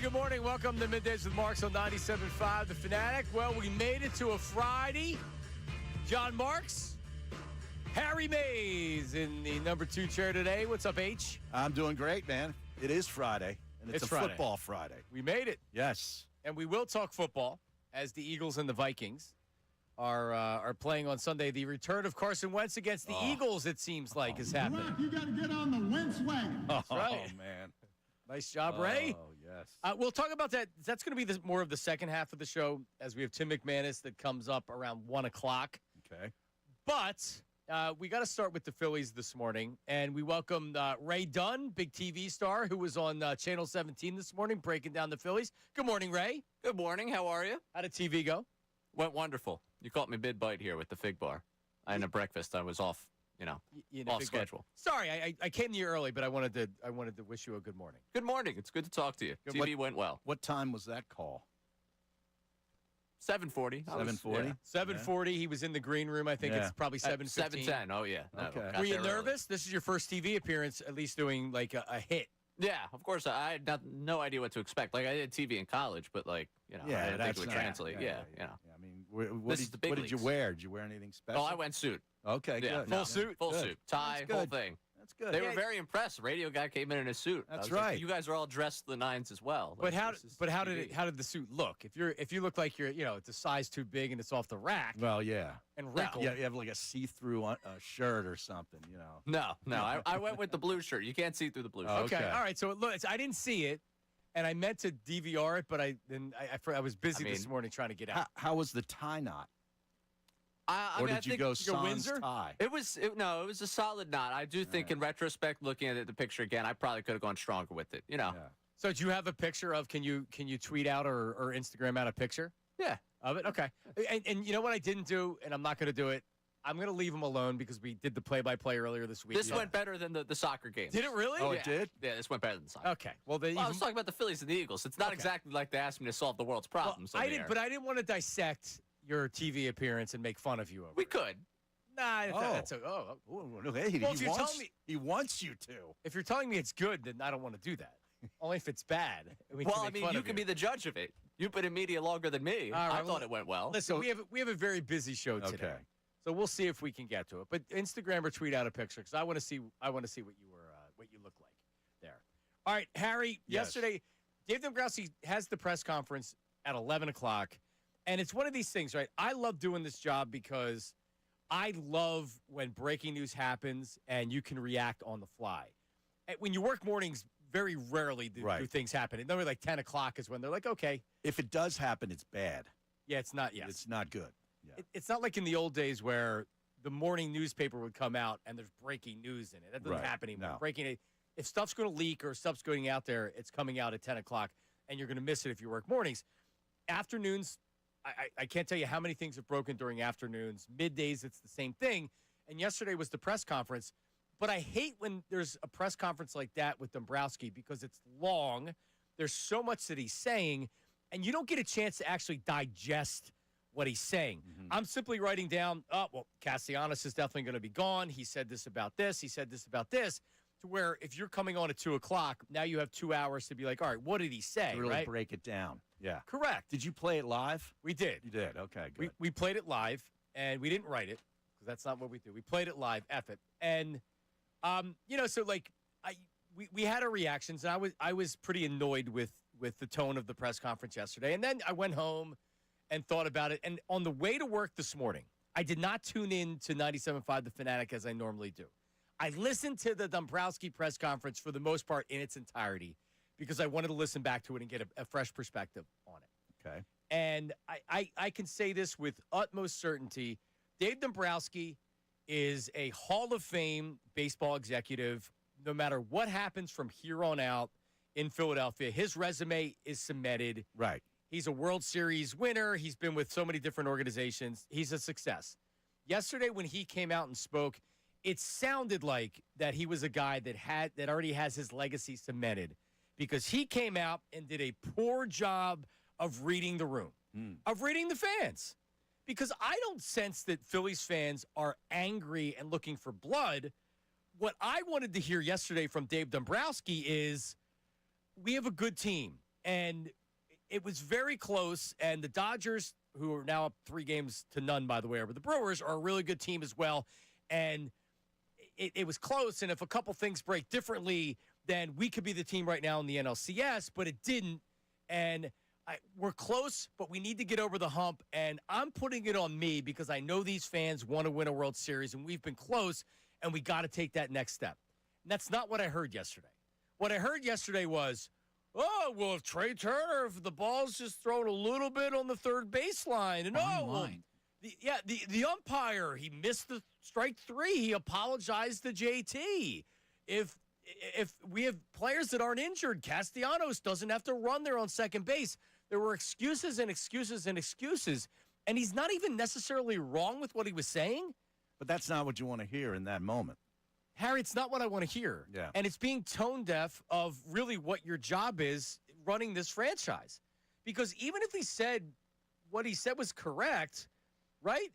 Good morning. Welcome to Middays with Marks on 97.5 The Fanatic. Well, we made it to a Friday. John Marks, Harry Mays in the number 2 chair today. What's up, H? I'm doing great, man. It is Friday, and it's a Friday. football Friday. We made it. Yes. And we will talk football as the Eagles and the Vikings are playing on Sunday. The return of Carson Wentz against the Eagles, it seems like, is happening. You got to get on the Wentz wagon. That's right. Oh, man. Nice job, Ray. Oh, yes. We'll talk about that. That's going to be more of the second half of the show as we have Tim McManus that comes up around 1 o'clock. Okay. But we got to start with the Phillies this morning, and we welcomed Ray Dunn, big TV star, who was on Channel 17 this morning breaking down the Phillies. Good morning, Ray. Good morning. How are you? How did TV go? Went wonderful. You caught me mid-bite here with the fig bar. I had a breakfast. I was off, off schedule. Sorry, I came to you early, but I wanted to wish you a good morning. Good morning. It's good to talk to you. TV went well. What time was that call? 7:40. 7:40? 7:40. He was in the green room. I think it's probably 7:15. 7:10. Oh, yeah. No, Okay. got Were you there early. nervous? This is your first TV appearance, at least doing like a hit. Yeah, of course. I had no idea what to expect. Like, I did TV in college, but, I didn't think it would translate. Yeah. I mean, what This is the big did you leagues. wear? Did you wear anything special? Oh, I went suit. Okay, Yeah, good. full suit? Full Good. suit. Tie, That's whole good. thing. That's good. They were very impressed. Radio guy came in a suit. I That's was like, right. you guys are all dressed to the nines as well. But how this is did TV. how did the suit look? If you look like you're it's a size too big and it's off the rack Well, yeah. and wrinkled. Yeah, you have like a see-through shirt or something, No. I went with the blue shirt. You can't see through the blue shirt. Oh, Okay. Okay. All right. So I didn't see it, and I meant to DVR it, but I was busy this morning trying to get out. How was the tie knot? I Or mean, I did you think go you go sans Windsor? tie? It was a solid knot. I do think, in retrospect, looking at the picture again, I probably could have gone stronger with it. Yeah. So do you have a picture of? Can you tweet out or Instagram out a picture Yeah. of it? Okay. And you know what I didn't do, and I'm not going to do it. I'm going to leave them alone because we did the play-by-play earlier this week. This went better than the soccer game. Did it really? Oh, Yeah. it did? Yeah, this went better than soccer. Okay. Well, I was talking about the Phillies and the Eagles. It's not exactly like they asked me to solve the world's problems. I on the didn't, air. but I didn't want to dissect your TV appearance and make fun of you over We it. could. Nah, Oh. that's hey, Well, Well, he if you're wants, telling me- he wants you to. if you're telling me it's good, then I don't want to do that. Only if it's bad. Well, I mean, you can be the judge of it. You've been in media longer than me. All right, I thought it went well. Listen, we have a very busy show today. Okay. So we'll see if we can get to it. But Instagram or tweet out a picture because I want to see what you look like there. All right, Harry. Yes. Yesterday, Dave Dombrowski has the press conference at 11 o'clock, and it's one of these things, right? I love doing this job because I love when breaking news happens and you can react on the fly. And when you work mornings, very rarely do things happen. And then like 10 o'clock is when they're like, okay. If it does happen, it's bad. Yeah, it's not. Yes. It's not good. Yeah. It's not like in the old days where the morning newspaper would come out and there's breaking news in it. That doesn't happen anymore. No. If stuff's going to leak or stuff's going out there, it's coming out at 10 o'clock, and you're going to miss it if you work mornings. Afternoons, I can't tell you how many things have broken during afternoons. Middays, it's the same thing. And yesterday was the press conference. But I hate when there's a press conference like that with Dombrowski because it's long. There's so much that he's saying, and you don't get a chance to actually digest what he's saying. Mm-hmm. I'm simply writing down, Castellanos is definitely going to be gone. He said this about this. He said this about this. To where if you're coming on at 2 o'clock, now you have 2 hours to be like, all right, what did he say? To really right? break it down. Yeah. Correct. Did you play it live? We did. You did. Okay, good. We played it live, and we didn't write it because that's not what we do. We played it live, F it. And, so like we had our reactions, and I was pretty annoyed with the tone of the press conference yesterday. And then I went home and thought about it. And on the way to work this morning, I did not tune in to 97.5 The Fanatic as I normally do. I listened to the Dombrowski press conference for the most part in its entirety because I wanted to listen back to it and get a fresh perspective on it. Okay. And I can say this with utmost certainty. Dave Dombrowski is a Hall of Fame baseball executive. No matter what happens from here on out in Philadelphia, his resume is cemented. Right. He's a World Series winner. He's been with so many different organizations. He's a success. Yesterday when he came out and spoke, it sounded like that he was a guy that already has his legacy cemented because he came out and did a poor job of reading the room, of reading the fans. Because I don't sense that Phillies fans are angry and looking for blood. What I wanted to hear yesterday from Dave Dombrowski is we have a good team. and it was very close. And the Dodgers, who are now up 3-0, by the way, over the Brewers, are a really good team as well. And it was close. And if a couple things break differently, then we could be the team right now in the NLCS, but it didn't. And we're close, but we need to get over the hump. And I'm putting it on me because I know these fans want to win a World Series, and we've been close, and we got to take that next step. And that's not what I heard yesterday. What I heard yesterday was, oh, well, if Trey Turner, if the ball's just thrown a little bit on the third baseline, and the umpire, he missed the strike 3. He apologized to JT. If we have players that aren't injured, Castellanos doesn't have to run there on second base. There were excuses and excuses and excuses, and he's not even necessarily wrong with what he was saying. But that's not what you want to hear in that moment. Harry, it's not what I want to hear. Yeah. And it's being tone deaf of really what your job is running this franchise. Because even if he said what he said was correct, right?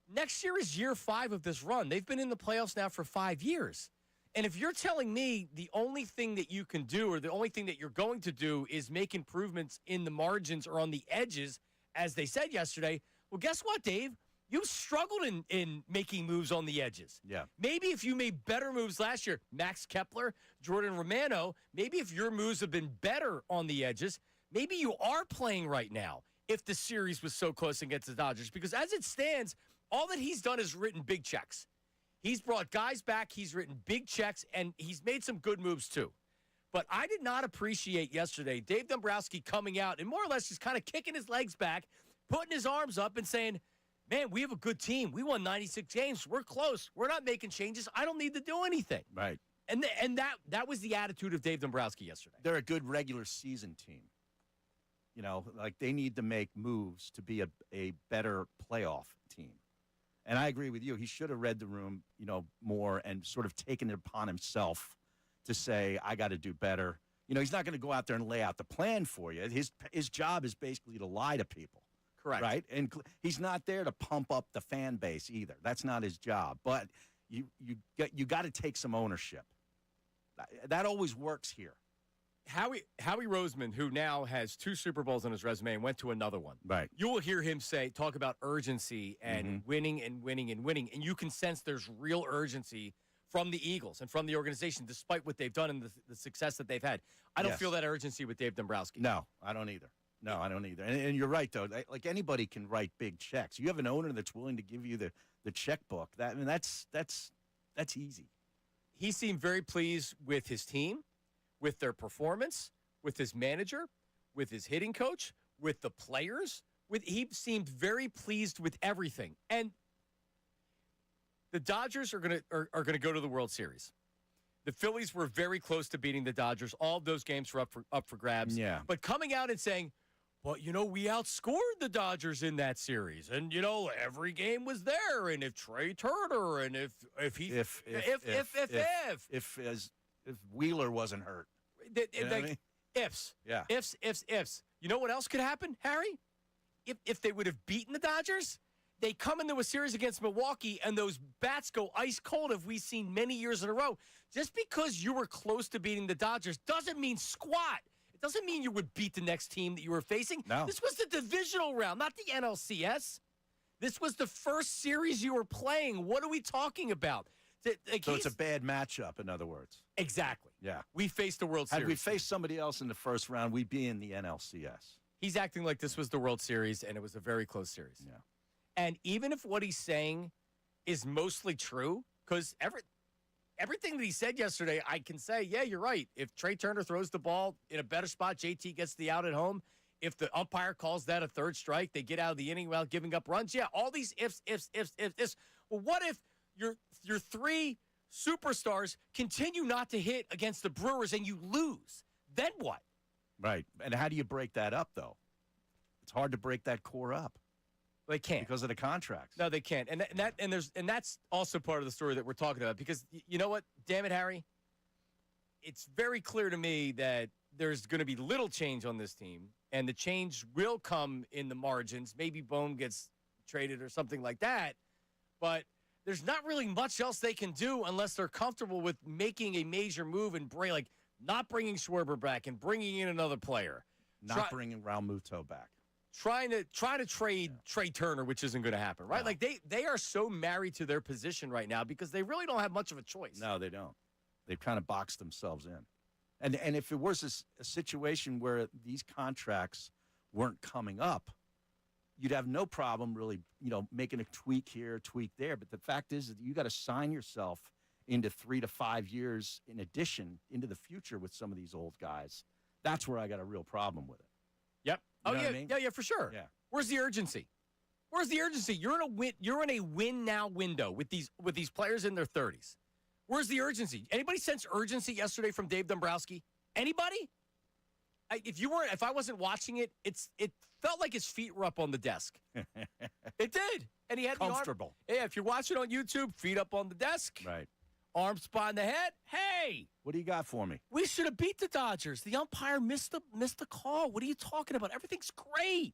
Next year is year 5 of this run. They've been in the playoffs now for 5 years. And if you're telling me the only thing that you can do or the only thing that you're going to do is make improvements in the margins or on the edges, as they said yesterday, well, guess what, Dave? You've struggled in making moves on the edges. Yeah. Maybe if you made better moves last year, Max Kepler, Jordan Romano, maybe if your moves have been better on the edges, maybe you are playing right now if the series was so close against the Dodgers. Because as it stands, all that he's done is written big checks. He's brought guys back, he's written big checks, and he's made some good moves too. But I did not appreciate yesterday Dave Dombrowski coming out and more or less just kind of kicking his legs back, putting his arms up and saying, man, we have a good team. We won 96 games. We're close. We're not making changes. I don't need to do anything. Right. And that was the attitude of Dave Dombrowski yesterday. They're a good regular season team. You know, like they need to make moves to be a better playoff team. And I agree with you. He should have read the room, more and sort of taken it upon himself to say, I got to do better. He's not going to go out there and lay out the plan for you. His job is basically to lie to people. Correct. Right? And he's not there to pump up the fan base either. That's not his job. But you got to take some ownership. That always works here. Howie Roseman, who now has 2 Super Bowls on his resume and went to another one. Right. You will hear him talk about urgency and winning and winning and winning. And you can sense there's real urgency from the Eagles and from the organization, despite what they've done and the success that they've had. I don't feel that urgency with Dave Dombrowski. No, I don't either. No, I don't either. And you're right, though. Like anybody can write big checks. You have an owner that's willing to give you the checkbook. That's easy. He seemed very pleased with his team, with their performance, with his manager, with his hitting coach, with the players. He seemed very pleased with everything. And the Dodgers are gonna go to the World Series. The Phillies were very close to beating the Dodgers. All of those games were up for grabs. Yeah. But coming out and saying, well, we outscored the Dodgers in that series, and every game was there. And if Trey Turner, and if Wheeler wasn't hurt, ifs, yeah, ifs. You know what else could happen, Harry? If they would have beaten the Dodgers, they come into a series against Milwaukee, and those bats go ice cold. Have we seen many years in a row? Just because you were close to beating the Dodgers doesn't mean squat. It doesn't mean you would beat the next team that you were facing. No. This was the divisional round, not the NLCS. This was the first series you were playing. What are we talking about? So it's a bad matchup, in other words. Exactly. Yeah. We faced the World Series. Had we faced somebody else in the first round, we'd be in the NLCS. He's acting like this was the World Series, and it was a very close series. Yeah. And even if what he's saying is mostly true, because everything that he said yesterday, I can say, yeah, you're right. If Trey Turner throws the ball in a better spot, JT gets the out at home. If the umpire calls that a third strike, they get out of the inning without giving up runs. Yeah, all these ifs. Well, what if your 3 superstars continue not to hit against the Brewers and you lose? Then what? Right. And how do you break that up, though? It's hard to break that core up. They can't because of the contracts. No, they can't. And that's also part of the story that we're talking about. Because you know what? Damn it, Harry. It's very clear to me that there's going to be little change on this team, and the change will come in the margins. Maybe Bohm gets traded or something like that. But there's not really much else they can do unless they're comfortable with making a major move and not bringing Schwarber back and bringing in another player. not bringing Raul Muto back. Trying to trade Trey Turner, which isn't going to happen, right? No. Like they are so married to their position right now because they really don't have much of a choice. No, they don't. They've kind of boxed themselves in. And if it was a situation where these contracts weren't coming up, you'd have no problem really, making a tweak here, tweak there. But the fact is that you got to sign yourself into 3 to 5 years in addition into the future with some of these old guys. That's where I got a real problem with it. Yep. You know what I mean? Yeah, for sure. Yeah. Where's the urgency? You're in a win now window with these players in their 30s. Where's the urgency? Anybody sense urgency yesterday from Dave Dombrowski? Anybody? If I wasn't watching it, it felt like his feet were up on the desk. It did, and he had comfortable. The arm. Yeah, if you're watching on YouTube, feet up on the desk, Right. arms behind the head. Hey, What do you got for me? we should have beat the Dodgers. The umpire missed the call. What are you talking about? Everything's great.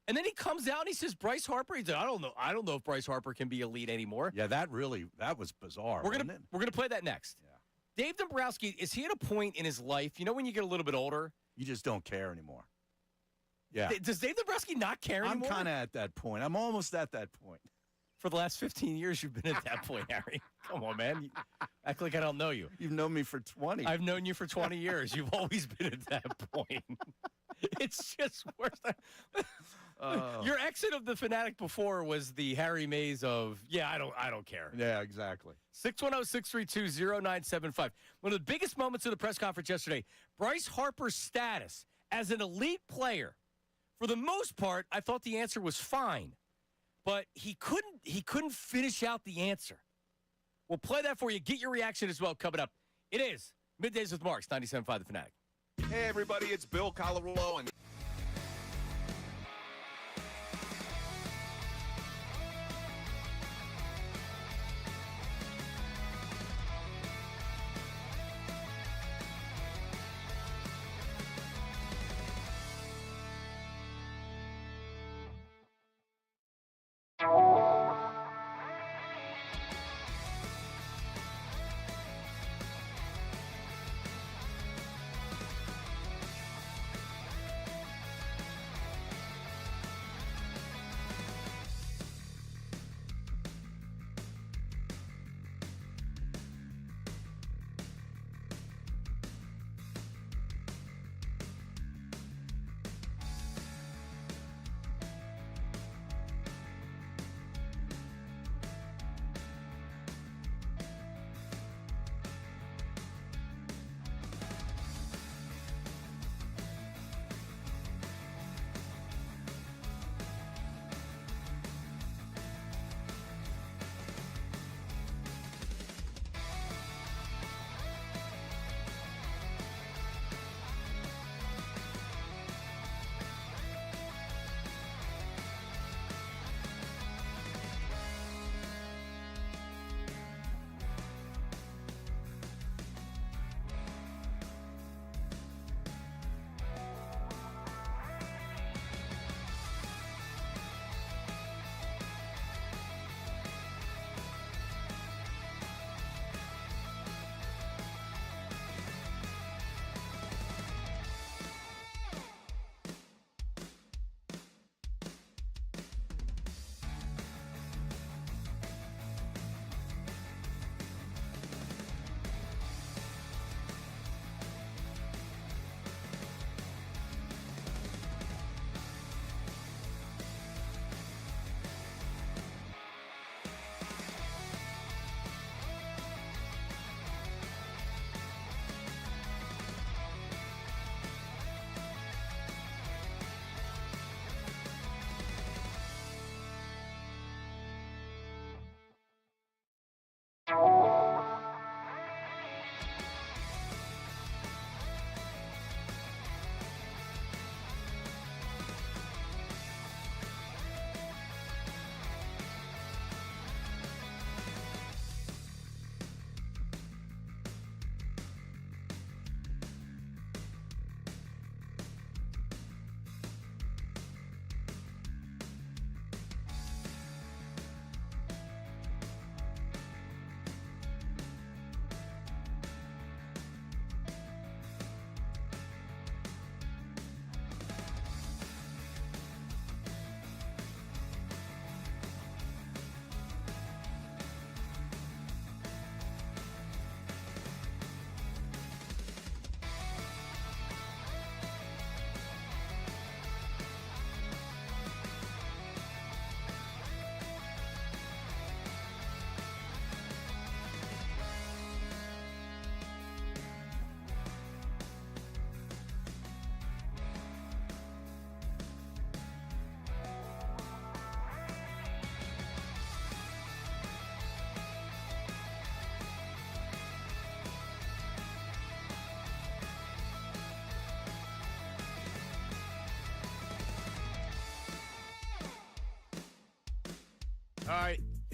And then he comes out and he says, Bryce Harper. He said, I don't know if Bryce Harper can be elite anymore. Yeah, that was bizarre. We're wasn't gonna it? play that next. Yeah. Dave Dombrowski, is he at a point in his life? When you get a little bit older, You just don't care anymore. Yeah. does Dave Dombrowski not care I'm anymore? kind of at that point. I'm almost at that point. For the last 15 years, you've been at that point, Harry. Come on, man. You act like I don't know you. You've known me for 20. I've known you for 20 years. You've always been at that point. It's just worse. Your exit of the Fanatic before was the Harry Mays of, I don't care. Yeah, exactly. 610-632-0975. One of the biggest moments of the press conference yesterday, Bryce Harper's status as an elite player. For the most part, I thought the answer was fine, but he couldn't finish out the answer. We'll play that for you. Get your reaction as well coming up. It is Middays with Marks, 97.5 The Fanatic. Hey, everybody, it's Bill Colarulo, and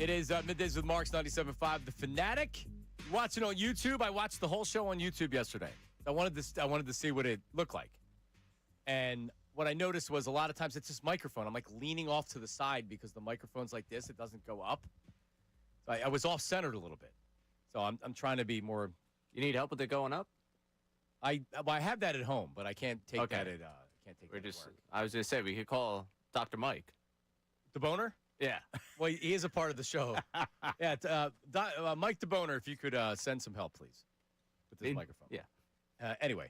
It is Middays with Marks 97.5. The Fanatic. Watching on YouTube. I watched the whole show on YouTube yesterday. I wanted to see what it looked like. And what I noticed was a lot of times it's this microphone. I'm like leaning off to the side because the microphone's like this. It doesn't go up. So I was off centered a little bit. So I'm trying to be more. You need help with it going up? I have that at home, but I can't take that at can't take We're that just. at work. I was gonna say we could call Dr. Mike. The Boner? Yeah. Well, he is a part of the show. Yeah, Mike DeBoner, if you could send some help, please, with this microphone. Yeah. Anyway,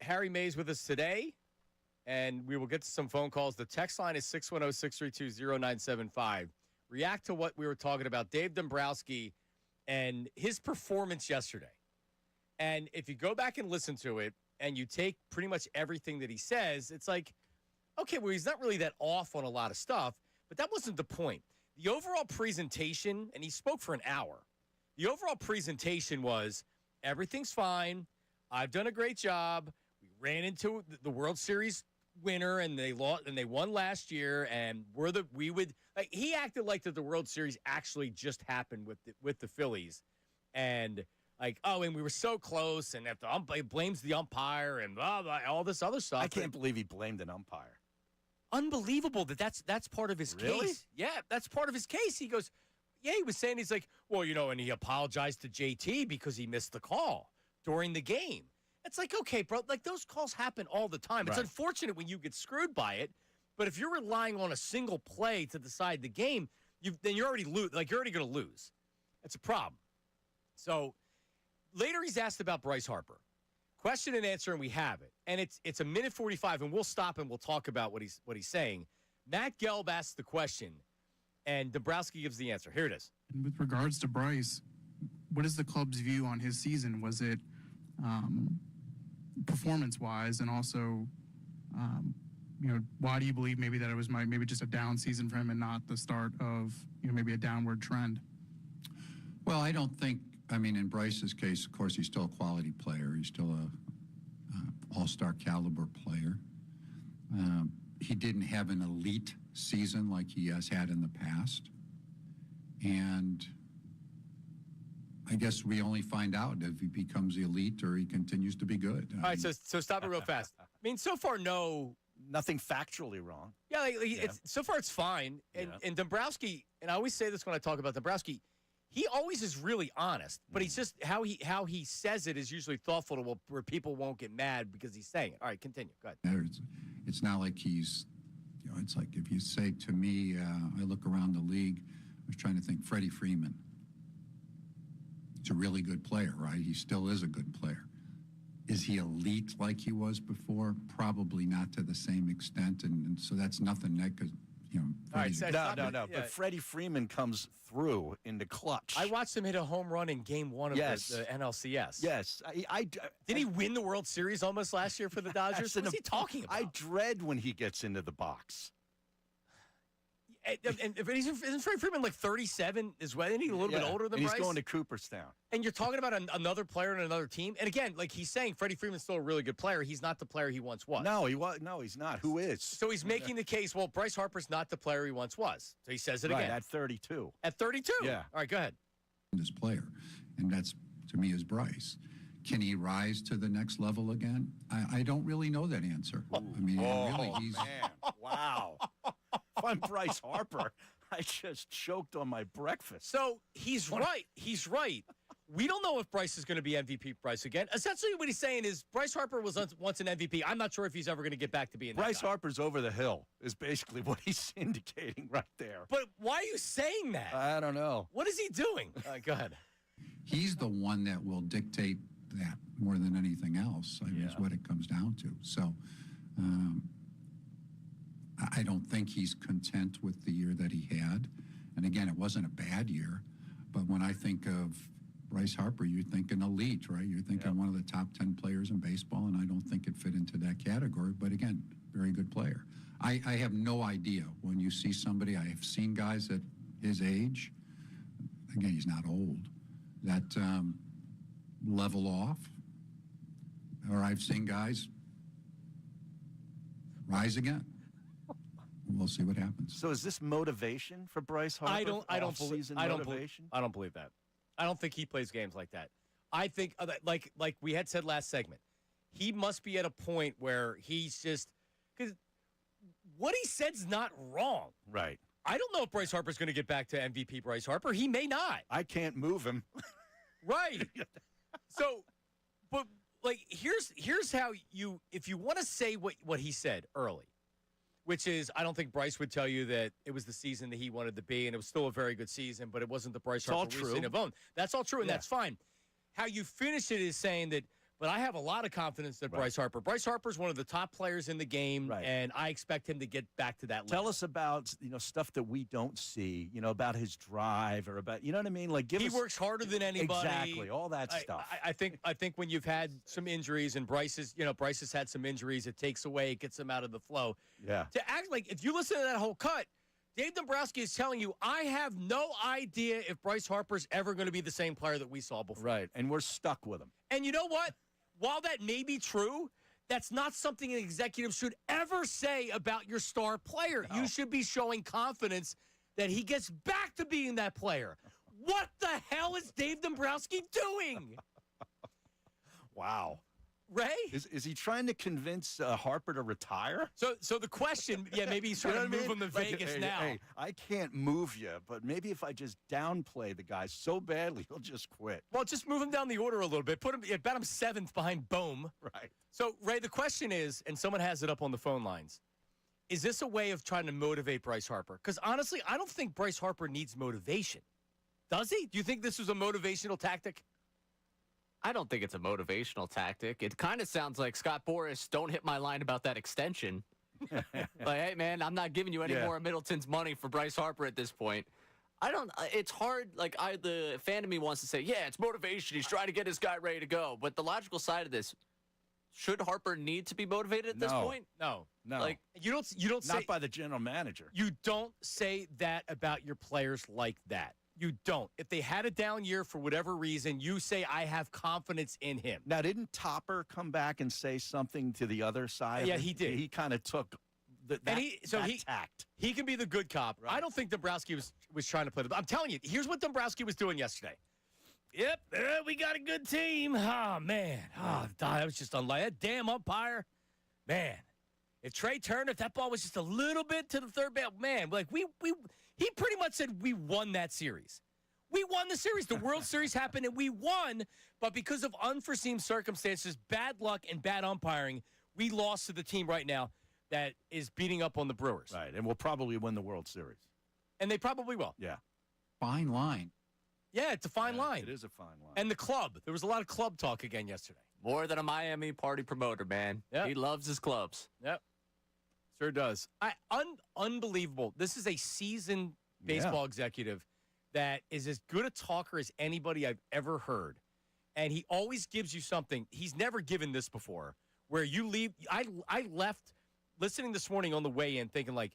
Harry May's with us today, and we will get to some phone calls. The text line is 610-632-0975. React to what we were talking about, Dave Dombrowski and his performance yesterday. And if you go back and listen to it, and you take pretty much everything that he says, it's like, okay, well, he's not really that off on a lot of stuff. But that wasn't the point. The overall presentation, and he spoke for an hour, the overall presentation was everything's fine. I've done a great job. We ran into the World Series winner, and they lost, and they won last year. And he acted like that the World Series actually just happened with the Phillies, and and we were so close, and if the umpire blames the umpire and blah blah, all this other stuff. I can't believe he blamed an umpire. Unbelievable that's part of his case. Yeah, that's part of his case. He goes, yeah, he was saying, he's like, well, and he apologized to JT because he missed the call during the game. It's like, okay, bro, like those calls happen all the time. It's unfortunate when you get screwed by it, but if you're relying on a single play to decide the game, then you're already you're already going to lose. That's a problem. So later he's asked about Bryce Harper. Question and answer, and we have it. And it's a minute 45, and we'll stop and we'll talk about what he's saying. Matt Gelb asks the question, and Dombrowski gives the answer. Here it is. And with regards to Bryce, what is the club's view on his season? Was it performance-wise, and also, why do you believe maybe that it was maybe just a down season for him and not the start of maybe a downward trend? Well, I don't think. I mean, in Bryce's case, of course, he's still a quality player. He's still a all-star caliber player. He didn't have an elite season like he has had in the past. And I guess we only find out if he becomes elite or he continues to be good. All right, so stop it real fast. I mean, so far, nothing factually wrong. Yeah, so far it's fine. And Dombrowski, and I always say this when I talk about Dombrowski, he always is really honest, but he's just how he says it is usually thoughtful to where people won't get mad because he's saying it. All right, continue. Go ahead. It's not like he's, it's like if you say to me, I look around the league, I was trying to think Freddie Freeman. He's a really good player, right? He still is a good player. Is he elite like he was before? Probably not to the same extent, and so that's nothing negative. All right, no. But Freddie Freeman comes through in the clutch. I watched him hit a home run in Game 1 of the NLCS. Yes, didn't he win the World Series almost last year for the Dodgers? What's he talking about? I dread when he gets into the box. And isn't Freddie Freeman like 37 as well? Isn't he a little bit older than and Bryce? He's going to Cooperstown. And you're talking about another player on another team. And again, like he's saying, Freddie Freeman's still a really good player. He's not the player he once was. No, he's not. Who is? So he's making the case, well, Bryce Harper's not the player he once was. So he says it again. At 32. At 32? Yeah. All right, go ahead. This player, and that's, to me, is Bryce. Can he rise to the next level again? I don't really know that answer. I mean, he's... Man. Wow. If I'm Bryce Harper, I just choked on my breakfast. So he's right. He's right. We don't know if Bryce is going to be MVP Bryce again. Essentially, what he's saying is Bryce Harper was once an MVP. I'm not sure if he's ever going to get back to being Bryce that guy. Harper's over the hill is basically what he's indicating right there. But why are you saying that? I don't know. What is he doing? Go ahead. He's the one that will dictate that more than anything else. I mean, is what it comes down to. So I don't think he's content with the year that he had. And again, it wasn't a bad year. But when I think of Bryce Harper, you're thinking elite, right? You're thinking one of the top 10 players in baseball, and I don't think it fit into that category. But again, very good player. I have no idea when you see somebody. I have seen guys at his age, again, he's not old, that level off. Or I've seen guys rise again. we'll see what happens. So is this motivation for Bryce Harper? I don't believe. Off-season I don't motivation? I don't believe that. I don't think he plays games like that. I think, like we had said last segment, he must be at a point where he's just because what he said's not wrong. Right. I don't know if Bryce Harper's going to get back to MVP Bryce Harper. He may not. I can't move him. Right. So, but like here's how if you want to say what he said early, which is I don't think Bryce would tell you that it was the season that he wanted to be, and it was still a very good season, but it wasn't the Bryce Harper we seen of own. That's all true, and that's fine. How you finish it is saying that, but I have a lot of confidence that Bryce Harper's one of the top players in the game, and I expect him to get back to that level. Tell us about, stuff that we don't see, about his drive or about, you know what I mean? Like, he works harder than anybody. Exactly, all that stuff. I think when you've had some injuries and Bryce has had some injuries, it takes away, it gets him out of the flow. Yeah. To act like, if you listen to that whole cut, Dave Dombrowski is telling you, I have no idea if Bryce Harper's ever going to be the same player that we saw before. Right, and we're stuck with him. And you know what? While that may be true, that's not something an executive should ever say about your star player. No. You should be showing confidence that he gets back to being that player. What the hell is Dave Dombrowski doing? Wow. Ray? Is he trying to convince Harper to retire? So the question, maybe he's trying to move him to Vegas now. Hey, I can't move you, but maybe if I just downplay the guy so badly, he'll just quit. Well, just move him down the order a little bit. Bet him 7th behind Bohm. Right. So, Ray, the question is, and someone has it up on the phone lines, is this a way of trying to motivate Bryce Harper? Because honestly, I don't think Bryce Harper needs motivation. Does he? Do you think this was a motivational tactic? I don't think it's a motivational tactic. It kind of sounds like Scott Boras, don't hit my line about that extension. Like, hey, man, I'm not giving you any more of Middleton's money for Bryce Harper at this point. It's hard. Like, the fan of me wants to say, yeah, it's motivation. He's trying to get his guy ready to go. But the logical side of this, should Harper need to be motivated at this point? No. Like, you don't say, not by the general manager. You don't say that about your players like that. You don't. If they had a down year for whatever reason, you say, I have confidence in him. Now, didn't Topper come back and say something to the other side? Yeah, he did. He kind of took that tact. He can be the good cop. Right. I don't think Dombrowski was trying to play the... I'm telling you, here's what Dombrowski was doing yesterday. Yep, we got a good team. Oh, man. Oh, that was just unlike that damn umpire. Man, if Trey Turner, if that ball was just a little bit to the third base, man, like he pretty much said we won that series. We won the series. The World Series happened, and we won. But because of unforeseen circumstances, bad luck, and bad umpiring, we lost to the team right now that is beating up on the Brewers. Right, and we'll probably win the World Series. And they probably will. Yeah. Fine line. Yeah, it's a fine line. It is a fine line. And the club. There was a lot of club talk again yesterday. More than a Miami party promoter, man. Yep. He loves his clubs. Yep. Sure does. Unbelievable. This is a seasoned baseball executive that is as good a talker as anybody I've ever heard. And he always gives you something. He's never given this before, where you leave. I left listening this morning on the way in thinking, like,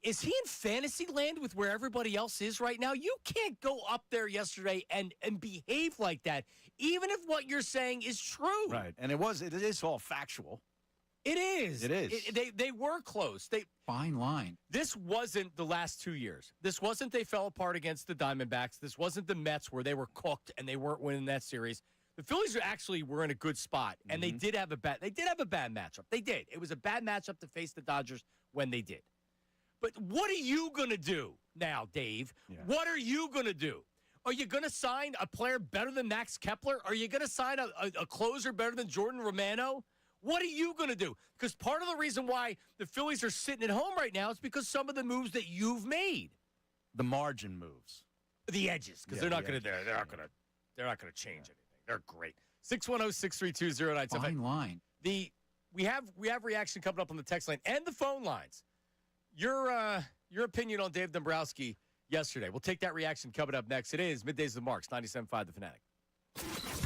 is he in fantasy land with where everybody else is right now? You can't go up there yesterday and behave like that, even if what you're saying is true. Right. And it is all factual. It is. It is. They were close. Fine line. This wasn't the last 2 years. This wasn't they fell apart against the Diamondbacks. This wasn't the Mets where they were cooked and they weren't winning that series. The Phillies were in a good spot, and they did have a bad matchup. They did. It was a bad matchup to face the Dodgers when they did. But what are you going to do now, Dave? Yeah. What are you going to do? Are you going to sign a player better than Max Kepler? Are you going to sign a closer better than Jordan Romano? What are you going to do? Because part of the reason why the Phillies are sitting at home right now is because some of the moves that you've made. The margin moves. The edges, because they're not going to change anything. They're great. 610-632-0975. Fine line. We have reaction coming up on the text line and the phone lines. Your opinion on Dave Dombrowski yesterday. We'll take that reaction coming up next. It is Middays with Marks, 97.5 The Fanatic.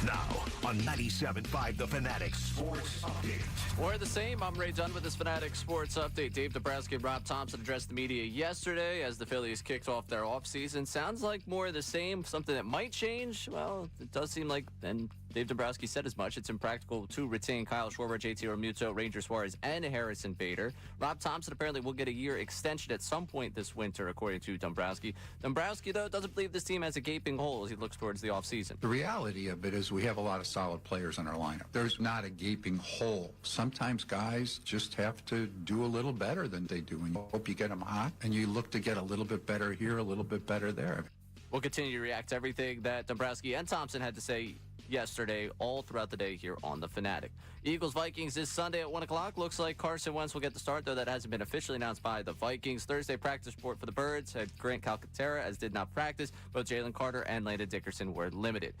Now on 97.5 The Fanatic Sports Update. We're the same. I'm Ray Dunn with this Fanatic Sports Update. Dave Dombrowski and Rob Thompson addressed the media yesterday as the Phillies kicked off their offseason. Sounds like more of the same, something that might change. Well, it does seem like, and Dave Dombrowski said as much. It's impractical to retain Kyle Schwarber, JT Realmuto, Ranger Suarez, and Harrison Bader. Rob Thompson apparently will get a year extension at some point this winter, according to Dombrowski. Dombrowski, though, doesn't believe this team has a gaping hole as he looks towards the offseason. The reality of it is we have a lot of solid players in our lineup. There's not a gaping hole. Sometimes guys just have to do a little better than they do, and you hope you get them hot, and you look to get a little bit better here, a little bit better there. We'll continue to react to everything that Dombrowski and Thompson had to say yesterday, all throughout the day here on The Fanatic. Eagles-Vikings this Sunday at 1 o'clock. Looks like Carson Wentz will get the start, though that hasn't been officially announced by the Vikings. Thursday practice report for the Birds had Grant Calcaterra, as did not practice. Both Jalen Carter and Landon Dickerson were limited.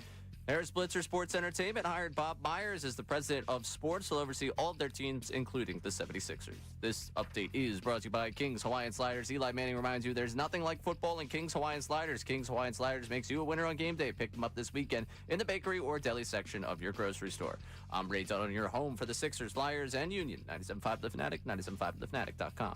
Harris Blitzer Sports Entertainment hired Bob Myers as the president of sports. He'll oversee all of their teams, including the 76ers. This update is brought to you by King's Hawaiian Sliders. Eli Manning reminds you there's nothing like football in King's Hawaiian Sliders. King's Hawaiian Sliders makes you a winner on game day. Pick them up this weekend in the bakery or deli section of your grocery store. I'm Ray Dunn, your home for the Sixers, Flyers, and Union. 97.5 The Fanatic, 97.5thefanatic.com.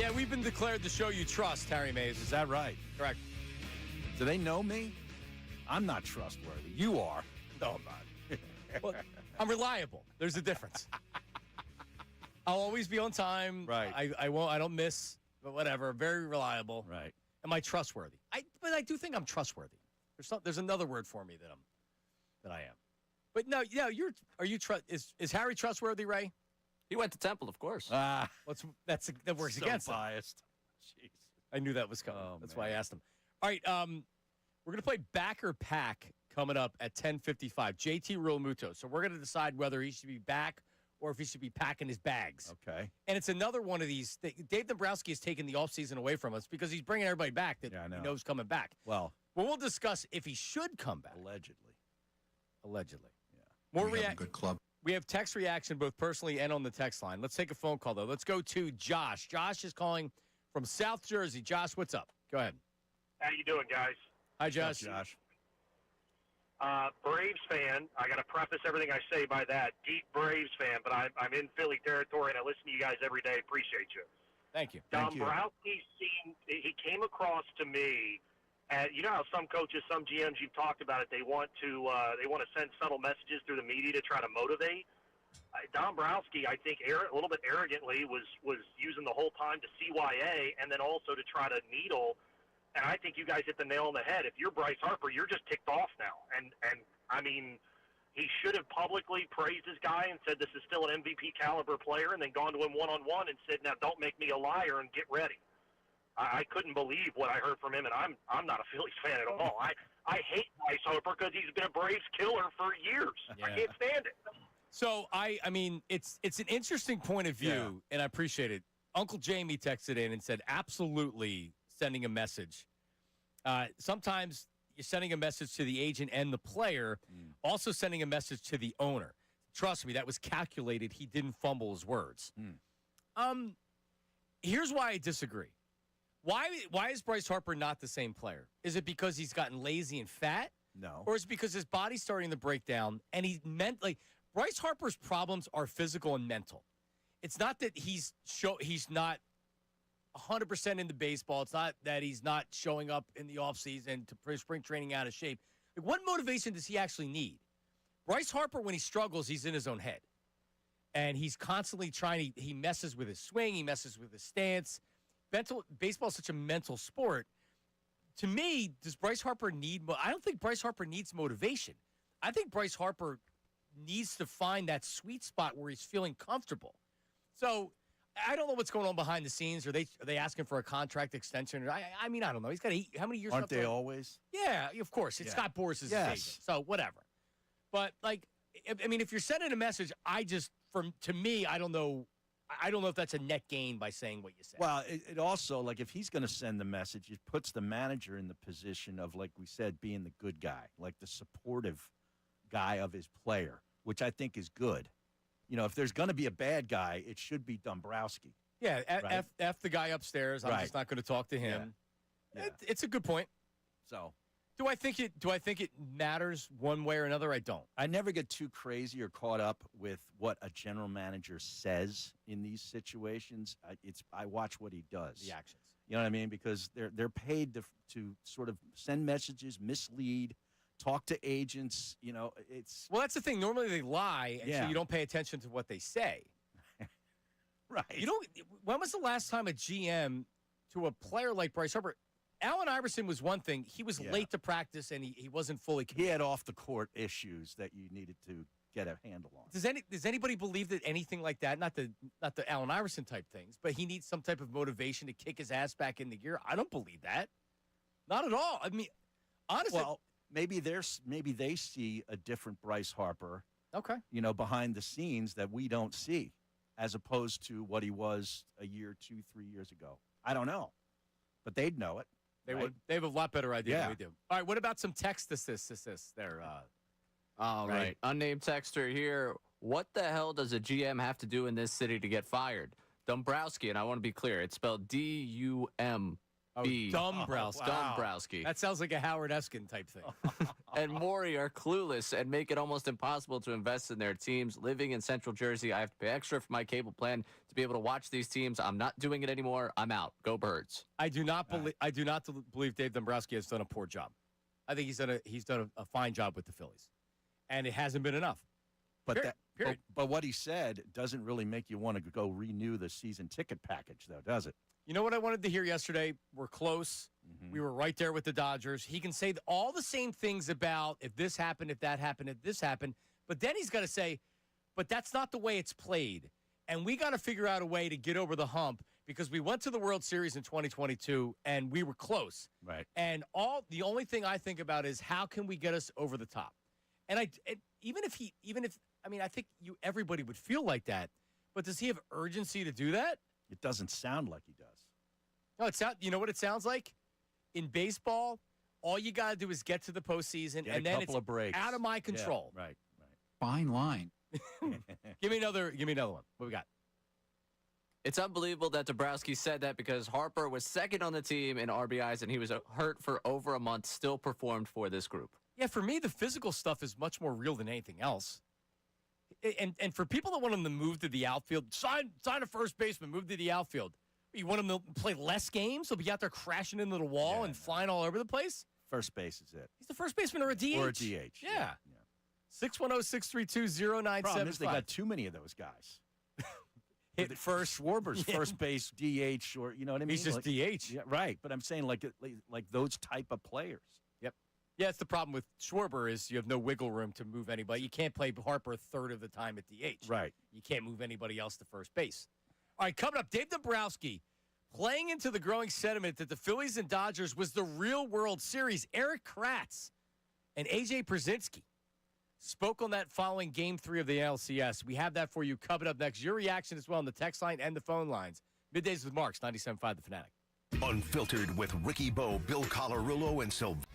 Yeah, we've been declared the show you trust, Harry Mays. Is that right? Correct. Do they know me? I'm not trustworthy. You are. No, I'm not. Well, I'm reliable. There's a difference. I'll always be on time. Right. I won't. I don't miss. But whatever. Very reliable. Right. Am I trustworthy? But I do think I'm trustworthy. There's another word for me that I am. But no, yeah, is Harry trustworthy, Ray? He went to Temple, of course. Ah, That works so against him. biased. Jeez. I knew that was coming. Oh, That's man. why I asked him. All right, we're going to play Back or Pack coming up at 10:55. JT Realmuto. So we're going to decide whether he should be back or if he should be packing his bags. Okay. And it's another one of these. Dave Dombrowski has taken the offseason away from us because he's bringing everybody back that Yeah, I know. he knows coming back. Well, We'll discuss if he should come back. allegedly. Yeah. More We have a react. good club. We have text reaction both personally and on the text line. Let's take a phone call, though. Let's go to Josh. Josh is calling from South Jersey. Josh, what's up? Go ahead. How you doing, guys? Hi, Josh. Josh. Braves fan. I got to preface everything I say by that. Deep Braves fan, but I'm in Philly territory, and I listen to you guys every day. Appreciate you. Thank you. Thank you. Dombrowski he came across to me, and you know how some coaches, some GMs, you've talked about it. They want to send subtle messages through the media to try to motivate. Dombrowski, I think, a little bit arrogantly, was using the whole time to CYA and then also to try to needle. And I think you guys hit the nail on the head. If you're Bryce Harper, you're just ticked off now. And I mean, he should have publicly praised his guy and said this is still an MVP caliber player, and then gone to him one-on-one and said, now don't make me a liar and get ready. I couldn't believe what I heard from him, and I'm not a Phillies fan at all. I hate Bryce Harper because he's been a Braves killer for years. Yeah. I can't stand it. So I mean, it's an interesting point of view, and I appreciate it. Uncle Jamie texted in and said, absolutely sending a message. Sometimes you're sending a message to the agent and the player, also sending a message to the owner. Trust me, that was calculated. He didn't fumble his words. Here's why I disagree. Why is Bryce Harper not the same player? Is it because he's gotten lazy and fat? No. Or is it because his body's starting to break down and he's Bryce Harper's problems are physical and mental. It's not that he's not 100% into baseball. It's not that he's not showing up in the offseason to spring training out of shape. Like, what motivation does he actually need? Bryce Harper, when he struggles, he's in his own head. And he's constantly he messes with his swing. He messes with his stance. Baseball is such a mental sport. To me, does Bryce Harper I don't think Bryce Harper needs motivation. I think Bryce Harper needs to find that sweet spot where he's feeling comfortable. So I don't know what's going on behind the scenes. Are they asking for a contract extension? I mean, I don't know. He's got how many years Aren't left? they always? Yeah, of course. It's Scott Boras' his Yes. agent. So whatever. But I mean, if you're sending a message, to me, I don't know. I don't know if that's a net gain by saying what you said. Well, it also, if he's going to send the message, it puts the manager in the position of, like we said, being the good guy, like the supportive guy of his player, which I think is good. You know, if there's going to be a bad guy, it should be Dombrowski. Yeah, right? F the guy upstairs. I'm Right. just not going to talk to him. Yeah. It's a good point. So Do I think it matters one way or another? I don't. I never get too crazy or caught up with what a general manager says in these situations. I watch what he does. The actions. You know what I mean? Because they're paid to sort of send messages, mislead, talk to agents. You know, it's Well, that's the thing. Normally they lie, and so Yeah. you don't pay attention to what they say. right. You know, when was the last time a GM to a player like Bryce Harper? Allen Iverson was one thing. He was Yeah. late to practice, and he wasn't fully He committed. had off the court issues that you needed to get a handle on. Does anybody believe that anything like that, not the Allen Iverson type things, but he needs some type of motivation to kick his ass back in the gear? I don't believe that. Not at all. I mean, honestly. Well, maybe they see a different Bryce Harper, Okay. you know, behind the scenes that we don't see, as opposed to what he was a year, 2, 3 years ago. I don't know, but they'd know it. They right? would. They have a lot better idea than Yeah. we do. All right. What about some text assist there? All right. Unnamed texter here. What the hell does a GM have to do in this city to get fired? Dombrowski, and I want to be clear, it's spelled Dumbrowski. Dombrowski. Dombrowski. That sounds like a Howard Eskin type thing. And Maury are clueless and make it almost impossible to invest in their teams. Living in Central Jersey, I have to pay extra for my cable plan to be able to watch these teams. I'm not doing it anymore. I'm out. Go Birds. I do not believe Dave Dombrowski has done a poor job. I think he's done a fine job with the Phillies, and it hasn't been enough. But Period. But what he said doesn't really make you want to go renew the season ticket package, though, does it? You know what I wanted to hear yesterday? We're close. We were right there with the Dodgers. He can say all the same things about if this happened, if that happened, if this happened. But then he's got to say, but that's not the way it's played. And we got to figure out a way to get over the hump because we went to the World Series in 2022 and we were close. Right. And the only thing I think about is how can we get us over the top? And I think everybody would feel like that. But does he have urgency to do that? It doesn't sound like he does. No, you know what it sounds like? In baseball, all you got to do is get to the postseason, and then it's out of my control. Yeah, right. Fine line. Give me another one. What we got? It's unbelievable that Dombrowski said that because Harper was second on the team in RBIs, and he was hurt for over a month, still performed for this group. Yeah, for me, the physical stuff is much more real than anything else. And for people that want him to move to the outfield, sign a first baseman, move to the outfield. You want him to play less games? He'll be out there crashing into the wall and flying all over the place? First base is it. He's the first baseman or a DH. Or a DH. Yeah. 610-632-0975. Problem is they got too many of those guys. Hit first. Schwarber's first base, DH, or you know what I mean? He's just DH. Yeah, right. But I'm saying like those type of players. Yep. Yeah, it's the problem with Schwarber is you have no wiggle room to move anybody. You can't play Harper a third of the time at DH. Right. You can't move anybody else to first base. All right, coming up, Dave Dombrowski playing into the growing sentiment that the Phillies and Dodgers was the real World Series. Eric Kratz and A.J. Przinsky spoke on that following Game 3 of the LCS. We have that for you coming up next. Your reaction as well on the text line and the phone lines. Middays with Marks, 97.5 The Fanatic. Unfiltered with Ricky Bo, Bill Colarulo, and Sylvester.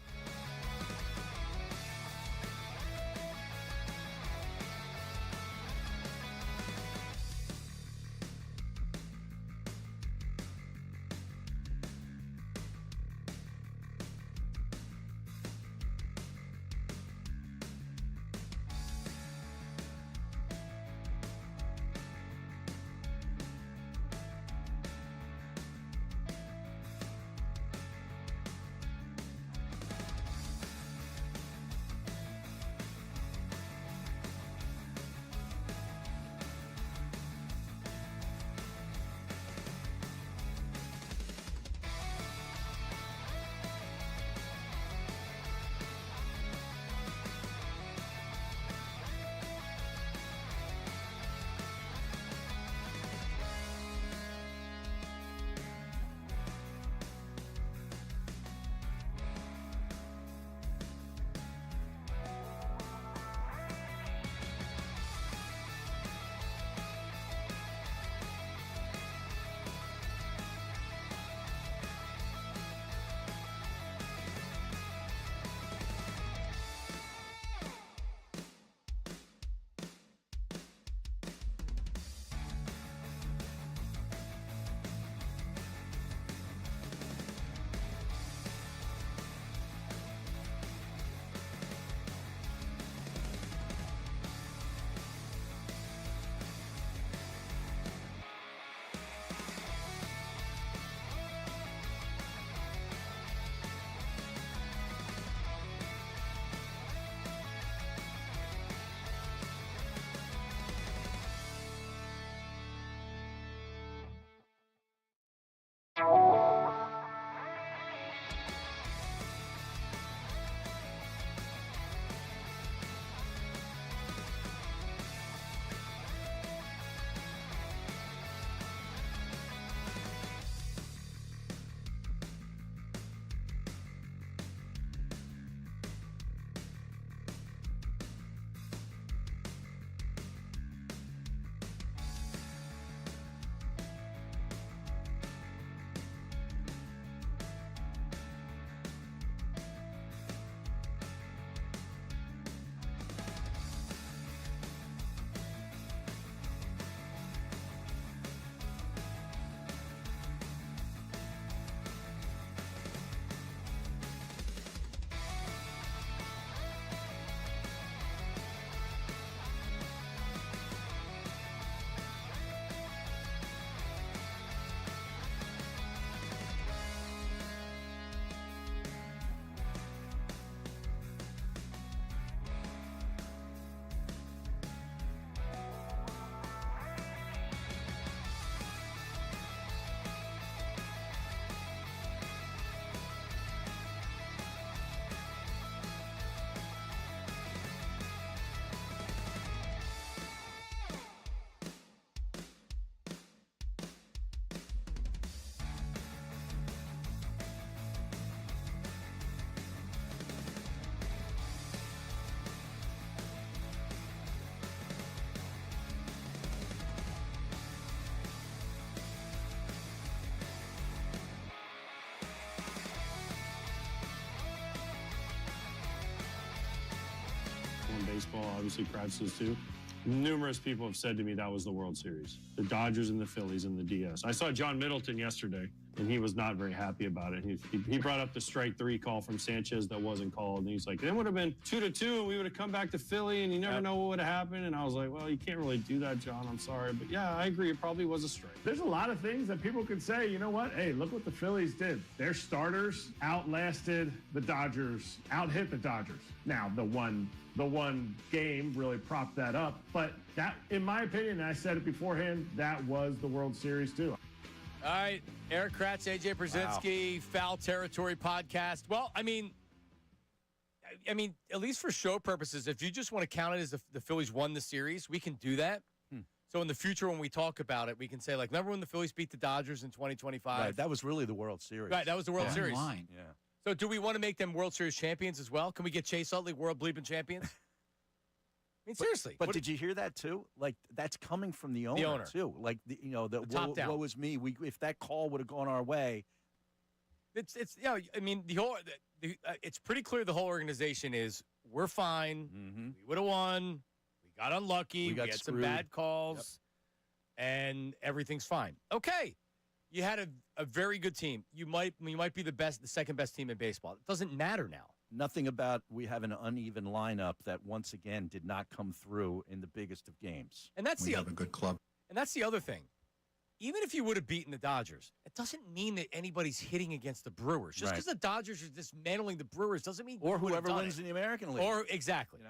baseball. Obviously, Kratz does too. Numerous people have said to me that was the World Series. The Dodgers and the Phillies and the DS. I saw John Middleton yesterday, and he was not very happy about it. He brought up the strike 3 call from Sanchez that wasn't called, and he's like, it would have been 2-2, and we would have come back to Philly, and you never know what would have happened. And I was like, well, you can't really do that, John. I'm sorry. But yeah, I agree. It probably was a strike. There's a lot of things that people could say, you know what? Hey, look what the Phillies did. Their starters outlasted the Dodgers, out-hit the Dodgers. Now, the one game really propped that up. But that, in my opinion, and I said it beforehand, that was the World Series too. All right, Eric Kratz, AJ Brzezinski, Foul Territory podcast. Well, I mean, at least for show purposes, if you just want to count it as the Phillies won the series, we can do that. So in the future, when we talk about it, we can say, like, remember when the Phillies beat the Dodgers in 2025? Right, that was really the World Series. Right, that was the World Series. Line. Yeah. So do we want to make them World Series champions as well? Can we get Chase Utley world bleeping champions? I mean, seriously. But did you hear that too? Like, that's coming from the owner. Too. Like, the top down. What was me? If that call would have gone our way. It's I mean, it's pretty clear the whole organization is, we're fine. Mm-hmm. We would have won. We got unlucky. We had screwed. some bad calls. Yep. And everything's fine. Okay. You had a very good team. You might be the second best team in baseball. It doesn't matter now. Nothing about we have an uneven lineup that once again did not come through in the biggest of games. And that's We have a good club. And that's the other thing. Even if you would have beaten the Dodgers, it doesn't mean that anybody's hitting against the Brewers. Just because the Dodgers are dismantling the Brewers doesn't mean or whoever wins in the American League. Or exactly.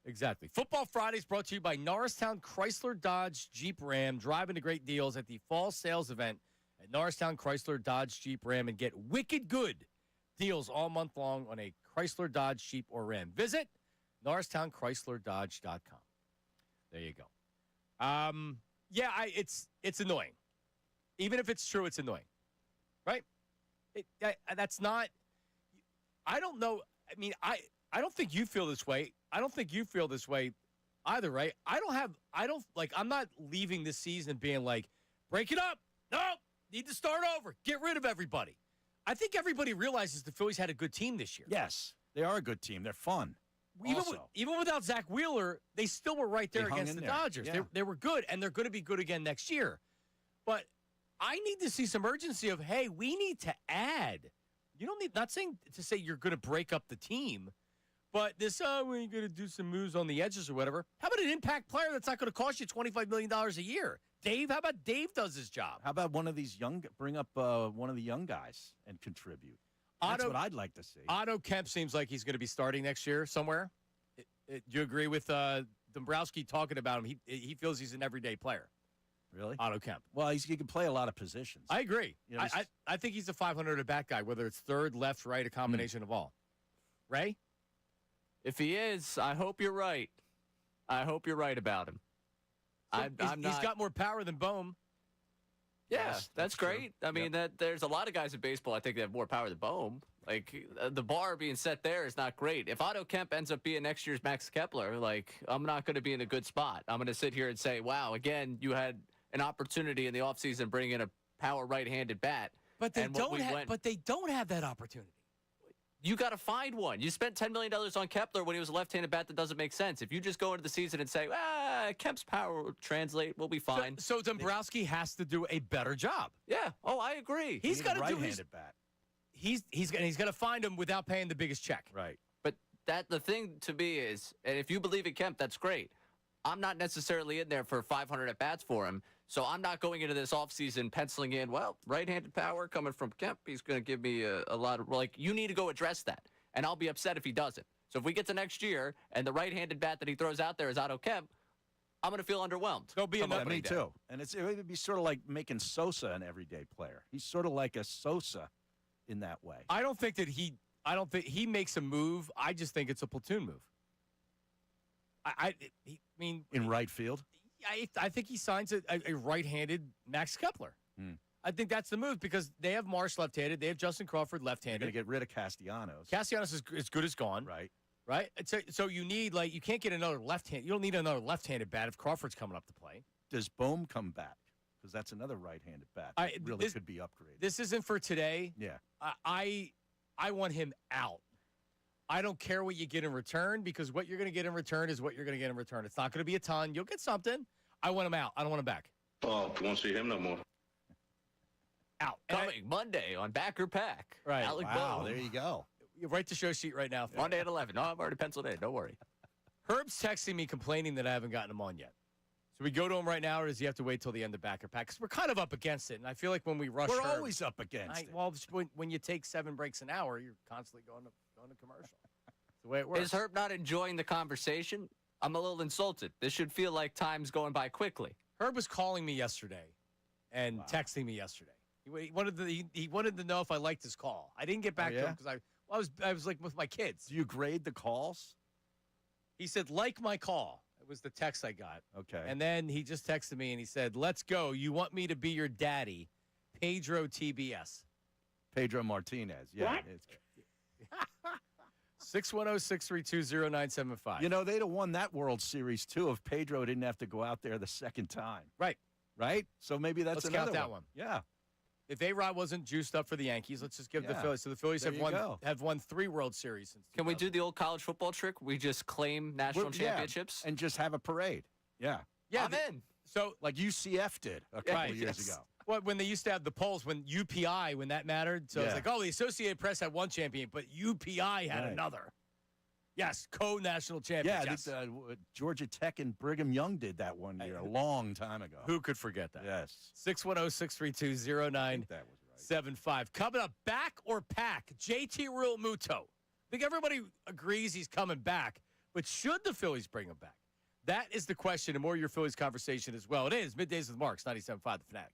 Exactly. Football Friday is brought to you by Norristown Chrysler Dodge Jeep Ram. Drive into great deals at the fall sales event at Norristown Chrysler Dodge Jeep Ram and get wicked good deals all month long on a Chrysler Dodge Jeep or Ram. Visit NorristownChryslerDodge.com. There you go. It's annoying. Even if it's true, it's annoying. Right? That's not – I don't know. I mean, I don't think you feel this way. I don't think you feel this way either, right? I'm not leaving this season being like, break it up. No, need to start over. Get rid of everybody. I think everybody realizes the Phillies had a good team this year. Yes, they are a good team. They're fun. Even without Zach Wheeler, they still were right there against the Dodgers. Yeah. They were good, and they're going to be good again next year. But I need to see some urgency of, hey, we need to add. You don't need, not saying to say you're going to break up the team, but we're going to do some moves on the edges or whatever. How about an impact player that's not going to cost you $25 million a year? Dave, how about Dave does his job? How about one of these bring up one of the young guys and contribute? That's what I'd like to see. Otto Kemp seems like he's going to be starting next year somewhere. Do you agree with Dombrowski talking about him? He feels he's an everyday player. Really? Otto Kemp. Well, he can play a lot of positions. I agree. I think he's a 500 at bat guy, whether it's third, left, right, a combination of all. Ray? If he is, I hope you're right. I hope you're right about him. So he's got more power than Bohm. Yeah, Yes, that's great. true. I mean, there's a lot of guys in baseball, I think, that have more power than Bohm. Like, the bar being set there is not great. If Otto Kemp ends up being next year's Max Kepler, like, I'm not going to be in a good spot. I'm going to sit here and say, wow, again, you had an opportunity in the offseason bring in a power right-handed bat. But they don't have that opportunity. You got to find one. You spent $10 million on Kepler when he was a left-handed bat. That doesn't make sense. If you just go into the season and say, Kemp's power will translate, we'll be fine. So Dombrowski has to do a better job. Yeah. Oh, I agree. He's got to do his bat. He's going to find him without paying the biggest check. Right. But the thing to me is, and if you believe in Kemp, that's great. I'm not necessarily in there for 500 at-bats for him. So I'm not going into this offseason penciling in, well, right-handed power coming from Kemp. He's going to give me a lot of, like, you need to go address that. And I'll be upset if he doesn't. So if we get to next year and the right-handed bat that he throws out there is Otto Kemp, I'm going to feel underwhelmed. There'll be another Me too. And it would be sort of like making Sosa an everyday player. He's sort of like a Sosa in that way. I don't think he makes a move. I just think it's a platoon move. I mean, in right field? I think he signs a right-handed Max Kepler. I think that's the move because they have Marsh left-handed. They have Justin Crawford left-handed. They're going to get rid of Castellanos. Castellanos is as good as gone. Right? So you need, like, you can't get another left-hand. You don't need another left-handed bat if Crawford's coming up to play. Does Bohm come back? Because that's another right-handed bat. That could be upgraded. This isn't for today. Yeah. I want him out. I don't care what you get in return because what you're going to get in return is what you're going to get in return. It's not going to be a ton. You'll get something. I want him out. I don't want him back. Oh, won't see him no more. Out. Coming Monday on Backer Pack. Right. Alec Wow, Bohm. there you go. You write the show sheet right now. Monday at 11. No, I'm already penciled in. Don't worry. Herb's texting me complaining that I haven't gotten him on yet. So we go to him right now, or does he have to wait till the end of Backer Pack? Because we're kind of up against it, and I feel like when we rush We're Herb, always up against it. Well, when you take 7 breaks an hour, you're constantly going to commercial. That's the way it works. Is Herb not enjoying the conversation? I'm a little insulted. This should feel like time's going by quickly. Herb was calling me yesterday and texting me yesterday. He wanted to know if I liked his call. I didn't get back to him because I was like with my kids. Do you grade the calls? He said, like my call. It was the text I got. Okay. And then he just texted me and he said, let's go. You want me to be your daddy, Pedro TBS. Pedro Martinez. Yeah. What? 610-632-0975. You know, they'd have won that World Series, too, if Pedro didn't have to go out there the second time. Right. Right? So maybe that's Let's another count that one. Yeah. If A-Rod wasn't juiced up for the Yankees, let's just give the Yeah. Phillies. So the Phillies There have won 3 World Series since. Can we do the old college football trick? We just claim national championships? And just have a parade. Yeah. Yeah, I'm in. So like UCF did a couple of years ago. Well, when they used to have the polls, when UPI, when that mattered. So it's like, oh, the Associated Press had one champion, but UPI had another. Yes, co-national champions. Yeah, yes. Georgia Tech and Brigham Young did that one year, a long time ago. Who could forget that? Yes. 610-632-0975. Coming up, back or pack? JT Real Muto. I think everybody agrees he's coming back, but should the Phillies bring him back? That is the question, and more of your Phillies conversation as well. It is Middays with Marks, 97.5 The Fanatic.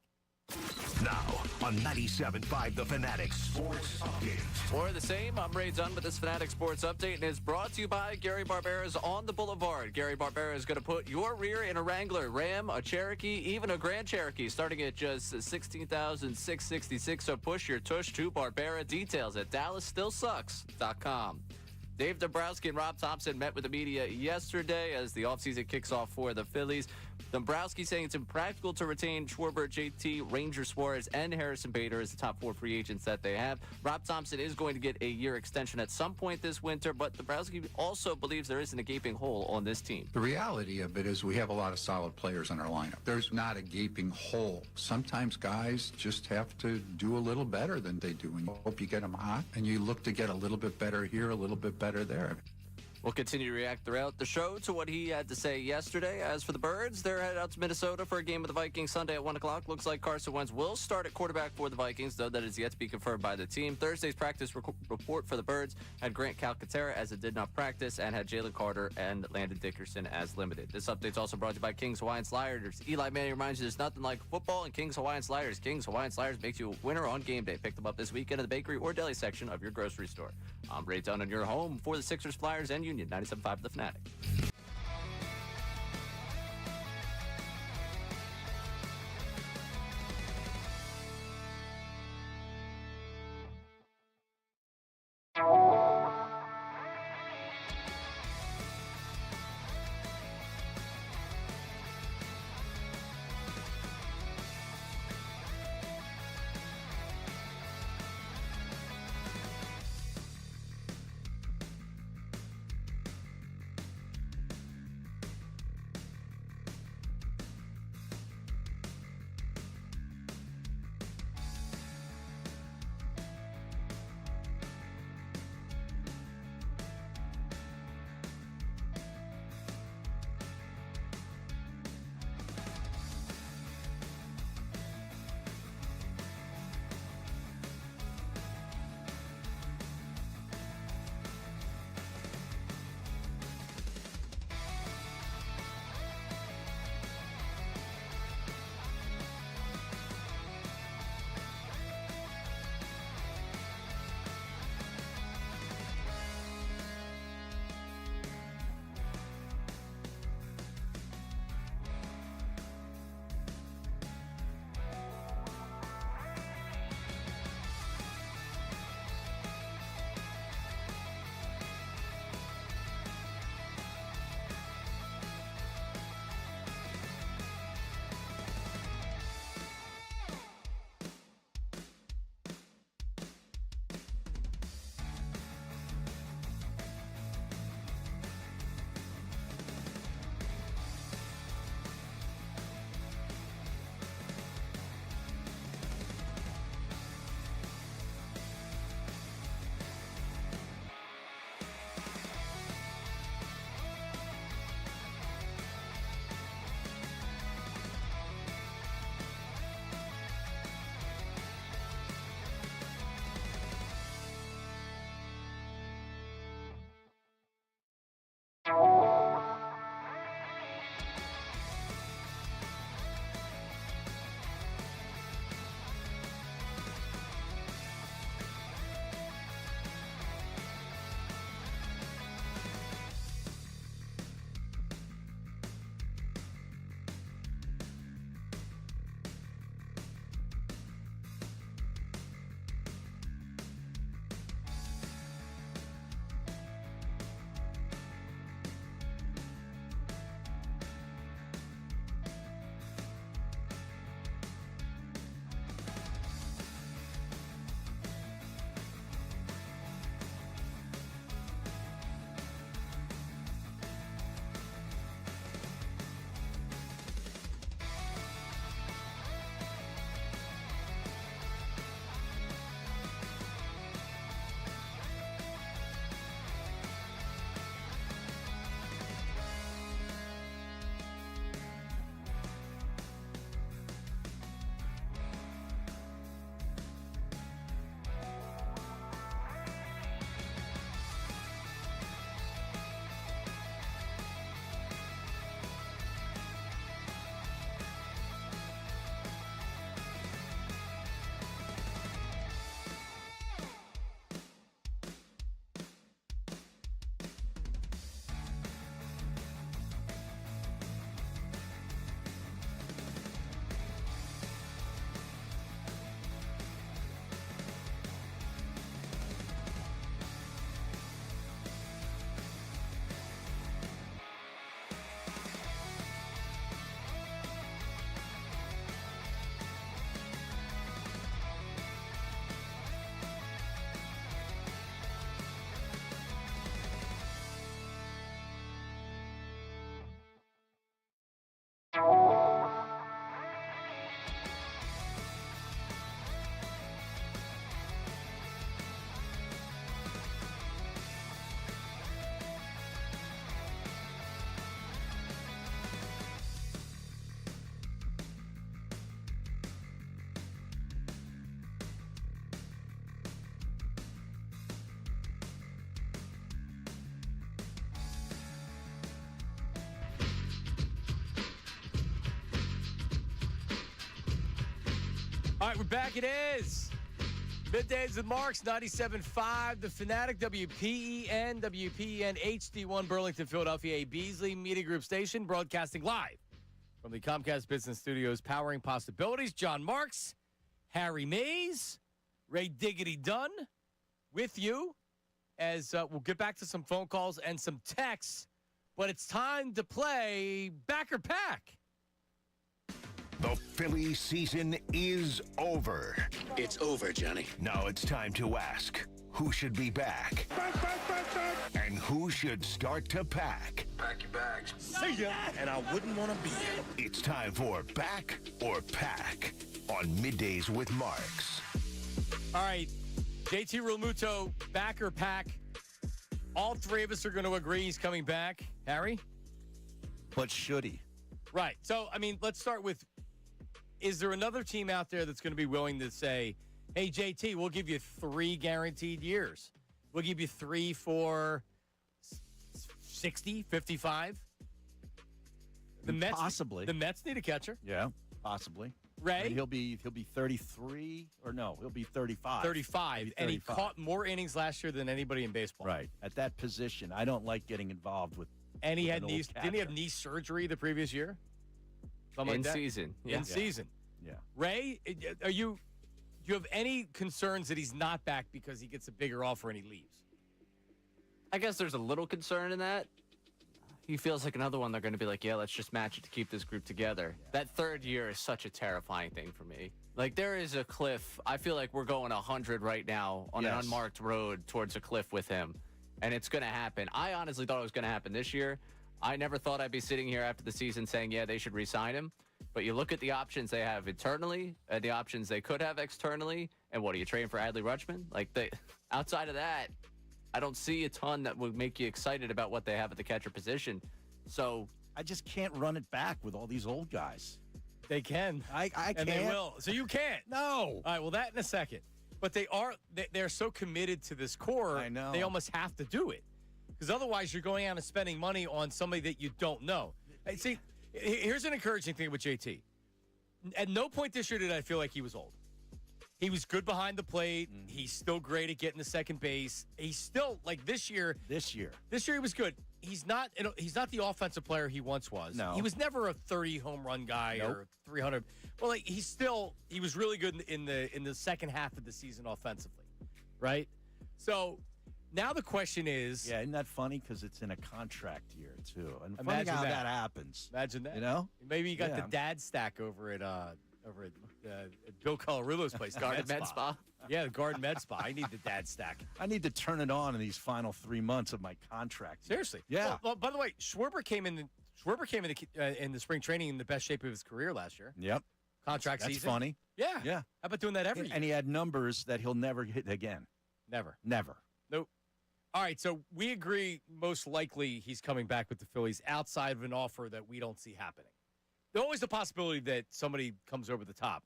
Now on 97.5 The Fanatic Sports Update. More of the same. I'm Ray Dunn with this Fanatic Sports Update, and it's brought to you by Gary Barbera's On the Boulevard. Gary Barbera is going to put your rear in a Wrangler, Ram, a Cherokee, even a Grand Cherokee, starting at just $16,666. So push your tush to Barbera. Details at DallasStillSucks.com. Dave Dombrowski and Rob Thompson met with the media yesterday as the offseason kicks off for the Phillies. Dombrowski saying it's impractical to retain Schwarber, JT, Ranger Suarez, and Harrison Bader as the top 4 free agents that they have. Rob Thompson is going to get a year extension at some point this winter, but Dombrowski also believes there isn't a gaping hole on this team. The reality of it is we have a lot of solid players in our lineup. There's not a gaping hole. Sometimes guys just have to do a little better than they do, and you hope you get them hot, and you look to get a little bit better here, a little bit better there. We'll continue to react throughout the show to what he had to say yesterday. As for the Birds, they're headed out to Minnesota for a game with the Vikings Sunday at 1 o'clock. Looks like Carson Wentz will start at quarterback for the Vikings, though that is yet to be confirmed by the team. Thursday's practice report for the Birds had Grant Calcaterra as it did not practice and had Jalen Carter and Landon Dickerson as limited. This update's also brought to you by King's Hawaiian Sliders. Eli Manning reminds you there's nothing like football and King's Hawaiian Sliders. King's Hawaiian Sliders makes you a winner on game day. Pick them up this weekend in the bakery or deli section of your grocery store. I'm Ray Dunn on your home for the Sixers, Flyers, and Union, 97.5 The Fanatic. All right, we're back. It is Middays with Marks, 97.5, the Fanatic, WPEN HD1, Burlington, Philadelphia, a Beasley Media Group station, broadcasting live from the Comcast Business Studios, powering possibilities. John Marks, Harry Mays, Ray Diggity Dunn with you as we'll get back to some phone calls and some texts, but it's time to play Back or Pack. The Phillies season is over. It's over, Johnny. Now it's time to ask, who should be back? And who should start to pack? Pack your bags. See ya! And I wouldn't want to be here. It's time for Back or Pack on Middays with Marks. All right, JT Realmuto, back or pack? All three of us are going to agree he's coming back. Harry? But should he? Right. So, I mean, let's start with, is there another team out there that's going to be willing to say, hey, JT, we'll give you 3 guaranteed years. We'll give you 3 for 60, 55? Possibly. The Mets need a catcher. Yeah, possibly. Ray? And he'll be 33, or no, he'll be 35. 35. And he caught more innings last year than anybody in baseball. Right. At that position, I don't like getting involved with. And he with had an knee. old Didn't he have catcher. knee surgery the previous year? Something In like that? season. Yeah. In season. Yeah. Ray, do you have any concerns that he's not back because he gets a bigger offer and he leaves? I guess there's a little concern in that. He feels like another one they're going to be like, yeah, let's just match it to keep this group together. Yeah. That third year is such a terrifying thing for me. Like, there is a cliff. I feel like we're going 100 right now on an unmarked road towards a cliff with him, and it's going to happen. I honestly thought it was going to happen this year. I never thought I'd be sitting here after the season saying, yeah, they should re-sign him. But you look at the options they have internally and the options they could have externally, and what, are you trading for Adley Rutschman? Like, outside of that, I don't see a ton that would make you excited about what they have at the catcher position. So I just can't run it back with all these old guys. They can. I can't. And they will. So you can't. No. All right, well, that in a second. But they're so committed to this core, I know. They almost have to do it. Because otherwise you're going out and spending money on somebody that you don't know. Hey, see, here's an encouraging thing with JT. At no point this year did I feel like he was old. He was good behind the plate. Mm-hmm. He's still great at getting to second base. He's still, like, this year he was good. He's not the offensive player he once was. No. He was never a 30 home run guy or 300. Well, like, he was really good in the second half of the season offensively, right? So now the question is, yeah, isn't that funny? Because it's in a contract year too, and funny imagine how that. that happens. Imagine that. You know, maybe you got the dad stack over at Bill Colorillo's place, Garden Med Spa. Yeah, the Garden Med Spa. I need the dad stack. I need to turn it on in these final 3 months of my contract. Seriously. Yeah. Well, by the way, Schwarber came in the spring training in the best shape of his career last year. Yep. Contract That's season. funny. Yeah. Yeah. How about doing that every year? And he had numbers that he'll never hit again. Never. Nope. All right, so we agree most likely he's coming back with the Phillies outside of an offer that we don't see happening. There's always the possibility that somebody comes over the top.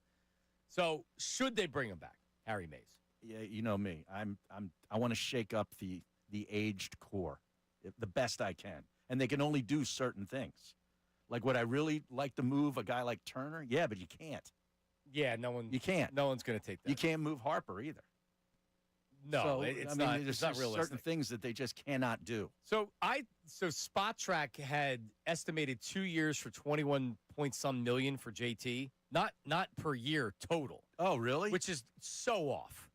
So should they bring him back, Harry Mays? Yeah, you know me. I want to shake up the aged core the best I can, and they can only do certain things. Like, would I really like to move a guy like Turner? Yeah, but you can't. Yeah, You can't. No one's going to take that. You can't move Harper either. No, so, it's there's not realistic. certain things that they just cannot do. So Spot Track had estimated 2 years for 21 point some million for JT, not per year total. Oh, really? Which is so off.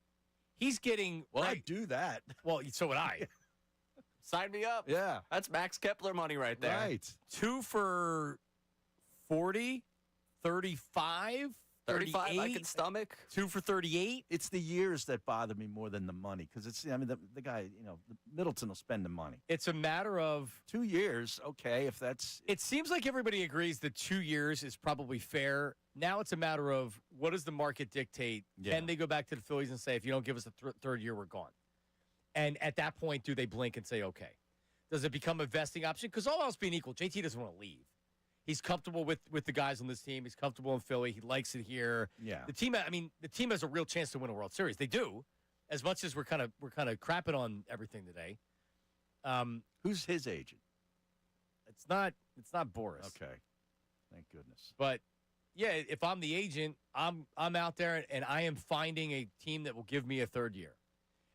He's getting I'd do that. Well, so would I. Sign me up. Yeah, that's Max Kepler money right there. Right. 2 for 40, 35. 35 I can stomach. 2 for 38. It's the years that bother me more than the money, because the guy, Middleton will spend the money. It's a matter of 2 years, okay, if that's. It seems like everybody agrees that 2 years is probably fair. Now it's a matter of what does the market dictate? Yeah. Can they go back to the Phillies and say, if you don't give us the third year, we're gone? And at that point, do they blink and say, okay? Does it become a vesting option? Because all else being equal, JT doesn't want to leave. He's comfortable with the guys on this team. He's comfortable in Philly. He likes it here. Yeah. The team has a real chance to win a World Series. They do, as much as we're kind of crapping on everything today. Who's his agent? It's not Boris. Okay. Thank goodness. But if I'm the agent, I'm out there and I am finding a team that will give me a third year.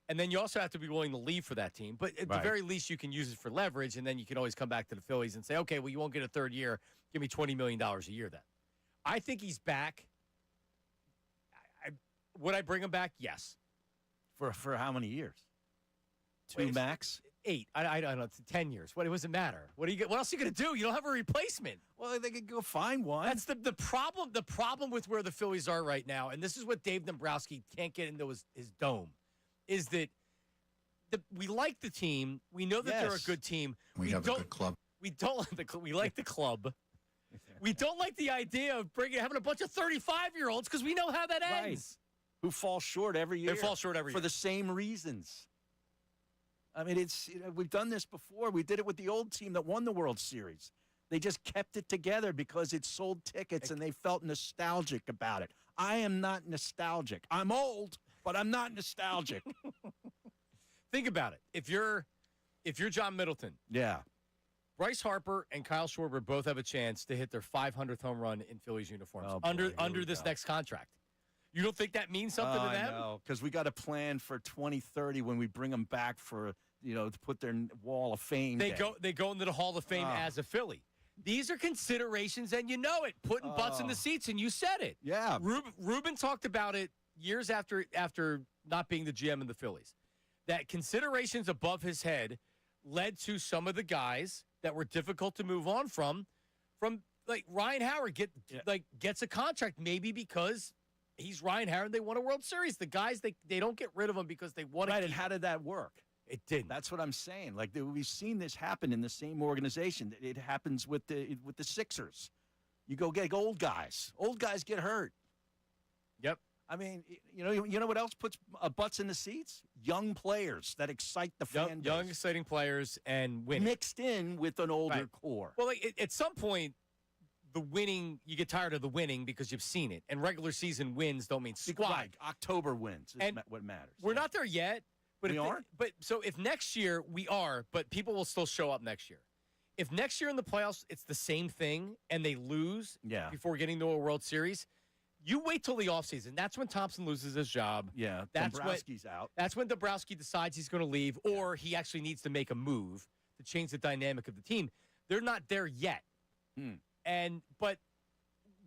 And then you also have to be willing to leave for that team. But at the very least, you can use it for leverage, and then you can always come back to the Phillies and say, okay, well, you won't get a third year. Give me $20 million a year then. I think he's back. Would I bring him back? Yes. For how many years? Two max? 8. I don't know. It's 10 years. What does it matter? What else are you going to do? You don't have a replacement. Well, they could go find one. That's the problem. The problem with where the Phillies are right now, and this is what Dave Dombrowski can't get into his dome, is that we like the team. We know that they're a good team. We have a good club. We don't we like the club. We don't like the idea of having a bunch of 35-year-olds because we know how that ends. Who fall short every year. They fall short every year. For the same reasons. I mean, we've done this before. We did it with the old team that won the World Series. They just kept it together because it sold tickets and they felt nostalgic about it. I am not nostalgic. I'm old, but I'm not nostalgic. Think about it. If you're John Middleton, Bryce Harper and Kyle Schwarber both have a chance to hit their 500th home run in Phillies uniforms under this next contract. You don't think that means something to them? No, because we got to plan for 2030 when we bring them back for to put their Wall of Fame. They go into the Hall of Fame as a Philly. These are considerations, and you know it. Putting butts in the seats, and you said it. Yeah. Ruben talked about it years after not being the GM of the Phillies. That considerations above his head led to some of the guys that were difficult to move on from like Ryan Howard gets a contract maybe because he's Ryan Howard. They won a World Series. The guys they don't get rid of him because they want to. Right, and how did that work? It didn't. That's what I'm saying. Like we've seen this happen in the same organization. It happens with the Sixers. You go get old guys. Old guys get hurt. Yep. I mean, you know what else puts butts in the seats? Young players that excite the fan base. Young, exciting players and winning. Mixed in with an older core. Well, at some point, you get tired of the winning because you've seen it. And regular season wins don't mean squat. Right. October wins is what matters. We're not there yet. But we aren't? So if next year we are, but people will still show up next year. If next year in the playoffs it's the same thing and they lose before getting to a World Series, you wait till the offseason. That's when Thompson loses his job. Yeah, Dombrowski's out. That's when Dombrowski decides he's going to leave or he actually needs to make a move to change the dynamic of the team. They're not there yet. But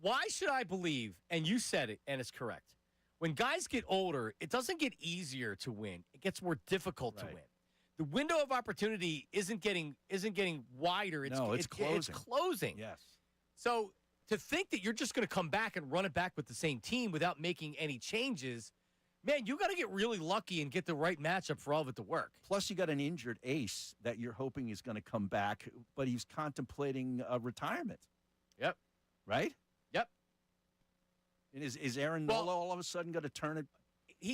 why should I believe, and you said it, and it's correct, when guys get older, it doesn't get easier to win. It gets more difficult to win. The window of opportunity isn't getting wider. It's closing. It's closing. Yes. So to think that you're just going to come back and run it back with the same team without making any changes, man, you got to get really lucky and get the right matchup for all of it to work. Plus, you got an injured ace that you're hoping is going to come back, but he's contemplating retirement. Yep. Right? Yep. And is Aaron Nola all of a sudden going to turn it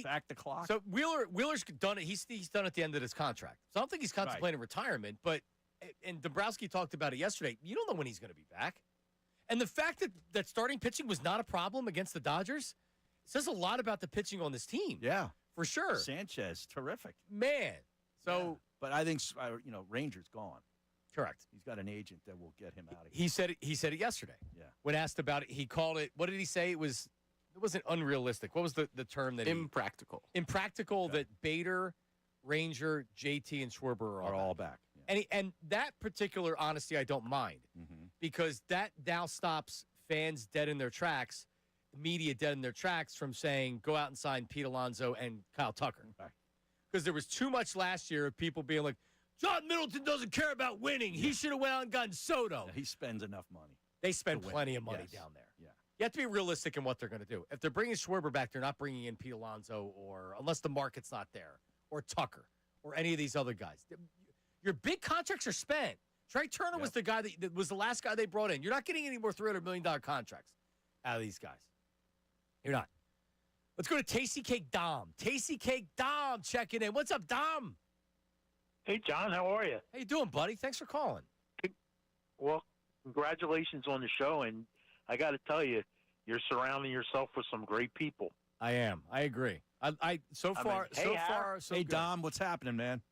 back the clock? So Wheeler's done it. He's done at the end of his contract. So I don't think he's contemplating retirement. But and Dombrowski talked about it yesterday. You don't know when he's going to be back. And the fact that starting pitching was not a problem against the Dodgers says a lot about the pitching on this team. Yeah, for sure. Sanchez, terrific, man. So, but I think Ranger's gone. Correct. He's got an agent that will get him out of here. He said it yesterday. Yeah. When asked about it, he called it. What did he say? It wasn't unrealistic. What was the term that impractical? Impractical that Bader, Ranger, JT, and Schwarber are all back. Yeah. And that particular honesty I don't mind because that now stops fans dead in their tracks, media dead in their tracks from saying go out and sign Pete Alonso and Kyle Tucker. Because there was too much last year of people being like, John Middleton doesn't care about winning. He should have went out and gotten Soto. Yeah, he spends enough money. They spend plenty of money down there. Yeah. You have to be realistic in what they're going to do. If they're bringing Schwarber back, they're not bringing in Pete Alonso or unless the market's not there or Tucker or any of these other guys. Your big contracts are spent. Trey Turner was the guy that was the last guy they brought in. You're not getting any more $300 million contracts out of these guys. You're not. Let's go to Tasty Cake Dom. Tasty Cake Dom checking in. What's up, Dom? Hey, John, how are you? How you doing, buddy? Thanks for calling. Well, congratulations on the show, and I got to tell you, you're surrounding yourself with some great people. I am. I agree. So far, so Hey, good. Dom, what's happening, man?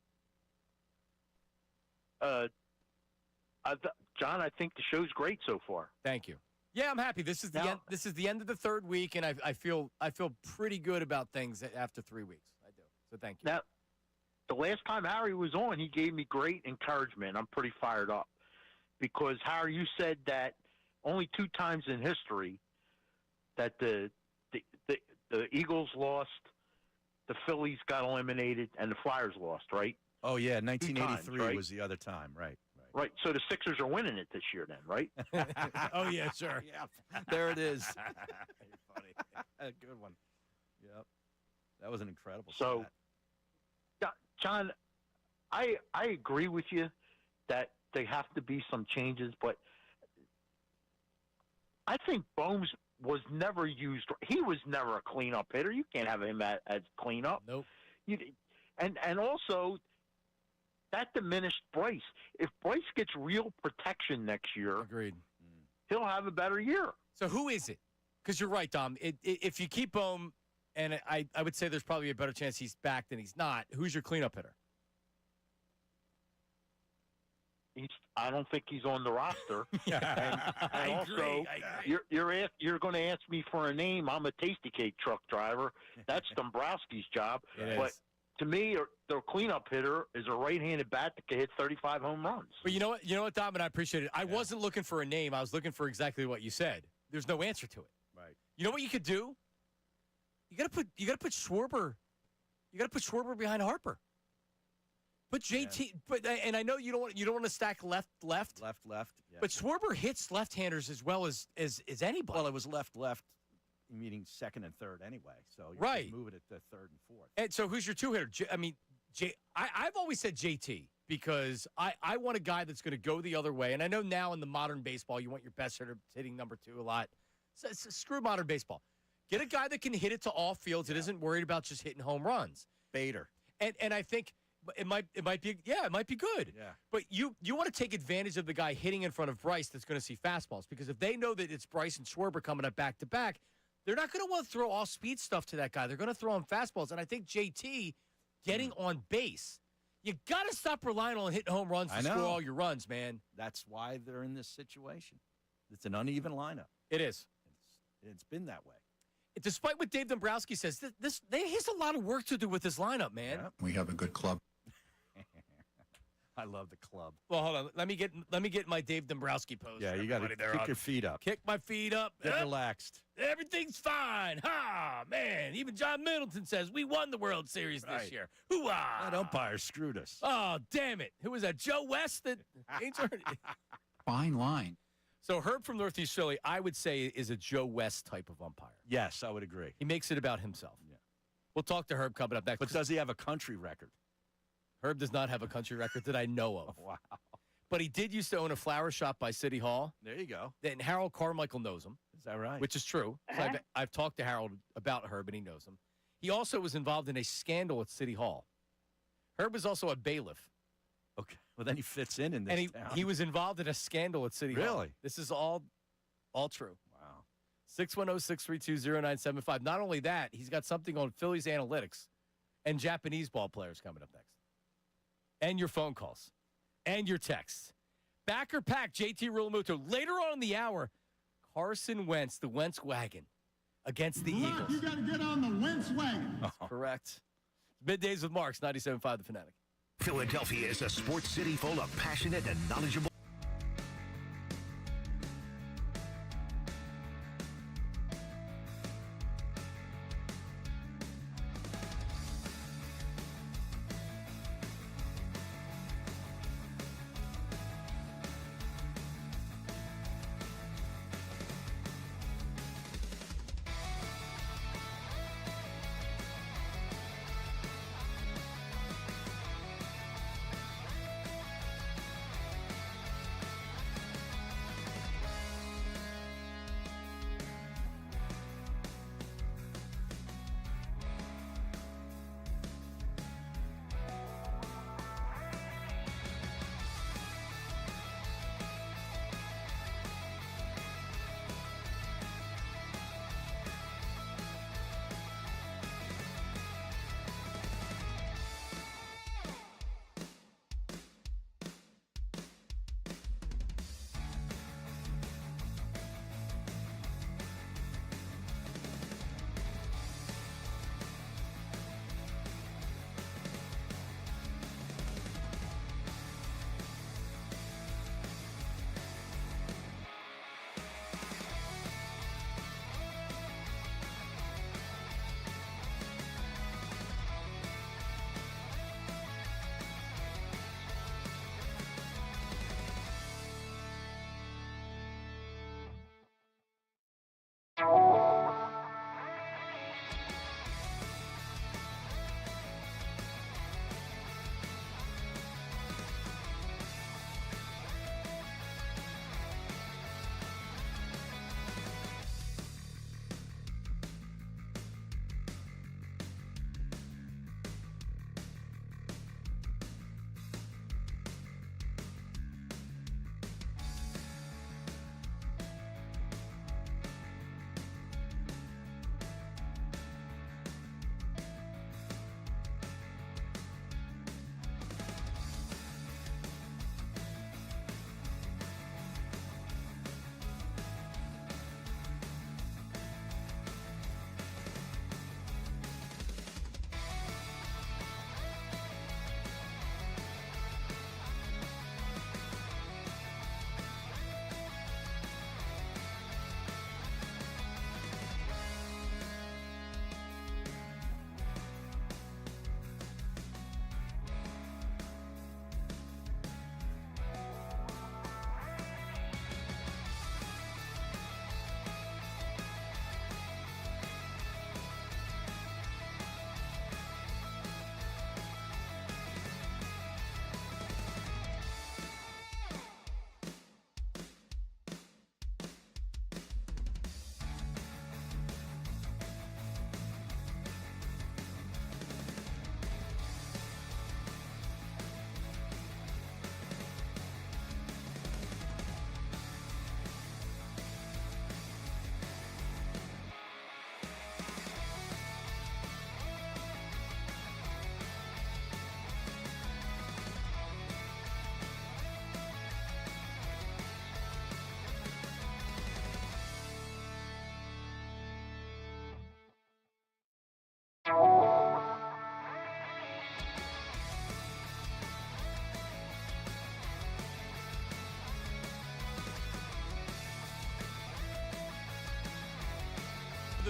John, I think the show's great so far. Thank you. Yeah, I'm happy. This is the end. This is the end of the third week, and I feel pretty good about things after 3 weeks. I do. So thank you. Now, the last time Harry was on, he gave me great encouragement. I'm pretty fired up because Harry, you said that only 2 times in history that the Eagles lost, the Phillies got eliminated, and the Flyers lost, right? Oh yeah, 1983 times, right? was the other time, right? Right. So the Sixers are winning it this year, then, right? Oh yeah, sure. Yeah, there it is. You're funny. A good one. Yep, that was an incredible. So, John, I agree with you that there have to be some changes, but I think Bohms was never used. He was never a cleanup hitter. You can't have him as cleanup. Nope. And also, that diminished Bryce. If Bryce gets real protection next year, agreed, he'll have a better year. So who is it? Because you're right, Dom. If you keep Bohm, and I would say there's probably a better chance he's back than he's not. Who's your cleanup hitter? I don't think he's on the roster. and I also, agree. you're going to ask me for a name. I'm a tasty cake truck driver. That's Dombrowski's job. But to me, their cleanup hitter is a right-handed bat that can hit 35 home runs. But you know what, Dom, and I appreciate it. I wasn't looking for a name. I was looking for exactly what you said. There's no answer to it. Right. You know what you could do? You got to put Schwarber. You got to put Schwarber behind Harper. But JT, and I know you don't want to stack left. Yeah. But Schwarber hits left-handers as well as anybody. Well, it was left, meaning second and third anyway. So you're just moving it to third and fourth. And so who's your two-hitter? I've always said JT because I want a guy that's going to go the other way. And I know now in the modern baseball, you want your best hitter hitting number 2 a lot. So screw modern baseball. Get a guy that can hit it to all fields that isn't worried about just hitting home runs. Bader. And I think it might be good. Yeah. But you want to take advantage of the guy hitting in front of Bryce that's going to see fastballs, because if they know that it's Bryce and Schwarber coming up back to back, they're not going to want to throw all speed stuff to that guy. They're going to throw him fastballs. And I think JT getting on base, you got to stop relying on hitting home runs to score all your runs, man. That's why they're in this situation. It's an uneven lineup. It is. It's been that way. Despite what Dave Dombrowski says, he has a lot of work to do with this lineup, man. Yeah. We have a good club. I love the club. Well, hold on. Let me get my Dave Dombrowski pose. Yeah, you got to kick your feet up. Kick my feet up. Get relaxed. Everything's fine. Ha, man. Even John Middleton says we won the World Series this year. Hoo-ah. That umpire screwed us. Oh, damn it. Who was that? Joe West? Fine line. So Herb from Northeast Philly, I would say, is a Joe West type of umpire. Yes, I would agree. He makes it about himself. Yeah. We'll talk to Herb coming up next. But does he have a country record? Herb does not have a country record that I know of. Wow. But he did used to own a flower shop by City Hall. There you go. And Harold Carmichael knows him. Is that right? Which is true. So I've talked to Harold about Herb, and he knows him. He also was involved in a scandal at City Hall. Herb is also a bailiff. Okay. Well, then he fits in this and town. he was involved in a scandal at City Hall. Really? This is all true. Wow. 610-632-0975. Not only that, he's got something on Phillies analytics and Japanese ball players coming up next. And your phone calls. And your texts. Back or pack, JT Rulamuto. Later on in the hour, Carson Wentz, the Wentz wagon, against the Eagles. You got to get on the Wentz wagon. Correct. Middays with Marks, 97.5 The Fanatic. Philadelphia is a sports city full of passionate and knowledgeable.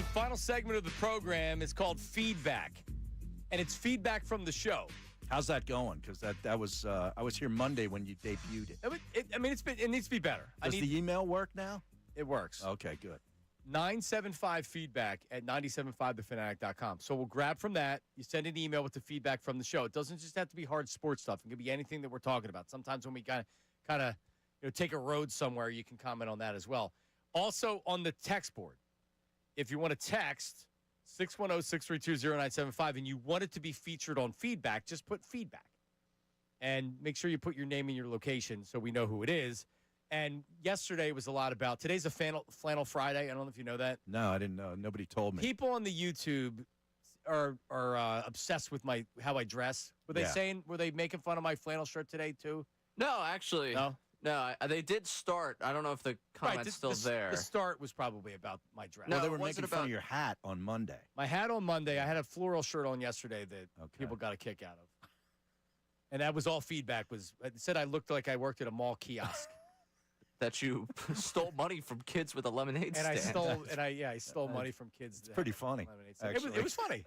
final segment of the program is called Feedback, and it's feedback from the show. How's that going? Because that was I was here Monday when you debuted it. It needs to be better. Does the email work now? It works. Okay, good. 975feedback at 975thefanatic.com. So we'll grab from that. You send an email with the feedback from the show. It doesn't just have to be hard sports stuff. It could be anything that we're talking about. Sometimes when we kind of take a road somewhere, you can comment on that as well. Also on the text board, if you want to text 610-632-0975 and you want it to be featured on feedback, just put feedback. And make sure you put your name and your location so we know who it is. And yesterday was a lot about, today's a Flannel Friday. I don't know if you know that. No, I didn't know. Nobody told me. People on the YouTube are obsessed with how I dress. Were they making fun of my flannel shirt today too? No, actually. No, they did start. I don't know if the comment's still there. The start was probably about my dress. No, they were making fun of your hat on Monday. My hat on Monday. I had a floral shirt on yesterday that people got a kick out of. And that was all feedback. It said I looked like I worked at a mall kiosk. That you stole money from kids with a lemonade stand. I stole money from kids. It's pretty funny. It was funny.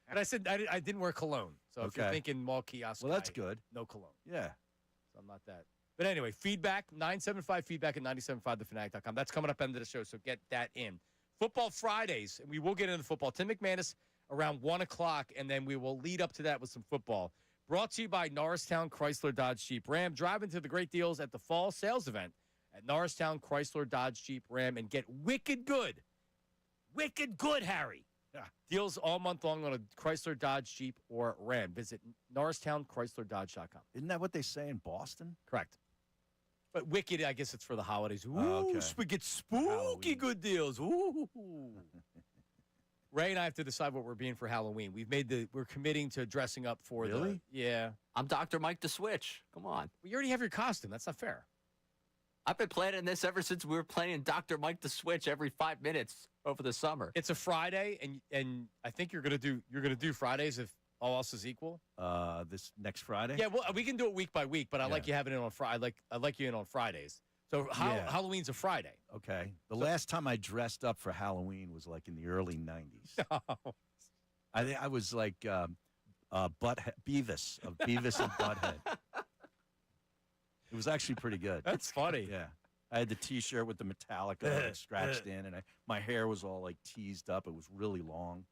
And I said I didn't wear cologne. So if you're thinking mall kiosk, well, that's good. No cologne. Yeah. So I'm not that. But anyway, feedback, 975feedback at 975thefanatic.com. That's coming up end of the show, so get that in. Football Fridays, and we will get into football. Tim McManus around 1 o'clock, and then we will lead up to that with some football. Brought to you by Norristown Chrysler Dodge Jeep Ram. Drive into the great deals at the fall sales event at Norristown Chrysler Dodge Jeep Ram and get wicked good. Wicked good, Harry. Yeah. Deals all month long on a Chrysler, Dodge, Jeep, or Ram. Visit NorristownChryslerDodge.com. Isn't that what they say in Boston? Correct. But wicked, I guess it's for the holidays. Ooh, we get spooky Halloween. Good deals. Ooh. Ray and I have to decide what we're being for Halloween. We're committing to dressing up for yeah. I'm Dr. Mike the Switch. Come on. Well, you already have your costume. That's not fair. I've been planning this ever since we were playing Dr. Mike the Switch every 5 minutes over the summer. It's a Friday, and I think you're gonna do Fridays if all else is equal. This next Friday. Yeah, well, we can do it week by week, but I like you having it on Friday. I like you in on Fridays. So Halloween's a Friday. Okay. The last time I dressed up for Halloween was like in the early '90s. I was like Beavis of Beavis and Butthead. It was actually pretty good. That's funny. Yeah. I had the T-shirt with the Metallica scratched in, and my hair was all like teased up. It was really long.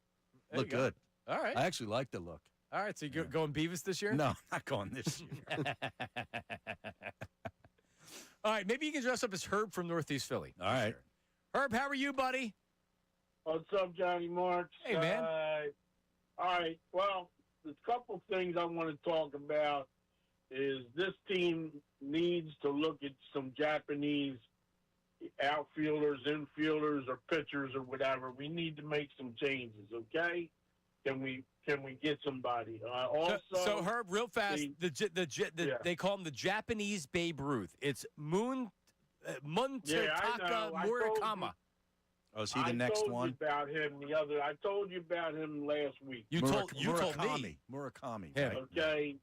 Looked good. All right. I actually liked the look. All right. So you going Beavis this year? No, I'm not going this year. All right. Maybe you can dress up as Herb from Northeast Philly. All right. Herb, how are you, buddy? What's up, Johnny Marks? Hey, man. All right. Well, there's a couple things I want to talk about. Is this team needs to look at some Japanese outfielders, infielders, or pitchers or whatever. We need to make some changes, okay? Can we get somebody? So Herb, real fast, they call him the Japanese Babe Ruth. It's Muntataka Murakami. Oh, is he the next one? I told you about him last week. You told me. Murakami. Yeah. Right? Okay.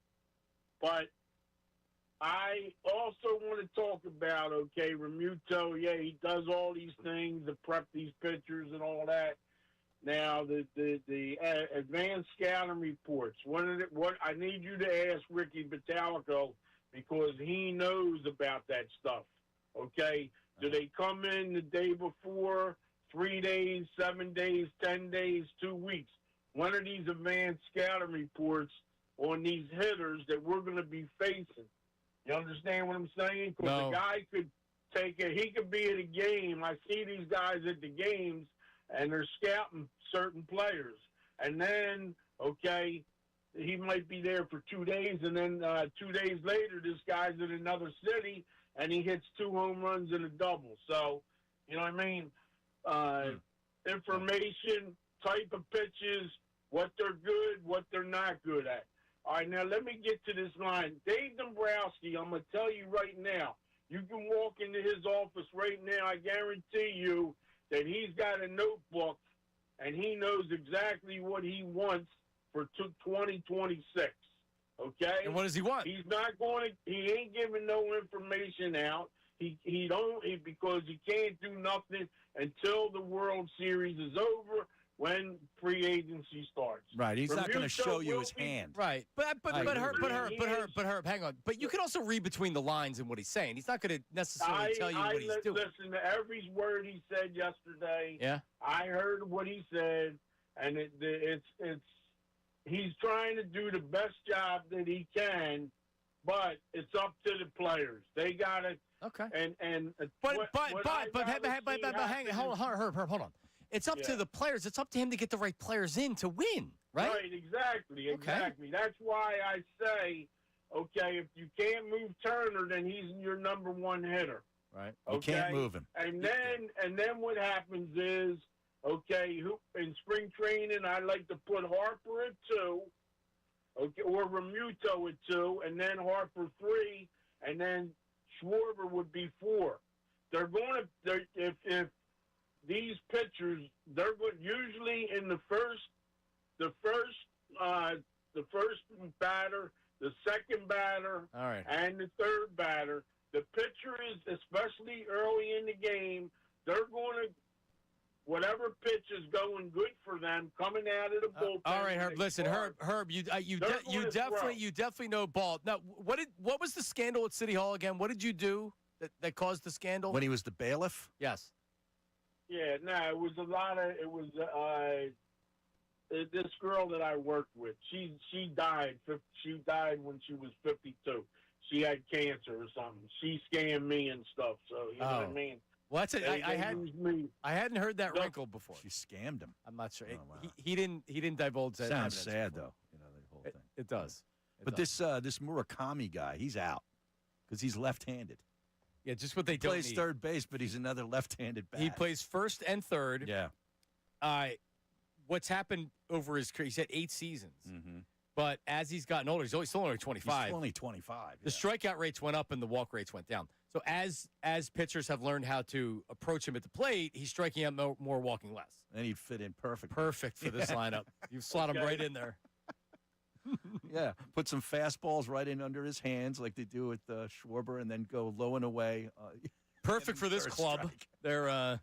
But I also want to talk about, Remuto, he does all these things to prep these pitchers and all that. Now, the advanced scouting reports, what I need you to ask Ricky Batalico because he knows about that stuff, okay? Do they come in the day before, 3 days, 7 days, 10 days, 2 weeks? When are these advanced scouting reports on these hitters that we're going to be facing? You understand what I'm saying? Because the guy could he could be at a game. I see these guys at the games, and they're scouting certain players. And then, he might be there for 2 days, and then 2 days later, this guy's in another city, and he hits 2 home runs and a double. So, you know what I mean? Information, type of pitches, what they're good, what they're not good at. All right, now let me get to this line. Dave Dombrowski, I'm going to tell you right now, you can walk into his office right now. I guarantee you that he's got a notebook, and he knows exactly what he wants for 2026, okay? And what does he want? He ain't giving no information out. because he can't do nothing until the World Series is over when free agency starts. Right. He's not going to Remuto show you will his be- hand. Right, but agree. hang on. But you can also read between the lines in what he's saying. He's not going to necessarily tell you what he's doing. Listen to every word he said yesterday. Yeah. I heard what he said, and it's he's trying to do the best job that he can, but it's up to the players. They got to. Okay. And hang on, hold on. It's up to the players. It's up to him to get the right players in to win, right? Right, exactly. Okay. That's why I say, okay, if you can't move Turner, then he's your number one hitter. Right. Okay? You can't move him. And then what happens is, okay, in spring training, I like to put Harper at 2, okay, or Remuto at 2, and then Harper 3, and then Schwarber would be 4. If these pitchers, they're good. Usually in the first batter, the second batter, All right. and the third batter, the pitchers, especially early in the game, they're going to whatever pitch is going good for them coming out of the bullpen. All right, Herb. Listen, Herb. You definitely know ball. Now, what was the scandal at City Hall again? What did you do that caused the scandal? When he was the bailiff? Yes. Yeah, no, it was this girl that I worked with. She died. She died when she was 52. She had cancer or something. She scammed me and stuff. So you know what I mean. Well, that's it. I hadn't heard that wrinkle before. She scammed him. I'm not sure. Oh, wow. He didn't divulge that. Sounds evidence sad before. though. You know the whole thing. It does. But this Murakami guy, he's out because he's left-handed. Yeah, just what they He don't plays need. third base, but he's another left-handed bat. He plays first and third. Yeah. What's happened over his career? He's had 8 seasons. Mm-hmm. But as he's gotten older, he's still only 25. He's only 25. The strikeout rates went up and the walk rates went down. So as pitchers have learned how to approach him at the plate, he's striking out more, walking less. And he'd fit in perfect. Perfect for this lineup. You slot him right in there. Yeah, put some fastballs right in under his hands like they do with Schwarber, and then go low and away. Perfect for this club. Strike. They're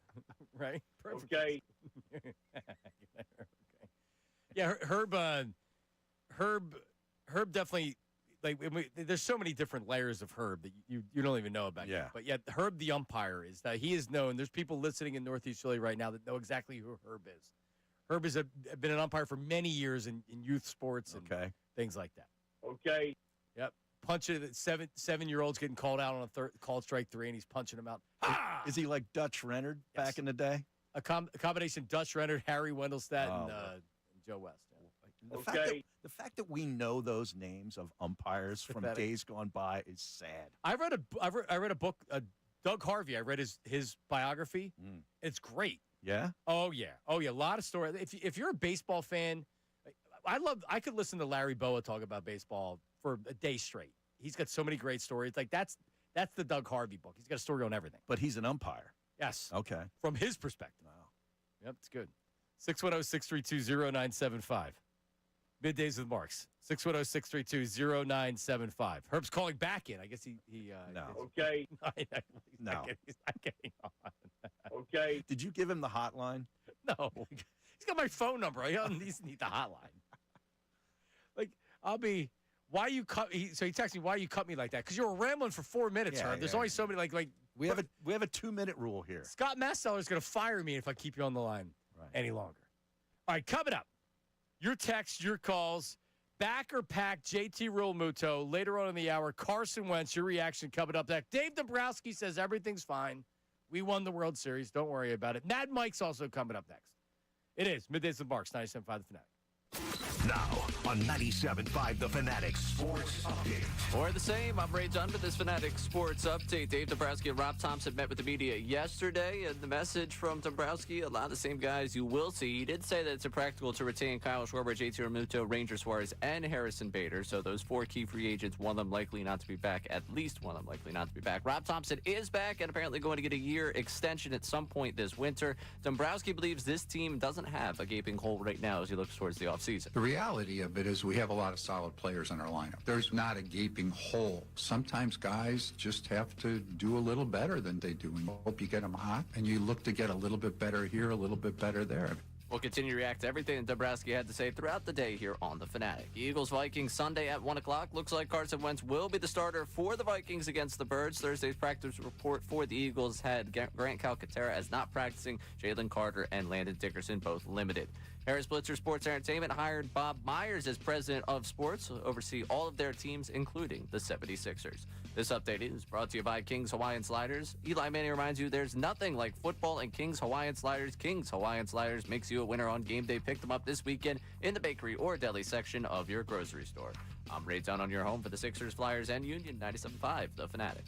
right. Perfect. Okay. Yeah, Herb definitely there's so many different layers of Herb that you don't even know about. Yeah. Yet. But yet Herb the umpire is that he is known. There's people listening in Northeast Philly right now that know exactly who Herb is. Herb has been an umpire for many years in youth sports and things like that. Okay. Yep. Punching it. 7-year-olds getting called out on called strike 3, and he's punching them out. Is he like Dutch Renard back in the day? A combination Dutch Renard, Harry Wendelstedt, and Joe West. Yeah. The fact that we know those names of umpires from days gone by is sad. I read a book, Doug Harvey. I read his biography. It's great. Yeah. Oh yeah. A lot of stories. If you're a baseball fan, I could listen to Larry Boa talk about baseball for a day straight. He's got so many great stories. Like that's the Doug Harvey book. He's got a story on everything. But he's an umpire. Yes. Okay. From his perspective. Wow. Yep, it's good. 610-632-0975. Middays with Marks. 610-632-0975. Herb's calling back in. I guess he no. Okay. He's not getting on. Okay. Did you give him the hotline? No. He's got my phone number. I don't need the hotline. Like, why you cut so he texted me, why you cut me like that? Because you were rambling for 4 minutes, Herb. There's only so many like we have a 2-minute rule here. Scott Masseller is gonna fire me if I keep you on the line any longer. All right, coming up. Your texts, your calls, back or pack, JT Realmuto. Later on in the hour, Carson Wentz, your reaction coming up next. Dave Dombrowski says everything's fine. We won the World Series. Don't worry about it. Mad Mike's also coming up next. It is Middays with Marks, 97.5 The Fanatic. Now on 97.5 The Fanatic Sports Update. Or the same, I'm Ray Dunn with this Fanatic Sports Update. Dave Dombrowski and Rob Thompson met with the media yesterday, and the message from Dombrowski, a lot of the same guys you will see. He did say that it's impractical to retain Kyle Schwarber, JT Realmuto, Ranger Suarez, and Harrison Bader. So those 4 key free agents, one of them likely not to be back, at least one of them likely not to be back. Rob Thompson is back and apparently going to get a year extension at some point this winter. Dombrowski believes this team doesn't have a gaping hole right now as he looks towards the offseason. season. The reality of it is we have a lot of solid players in our lineup. There's not a gaping hole. Sometimes guys just have to do a little better than they do, and you hope you get them hot, and you look to get a little bit better here, a little bit better there. We'll continue to react to everything that Dombrowski had to say throughout the day here on The Fanatic. Eagles-Vikings Sunday at 1 o'clock. Looks like Carson Wentz will be the starter for the Vikings against the Birds. Thursday's practice report for the Eagles had Grant Calcaterra as not practicing, Jalen Carter and Landon Dickerson both limited. Harris Blitzer Sports Entertainment hired Bob Myers as president of sports to oversee all of their teams, including the 76ers. This update is brought to you by King's Hawaiian Sliders. Eli Manning reminds you there's nothing like football and King's Hawaiian Sliders. King's Hawaiian Sliders makes you a winner on game day. Pick them up this weekend in the bakery or deli section of your grocery store. I'm Ray Dunn on your home for the Sixers, Flyers, and Union 97.5, The Fanatic.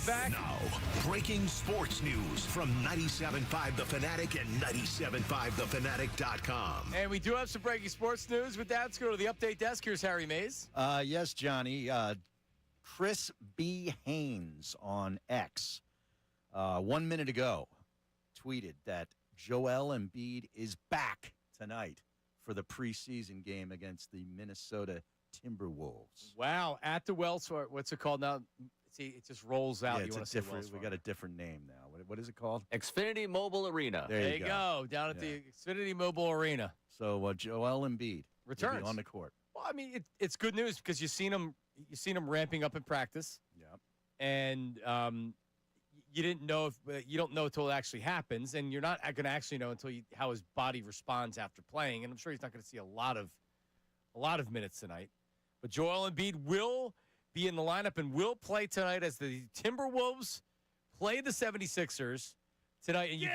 back. Now, breaking sports news from 97.5 The Fanatic and 97.5thefanatic.com. And we do have some breaking sports news. With that, let's go to the update desk. Here's Harry Mays. Yes, Johnny. Chris B. Haynes on X 1 minute ago tweeted that Joel Embiid is back tonight for the preseason game against the Minnesota Timberwolves. Wow, at the Wells Fargo. What's it called now? See, it just rolls out. Yeah, You want it's to a say Wells different. We Fargo. got a different name now. What is it called? Xfinity Mobile Arena. There you go. Down at the Xfinity Mobile Arena. So Joel Embiid will be Returns on the court. Well, I mean, it's good news because you've seen him ramping up in practice. Yep. And you didn't know if you don't know until it actually happens, and you're not going to actually know until how his body responds after playing. And I'm sure he's not going to see a lot of minutes tonight. But Joel Embiid will be in the lineup and will play tonight as the Timberwolves play the 76ers tonight. And you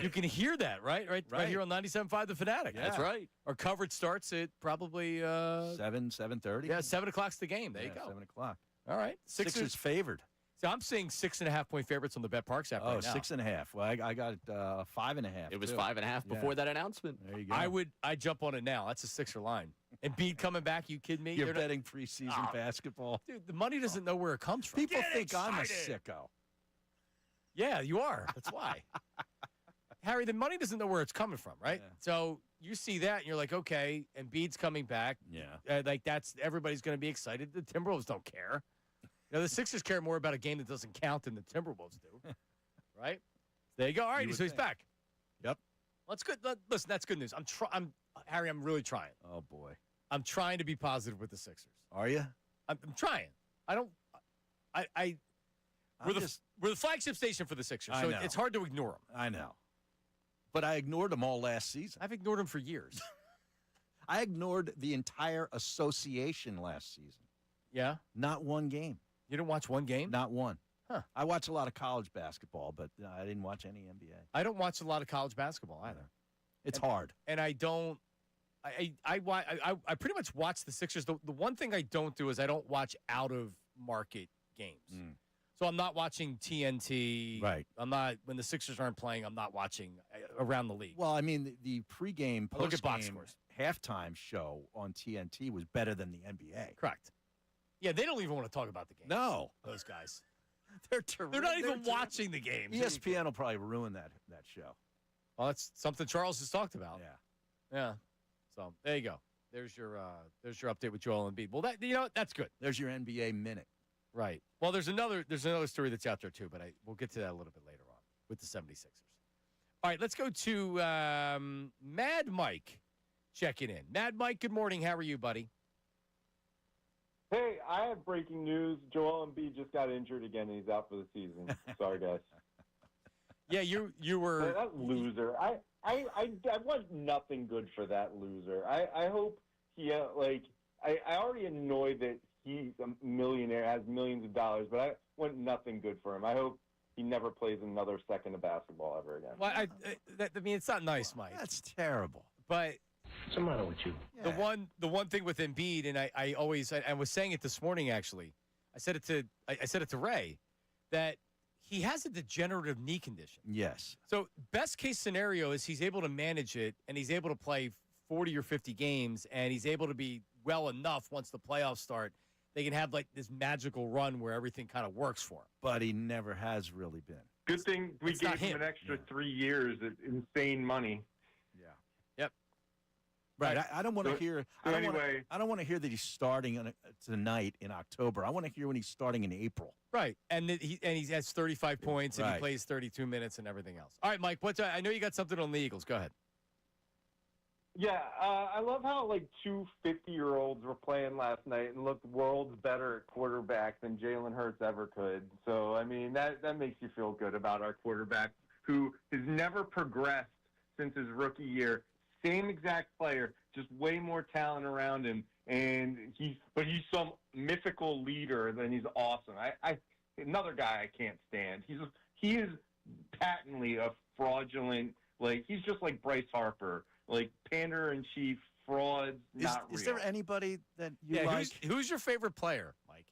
can hear that, right here on 97.5 The Fanatic. Yeah. That's right. Our coverage starts at probably 7:30. Yeah, 7 o'clock's the game. There you go. 7 o'clock. All right. Sixers favored. So I'm seeing 6.5-point favorites on the Bet Parks app right now. 6.5. Well, I got 5.5. It was too. 5.5 before that announcement. There you go. I'd jump on it now. That's a Sixer line. And Embiid coming back, you kidding me? You're They're not- betting preseason basketball. Dude, the money doesn't know where it comes from. People think I'm a sicko. Yeah, you are. That's why. Harry, the money doesn't know where it's coming from, right? Yeah. So you see that, and you're like, okay, Embiid's coming back. Yeah. Everybody's going to be excited. The Timberwolves don't care. The Sixers care more about a game that doesn't count than the Timberwolves do, right? There you go. All right, so he's back. Yep. That's good. Listen, that's good news. Harry, I'm really trying. Oh, boy. I'm trying to be positive with the Sixers. Are you? I'm trying. We're the flagship station for the Sixers, I so know. it's hard to ignore them. I know. But I ignored them all last season. I've ignored them for years. I ignored the entire association last season. Yeah? Not one game. You didn't watch one game? Not one. Huh. I watch a lot of college basketball, but I didn't watch any NBA. I don't watch a lot of college basketball either. It's hard. And I don't. I pretty much watch the Sixers. The one thing I don't do is I don't watch out of market games. So I'm not watching TNT. Right. I'm not when the Sixers aren't playing. I'm not watching around the league. Well, I mean, the pregame, I look at box postgame, scores. halftime show on TNT was better than the NBA. Correct. Yeah, they don't even want to talk about the game. No, those guys. They're terrific. They're not even watching the games. ESPN will probably ruin that show. Well, that's something Charles has talked about. Yeah. Yeah. So there you go. There's your update with Joel Embiid. Well, that's good. There's your NBA minute. Right. Well, there's another story that's out there too, but we'll get to that a little bit later on with the 76ers. All right, let's go to Mad Mike checking in. Mad Mike, good morning. How are you, buddy? Hey, I have breaking news. Joel Embiid just got injured again, and he's out for the season. Sorry, guys. Yeah, you were that loser. I want nothing good for that loser. I hope he I already annoyed that he's a millionaire, has millions of dollars, but I want nothing good for him. I hope he never plays another second of basketball ever again. Well, I mean, it's not nice, Mike. That's terrible. But what's the matter with you? The one thing with Embiid, and I always was saying it this morning actually. I said it to Ray that he has a degenerative knee condition. Yes. So best case scenario is he's able to manage it and he's able to play 40 or 50 games and he's able to be well enough once the playoffs start. They can have like this magical run where everything kind of works for him. But he never has really been. Good thing we It's not gave him him. an extra 3 years at insane money. Yep. Right. I don't want to hear. So I don't want to hear that he's starting tonight in October. I want to hear when he's starting in April. Right, and he has 35 points and he Right. plays 32 minutes and everything else. All right, Mike. I know you got something on the Eagles. Go ahead. Yeah, I love how like 2 50-year-olds were playing last night and looked worlds better at quarterback than Jalen Hurts ever could. So I mean that makes you feel good about our quarterback who has never progressed since his rookie year. Same exact player, just way more talent around him, and he's some mythical leader. Then he's awesome. Another guy I can't stand. He is patently a fraudulent. Like he's just like Bryce Harper. Like pander in chief, frauds, not real. Is there anybody that you like? Who's your favorite player, Mike?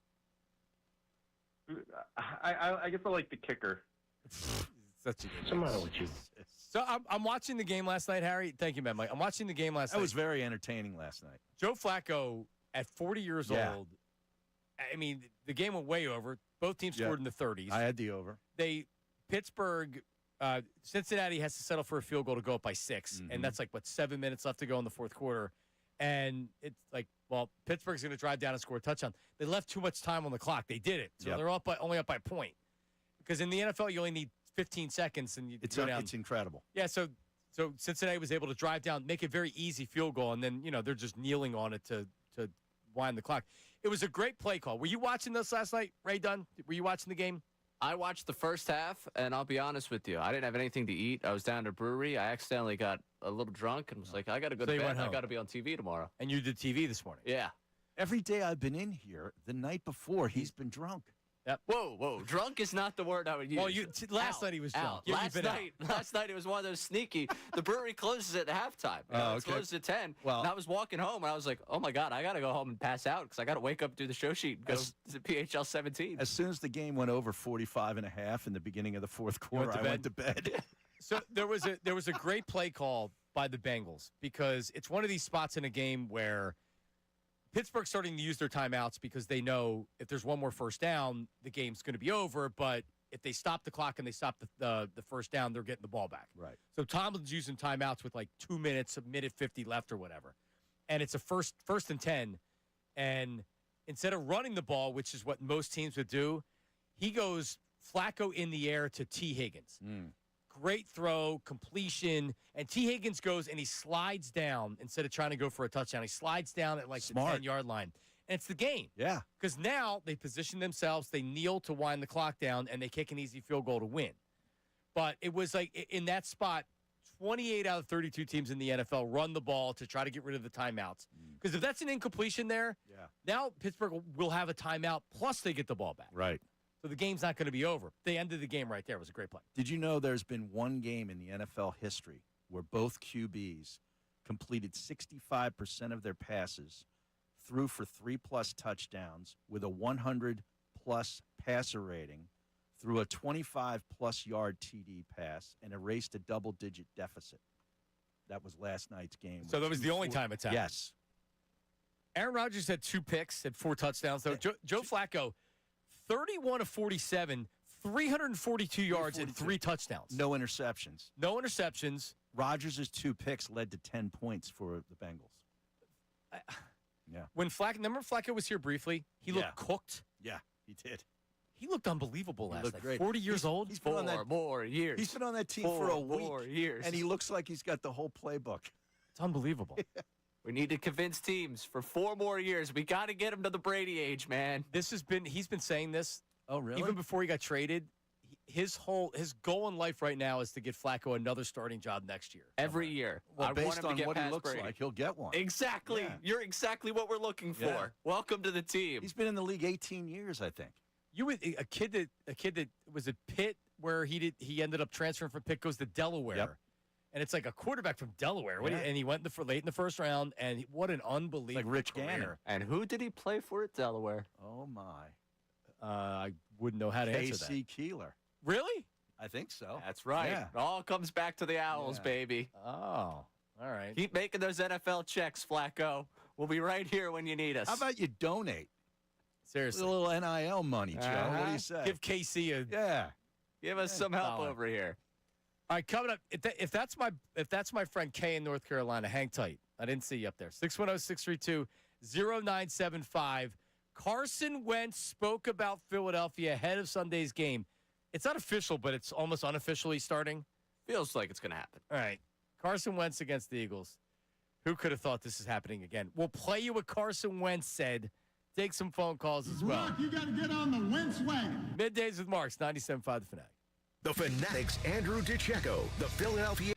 I guess I like the kicker. Such a good What's the matter with you? So I'm watching the game last night, Harry. Thank you, man, Mike. I'm watching the game last night. That was very entertaining last night. Joe Flacco at 40 years old. I mean, the game went way over. Both teams scored in the 30s. I had the over. Cincinnati has to settle for a field goal to go up by 6, and that's 7 minutes left to go in the fourth quarter. And it's Pittsburgh's going to drive down and score a touchdown. They left too much time on the clock. They did it. So they're only up by a point. Because in the NFL, you only need 15 seconds, and go down. It's incredible. Yeah, so Cincinnati was able to drive down, make a very easy field goal, and then, they're just kneeling on it to wind the clock. It was a great play call. Were you watching this last night, Ray Dunn? Were you watching the game? I watched the first half, and I'll be honest with you. I didn't have anything to eat. I was down at a brewery. I accidentally got a little drunk and was like, I got to go to bed. I got to be on TV tomorrow. And you did TV this morning? Yeah. Every day I've been in here, the night before, he's been drunk. Yep. Whoa. Drunk is not the word I would use. Well, last night he was drunk. Yeah, last night it was one of those sneaky. The brewery closes at halftime. It closes at 10. Well, and I was walking home, and I was like, oh, my God, I got to go home and pass out because I got to wake up, do the show sheet, and go to PHL 17. As soon as the game went over 45.5 in the beginning of the fourth quarter, I went to bed. So there was a great play call by the Bengals because it's one of these spots in a game where Pittsburgh's starting to use their timeouts because they know if there's one more first down, the game's going to be over. But if they stop the clock and they stop the first down, they're getting the ball back. Right. So Tomlin's using timeouts with 2 minutes, a minute 50 left or whatever. And it's a first and 10. And instead of running the ball, which is what most teams would do, he goes Flacco in the air to T. Higgins. Great throw, completion, and T. Higgins goes and he slides down instead of trying to go for a touchdown. He slides down at the 10-yard line. And it's the game. Yeah. Because now they position themselves, they kneel to wind the clock down, and they kick an easy field goal to win. But it was in that spot, 28 out of 32 teams in the NFL run the ball to try to get rid of the timeouts. Because if that's an incompletion there, now Pittsburgh will have a timeout, plus they get the ball back. Right. So the game's not going to be over. They ended the game right there. It was a great play. Did you know there's been one game in the NFL history where both QBs completed 65% of their passes, threw for 3+ touchdowns with a 100+ passer rating, threw a 25+ yard TD pass, and erased a double-digit deficit? That was last night's game. So that was the only time it's happened? Yes. Aaron Rodgers had 2 picks, had 4 touchdowns. So Joe Flacco, 31 of 47, 342 yards and 3 touchdowns. No interceptions. No interceptions. Rodgers' 2 picks led to 10 points for the Bengals. When remember Flacco was here briefly? He looked cooked. Yeah, he did. He looked unbelievable last night. Great. 40 years old? He's been on that, more years. He's been on that team for a week. 4 years. And he looks like he's got the whole playbook. It's unbelievable. We need to convince teams for 4 more years. We got to get him to the Brady age, man. He's been saying this. Oh, really? Even before he got traded. His goal in life right now is to get Flacco another starting job next year. Every year. Well, I based want him to on get what he past looks Brady. like, he'll get one. Exactly. Yeah. You're exactly what we're looking for. Yeah. Welcome to the team. He's been in the league 18 years, I think. A kid that was at Pitt where he ended up transferring from Pitt goes to Delaware. Yep. And it's like a quarterback from Delaware. Yeah. And he went late in the first round, and what an unbelievable Like Rich career. Gannon. And who did he play for at Delaware? Oh, my. I wouldn't know how to answer that. K.C. Keeler. Really? I think so. That's right. Yeah. It all comes back to the Owls, baby. Oh, all right. Keep making those NFL checks, Flacco. We'll be right here when you need us. How about you donate? Seriously. A little NIL money, Joe. What do you say? Give KC a Give us some help dollar. over here. All right, coming up. If that's my friend Kay in North Carolina, hang tight. I didn't see you up there. 610-632-0975. Carson Wentz spoke about Philadelphia ahead of Sunday's game. It's not official, but it's almost unofficially starting. Feels like it's going to happen. All right. Carson Wentz against the Eagles. Who could have thought this is happening again? We'll play you what Carson Wentz said. Take some phone calls as well. Rock, you got to get on the Wentz wagon. Middays with Marks, 97.5 The Fanatic. The Fanatic's Andrew DiCecco, the Philadelphia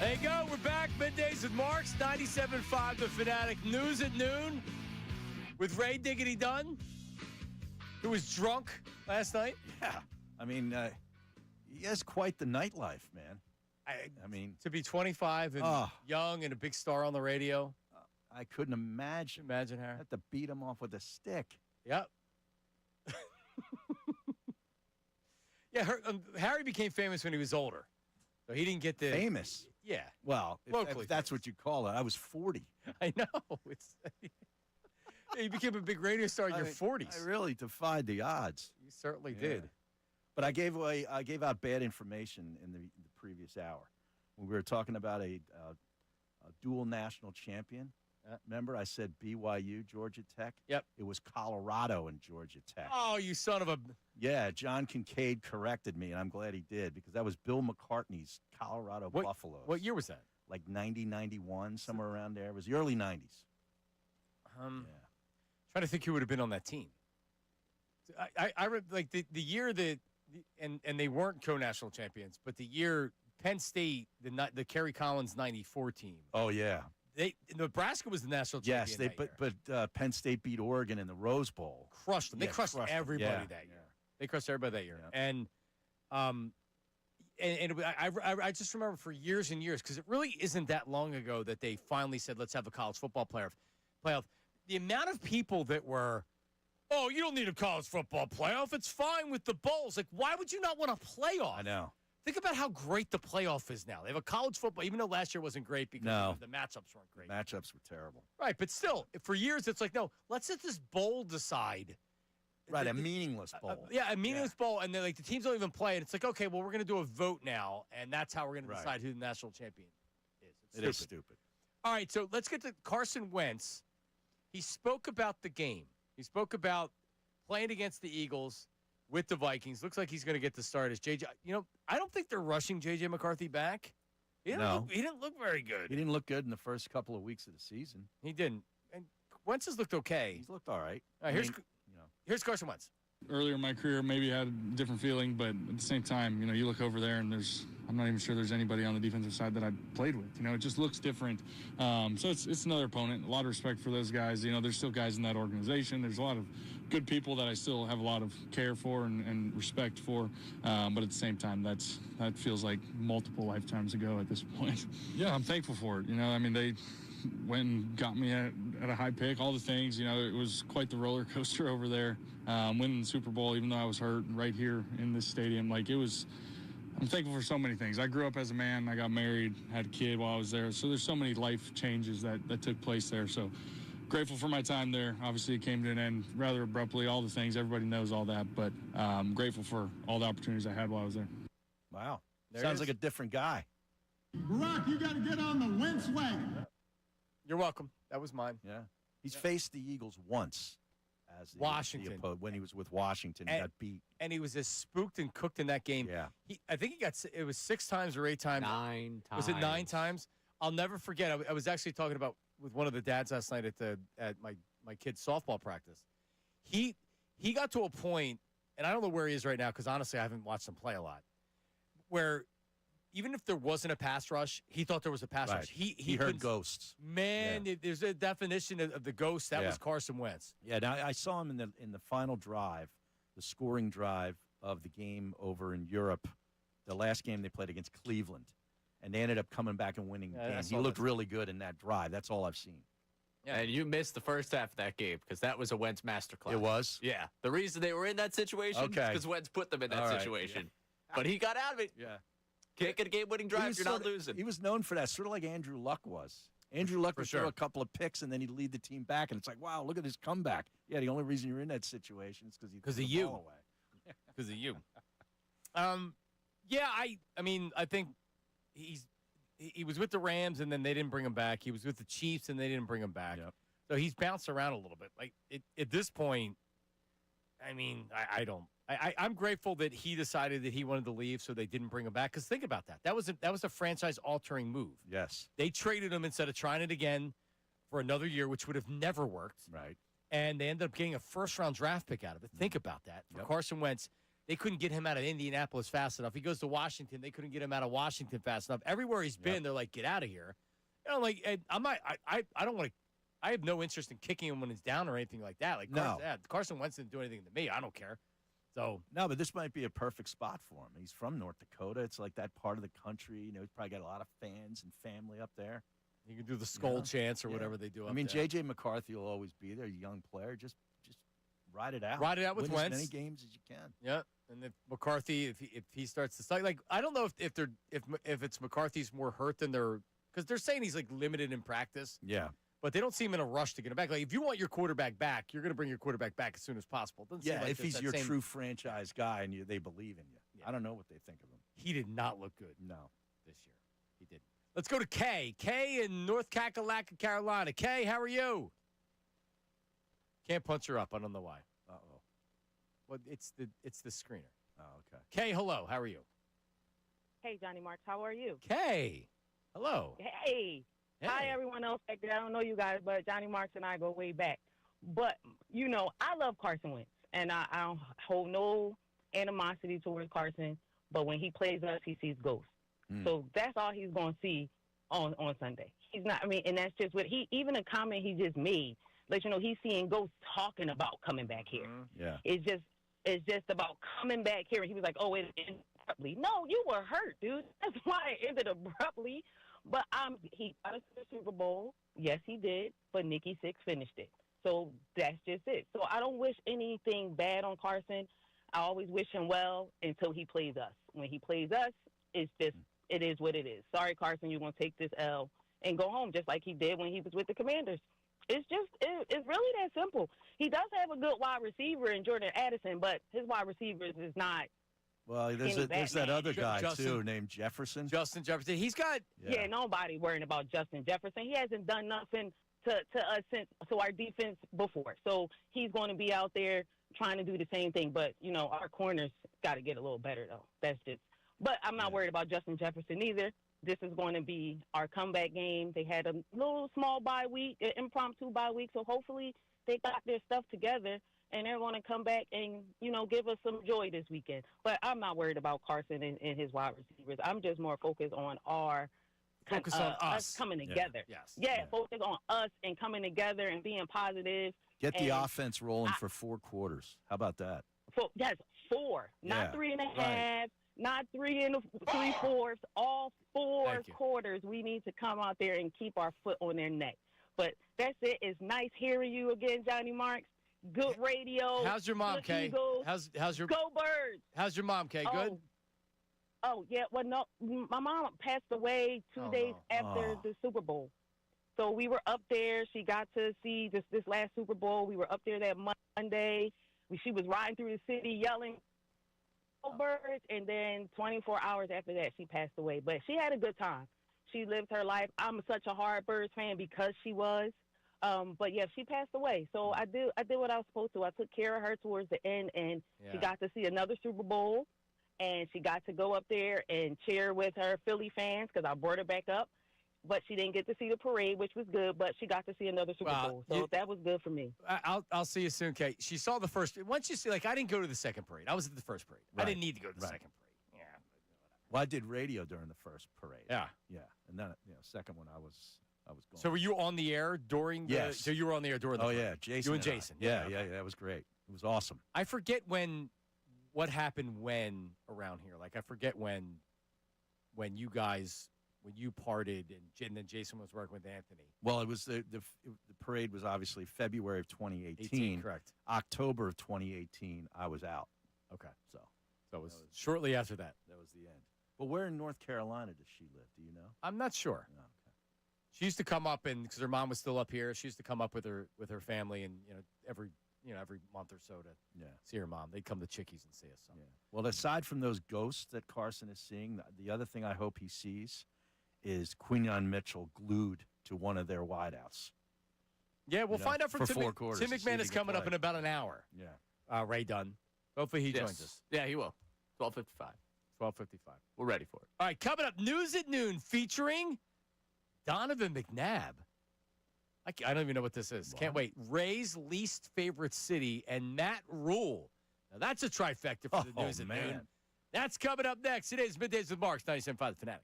There you go. We're back. Middays with Marks, 97.5 The Fanatic. News at noon with Ray Diggity Dunn, who was drunk last night. Yeah. I mean, he has quite the nightlife, man. I mean, to be 25 and young and a big star on the radio. I couldn't imagine. Imagine, Harry. I had to beat him off with a stick. Yep. Yeah, Harry became famous when he was older. So he didn't get the... Famous? Yeah. Well, if that's what you call it. I was 40. I know. You became a big radio star in your 40s. I really defied the odds. You certainly did. But I gave out bad information in the previous hour when we were talking about a dual national champion. Remember, I said BYU, Georgia Tech? Yep. It was Colorado and Georgia Tech. Oh, you son of a... Yeah, John Kincade corrected me, and I'm glad he did, because that was Bill McCartney's Colorado Buffaloes. What year was that? Like 90, 91, somewhere around there. It was the early 90s. Trying to think who would have been on that team. I like the year that, and they weren't co-national champions, but the year Penn State, the Kerry Collins 94 team. Oh, yeah. Nebraska was the national champion. Yes, but Penn State beat Oregon in the Rose Bowl. Crushed them. They crushed everybody that year. Yeah. They crushed everybody that year. And I just remember for years and years, because it really isn't that long ago that they finally said, let's have a college football playoff. The amount of people that were, oh, you don't need a college football playoff. It's fine with the bowls. Like, why would you not want a playoff? I know. Think about how great the playoff is now. They have a college football, even though last year wasn't great because the matchups weren't great. Matchups were terrible. Right, but still, for years, it's like, no, let's let this bowl decide. Right, a meaningless bowl. A meaningless bowl, and then like the teams don't even play, and it's like, okay, well, we're going to do a vote now, and that's how we're going to decide who the national champion is. It is stupid. All right, so let's get to Carson Wentz. He spoke about the game. He spoke about playing against the Eagles with the Vikings. Looks like he's going to get the start as JJ. I don't think they're rushing JJ McCarthy back. He didn't look very good. He didn't look good in the first couple of weeks of the season. He didn't. And Wentz has looked okay. He's looked all right. Here's Carson Wentz. Earlier in my career, maybe I had a different feeling, but at the same time, you look over there and I'm not even sure there's anybody on the defensive side that I played with. It just looks different. So it's another opponent. A lot of respect for those guys. There's still guys in that organization. There's a lot of good people that I still have a lot of care for and respect for. But at the same time, that feels like multiple lifetimes ago at this point. Yeah, I'm thankful for it. They went and got me at a high pick, all the things. It was quite the roller coaster over there. Winning the Super Bowl, even though I was hurt, right here in this stadium. I'm thankful for so many things. I grew up as a man. I got married, had a kid while I was there. So there's so many life changes that took place there. So grateful for my time there. Obviously, it came to an end rather abruptly, all the things. Everybody knows all that. But grateful for all the opportunities I had while I was there. Wow. Sounds like a different guy. Brock, you got to get on the Wentz wagon. You're welcome. That was mine. Yeah. He's faced the Eagles once as Washington. When he was with Washington. He got beat. And he was as spooked and cooked in that game. Yeah. I think it was 6 times or 8 times. 9 times. Was it 9 times? I'll never forget. I was actually talking about with one of the dads last night at my kid's softball practice. He got to a point, and I don't know where he is right now because honestly I haven't watched him play a lot, where even if there wasn't a pass rush, he thought there was a pass rush. He heard ghosts. Man, there's a definition of the ghost. That was Carson Wentz. Yeah, now I saw him in the final drive, the scoring drive of the game over in Europe, the last game they played against Cleveland, and they ended up coming back and winning the game. He looked really good in that drive. That's all I've seen. Yeah, and you missed the first half of that game because that was a Wentz masterclass. It was? Yeah. The reason they were in that situation is because Wentz put them in that situation. But he got out of it. Yeah. Can't get a game-winning drive, you're not losing. He was known for that, sort of like Andrew Luck was. Andrew Luck would throw a couple of picks, and then he'd lead the team back, and it's like, wow, look at his comeback. Yeah, the only reason you're in that situation is because he threw the ball away. Because of you. I think he was with the Rams, and then they didn't bring him back. He was with the Chiefs, and they didn't bring him back. Yep. So he's bounced around a little bit. At this point, I'm grateful that he decided that he wanted to leave, so they didn't bring him back. Because think about that. That was a franchise-altering move. Yes. They traded him instead of trying it again for another year, which would have never worked. Right. And they ended up getting a first-round draft pick out of it. Think about that. For Carson Wentz they couldn't get him out of Indianapolis fast enough. He goes to Washington, they couldn't get him out of Washington fast enough. Everywhere he's been, they're like, get out of here. You know, like I'm not. I don't want to. I have no interest in kicking him when he's down or anything like that. Like Carson Wentz didn't do anything to me. I don't care. So no, but this might be a perfect spot for him. He's from North Dakota. It's like that part of the country. You know, he's probably got a lot of fans and family up there. You can do the skull chants or whatever they do. I mean, J.J. McCarthy will always be there. Young player, just ride it out. Ride it out with Win Wentz. as many games as you can. Yeah, and if McCarthy, if he starts to start, like I don't know if it's McCarthy's more hurt than because they're saying he's like limited in practice. Yeah. But they don't seem in a rush to get him back. Like, if you want your quarterback back, you're going to bring your quarterback back as soon as possible. Yeah, if he's your true franchise guy and they believe in you. Yeah. I don't know what they think of him. He did not look good. No. This year. He didn't. Let's go to Kay. Kay in North Kakalaka, Carolina. Kay, how are you? Can't punch her up. I don't know why. Uh-oh. Well, it's the screener. Oh, okay. Kay, hello. How are you? Hey, Johnny Marks. How are you? Kay. Hello. Hey. Hi, everyone else back there. I don't know you guys, but Johnny Marks and I go way back. But, you know, I love Carson Wentz, and I don't hold no animosity towards Carson, but when he plays us, he sees ghosts. So that's all he's going to see on Sunday. He's not, I mean, and that's just what even a comment he just made, let you know he's seeing ghosts talking about coming back here. Yeah. It's just about coming back here. And he was like, oh, it ended abruptly. No, you were hurt, dude. That's why it ended abruptly. But he got us to the Super Bowl. Yes, he did. But Nikki Sixx finished it. So that's just it. So I don't wish anything bad on Carson. I always wish him well until he plays us. When he plays us, it is what it is. Sorry, Carson, you're going to take this L and go home just like he did when he was with the Commanders. It's really that simple. He does have a good wide receiver in Jordan Addison, but his wide receivers is not. Well, there's that other guy, too, named Jefferson. Justin Jefferson. He's got... Yeah, nobody worrying about Justin Jefferson. He hasn't done nothing to us to our defense before. So he's going to be out there trying to do the same thing. But, you know, our corners got to get a little better, though. That's just... But I'm not worried about Justin Jefferson either. This is going to be our comeback game. They had a little small bye week, an impromptu bye week. So hopefully they got their stuff together. And they're going to come back and, you know, give us some joy this weekend. But I'm not worried about Carson and his wide receivers. I'm just more focused on us coming together. Focus on us and coming together and being positive. Get the offense rolling for 4 quarters. How about that? Yes, 4, not 3.5, right. not 3 3/4. All 4 quarters. We need to come out there and keep our foot on their neck. But that's it. It's nice hearing you again, Johnny Marks. Good radio. How's your mom, Kay? How's your Go Birds? How's your mom, Kay? Good. Oh yeah. Well, no, my mom passed away 2 days after the Super Bowl. So we were up there. She got to see this last Super Bowl. We were up there that Monday. She was riding through the city yelling, "Go Birds!" And then 24 hours after that, she passed away. But she had a good time. She lived her life. I'm such a hard Birds fan because she was. But yeah, she passed away. So I did what I was supposed to. I took care of her towards the end, and she got to see another Super Bowl, and she got to go up there and cheer with her Philly fans because I brought her back up. But she didn't get to see the parade, which was good. But she got to see another Super Bowl, so that was good for me. I'll see you soon, Kate. She saw the first. Once you see, like, I didn't go to the second parade. I was at the first parade. Right. I didn't need to go to the second parade. Yeah. Well, I did radio during the first parade. Yeah. Yeah, and then second one I was gone. So were you on the air during the? Yes. So you were on the air during the. Oh parade. yeah, Jason. You and Jason. Yeah, that was great. It was awesome. I forget what happened when around here. Like I forget when you guys. When you parted and then Jason was working with Anthony. Well, it was the parade was obviously February of 2018. Correct. October of 2018, I was out. Okay. So it was shortly after that. That was the end. But where in North Carolina does she live? Do you know? I'm not sure. No, okay. She used to come up because her mom was still up here. She used to come up with her family and every month or so to see her mom. They'd come to Chickies and see us. So. Yeah. Well, aside from those ghosts that Carson is seeing, the other thing I hope he sees is Quinyon Mitchell glued to one of their wideouts. Yeah, we'll find out from for Tim. 4 quarters. Tim McMahon is coming up in about an hour. Yeah. Ray Dunn. Hopefully he joins us. Yeah, he will. 12:55. 12:55. We're ready for it. All right, coming up, News at Noon featuring Donovan McNabb. I don't even know what this is. Can't wait. Ray's least favorite city and Matt Rule. Now, that's a trifecta for the news at noon. That's coming up next. It is Middays with Marks, 97.5 The Fanatic.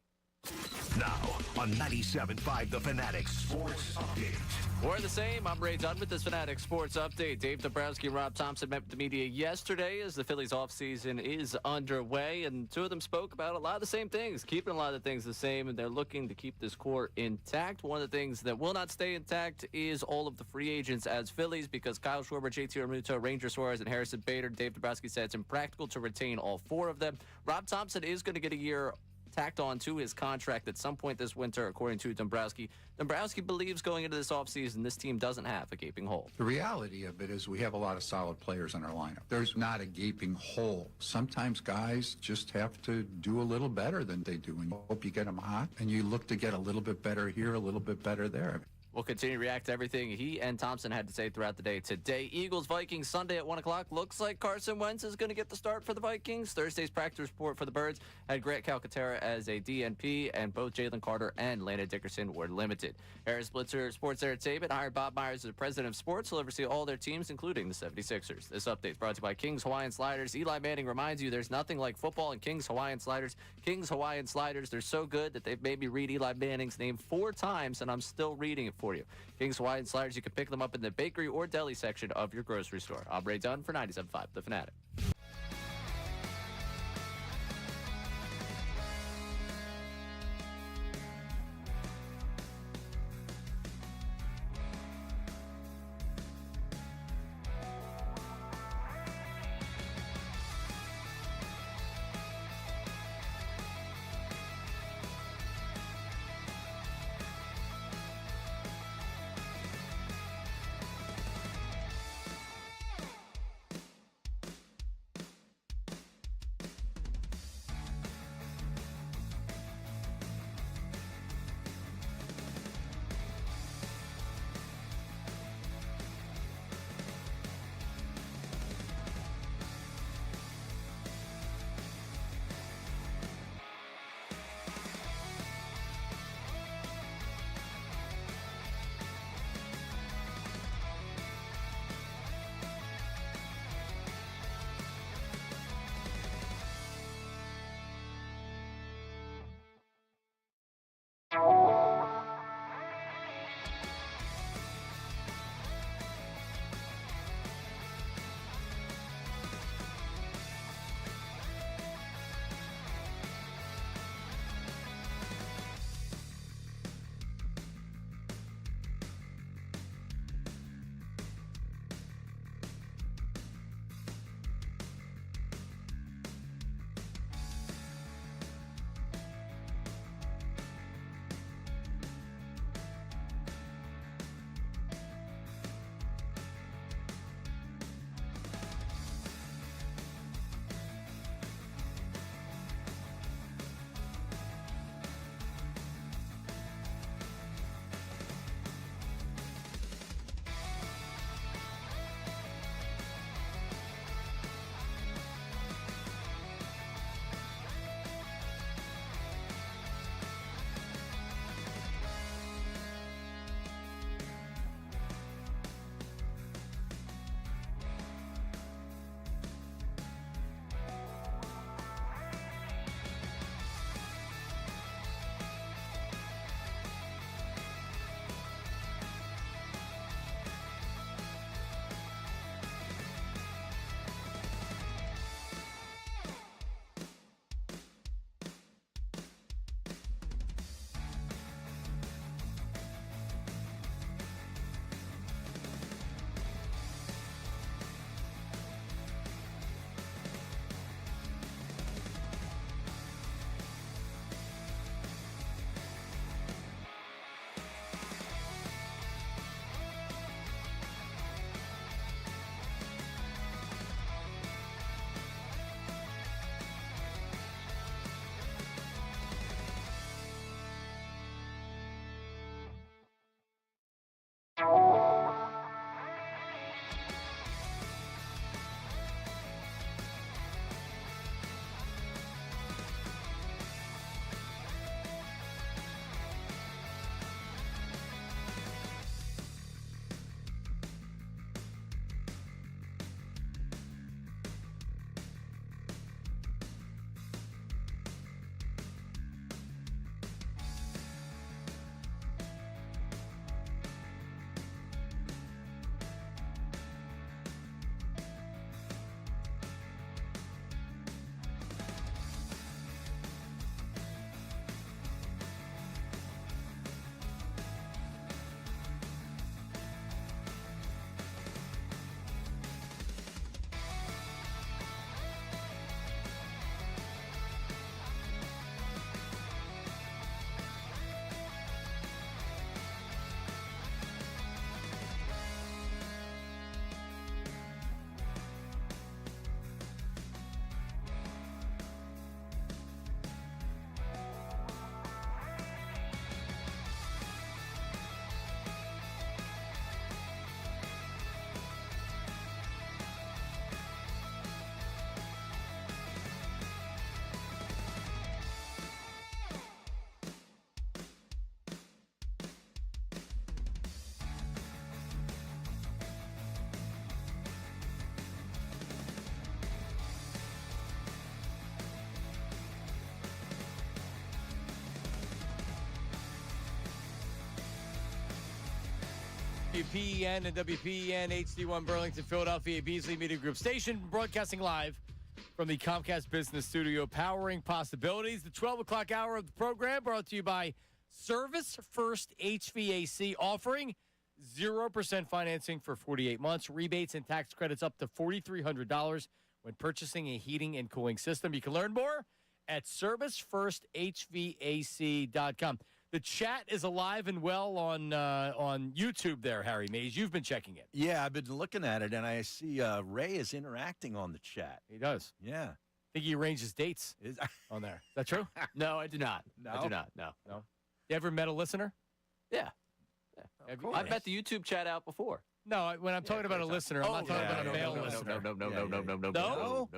Now on 97.5 The Fanatic Sports Update. We're the same. I'm Ray Dunn with this Fanatic Sports Update. Dave Dombrowski and Rob Thompson met with the media yesterday as the Phillies offseason is underway, and two of them spoke about a lot of the same things, keeping a lot of things the same, and they're looking to keep this core intact. One of the things that will not stay intact is all of the free agents as Phillies, because Kyle Schwarber, JT Realmuto, Ranger Suarez, and Harrison Bader. Dave Dombrowski said it's impractical to retain all four of them. Rob Thompson is going to get a year tacked on to his contract at some point this winter, according to Dombrowski. Dombrowski believes going into this offseason, this team doesn't have a gaping hole. The reality of it is we have a lot of solid players in our lineup. There's not a gaping hole. Sometimes guys just have to do a little better than they do, and you hope you get them hot, and you look to get a little bit better here, a little bit better there. We'll continue to react to everything he and Thompson had to say throughout the day today. Eagles-Vikings Sunday at 1 o'clock. Looks like Carson Wentz is going to get the start for the Vikings. Thursday's practice report for the Birds had Grant Calcaterra as a DNP, and both Jalen Carter and Landon Dickerson were limited. Harris Blitzer Sports Entertainment hired Bob Myers as the president of sports. He'll oversee all their teams, including the 76ers. This update is brought to you by King's Hawaiian Sliders. Eli Manning reminds you there's nothing like football and King's Hawaiian Sliders. King's Hawaiian Sliders, they're so good that they've made me read Eli Manning's name 4 times, and I'm still reading it for you. King's Hawaiian Sliders, you can pick them up in the bakery or deli section of your grocery store. I'm Ray Dunn for 97.5 The Fanatic. WPEN and WPEN HD1 Burlington, Philadelphia, Beasley Media Group Station, broadcasting live from the Comcast Business Studio, powering possibilities. The 12 o'clock hour of the program brought to you by Service First HVAC, offering 0% financing for 48 months, rebates and tax credits up to $4,300 when purchasing a heating and cooling system. You can learn more at ServiceFirstHVAC.com. The chat is alive and well on YouTube there, Harry Mays. You've been checking it. Yeah, I've been looking at it, and I see Ray is interacting on the chat. He does. Yeah. I think he arranges dates on there. Is that true? No, I do not. No? I do not. No. You ever met a listener? Yeah. I've met the YouTube chat out before. No, when I'm talking about a listener, I'm not talking about a male listener. No.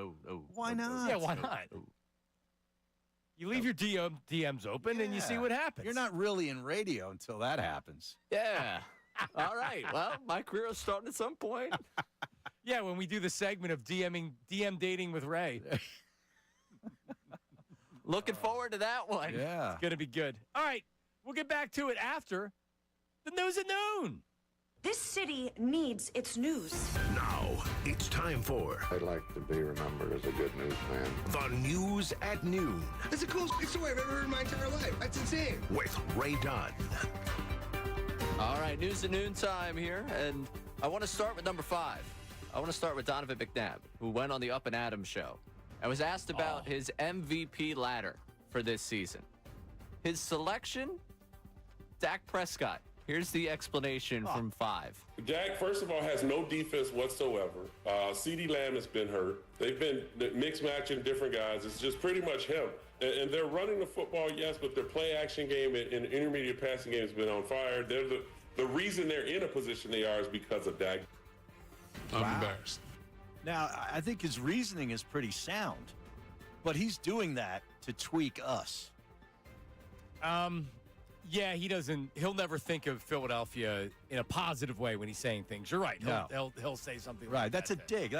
Why not? Yeah, why not? You leave your DMs open and you see what happens. You're not really in radio until that happens. Yeah. All right. Well, my career is starting at some point. Yeah, when we do the segment of DM dating with Ray. Looking forward to that one. Yeah. It's going to be good. All right. We'll get back to it after the news at noon. This city needs its news. Now, it's time for I'd like to be remembered as a good newsman. the news at noon That's the coolest story I've ever heard in my entire life. That's insane. with Ray Dunn. All right, news at noon time here, and I want to start with number 5. I want to start with Donovan McNabb, who went on the Up and Adams show. I was asked about his MVP ladder for this season. His selection, Dak Prescott. Here's the explanation from 5. Dak, first of all, has no defense whatsoever. CeeDee Lamb has been hurt. They've been mixed matching different guys. It's just pretty much him. And they're running the football, yes, but their play action game and intermediate passing game has been on fire. They're the reason they're in a position they are is because of Dak. I'm embarrassed. Now, I think his reasoning is pretty sound, but he's doing that to tweak us. Yeah, he'll never think of Philadelphia in a positive way when he's saying things. You're right. He'll say something Right, like that's that. a dig.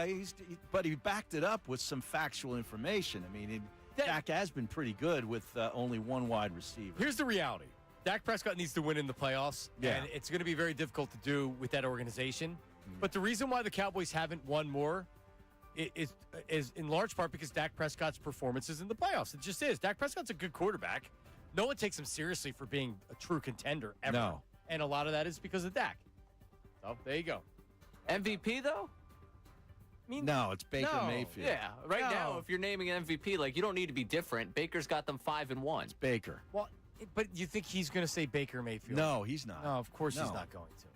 But he backed it up with some factual information. I mean, Dak has been pretty good with only one wide receiver. Here's the reality. Dak Prescott needs to win in the playoffs, and it's going to be very difficult to do with that organization. But the reason why the Cowboys haven't won more is in large part because Dak Prescott's performances in the playoffs. It just is. Dak Prescott's a good quarterback. No one takes him seriously for being a true contender ever. No. And a lot of that is because of Dak. So, there you go. MVP, though? No, it's Baker Mayfield. Yeah, now, if you're naming an MVP, you don't need to be different. Baker's got them 5-1. It's Baker. Well, but you think he's going to say Baker Mayfield? No, he's not. No, of course he's not going to.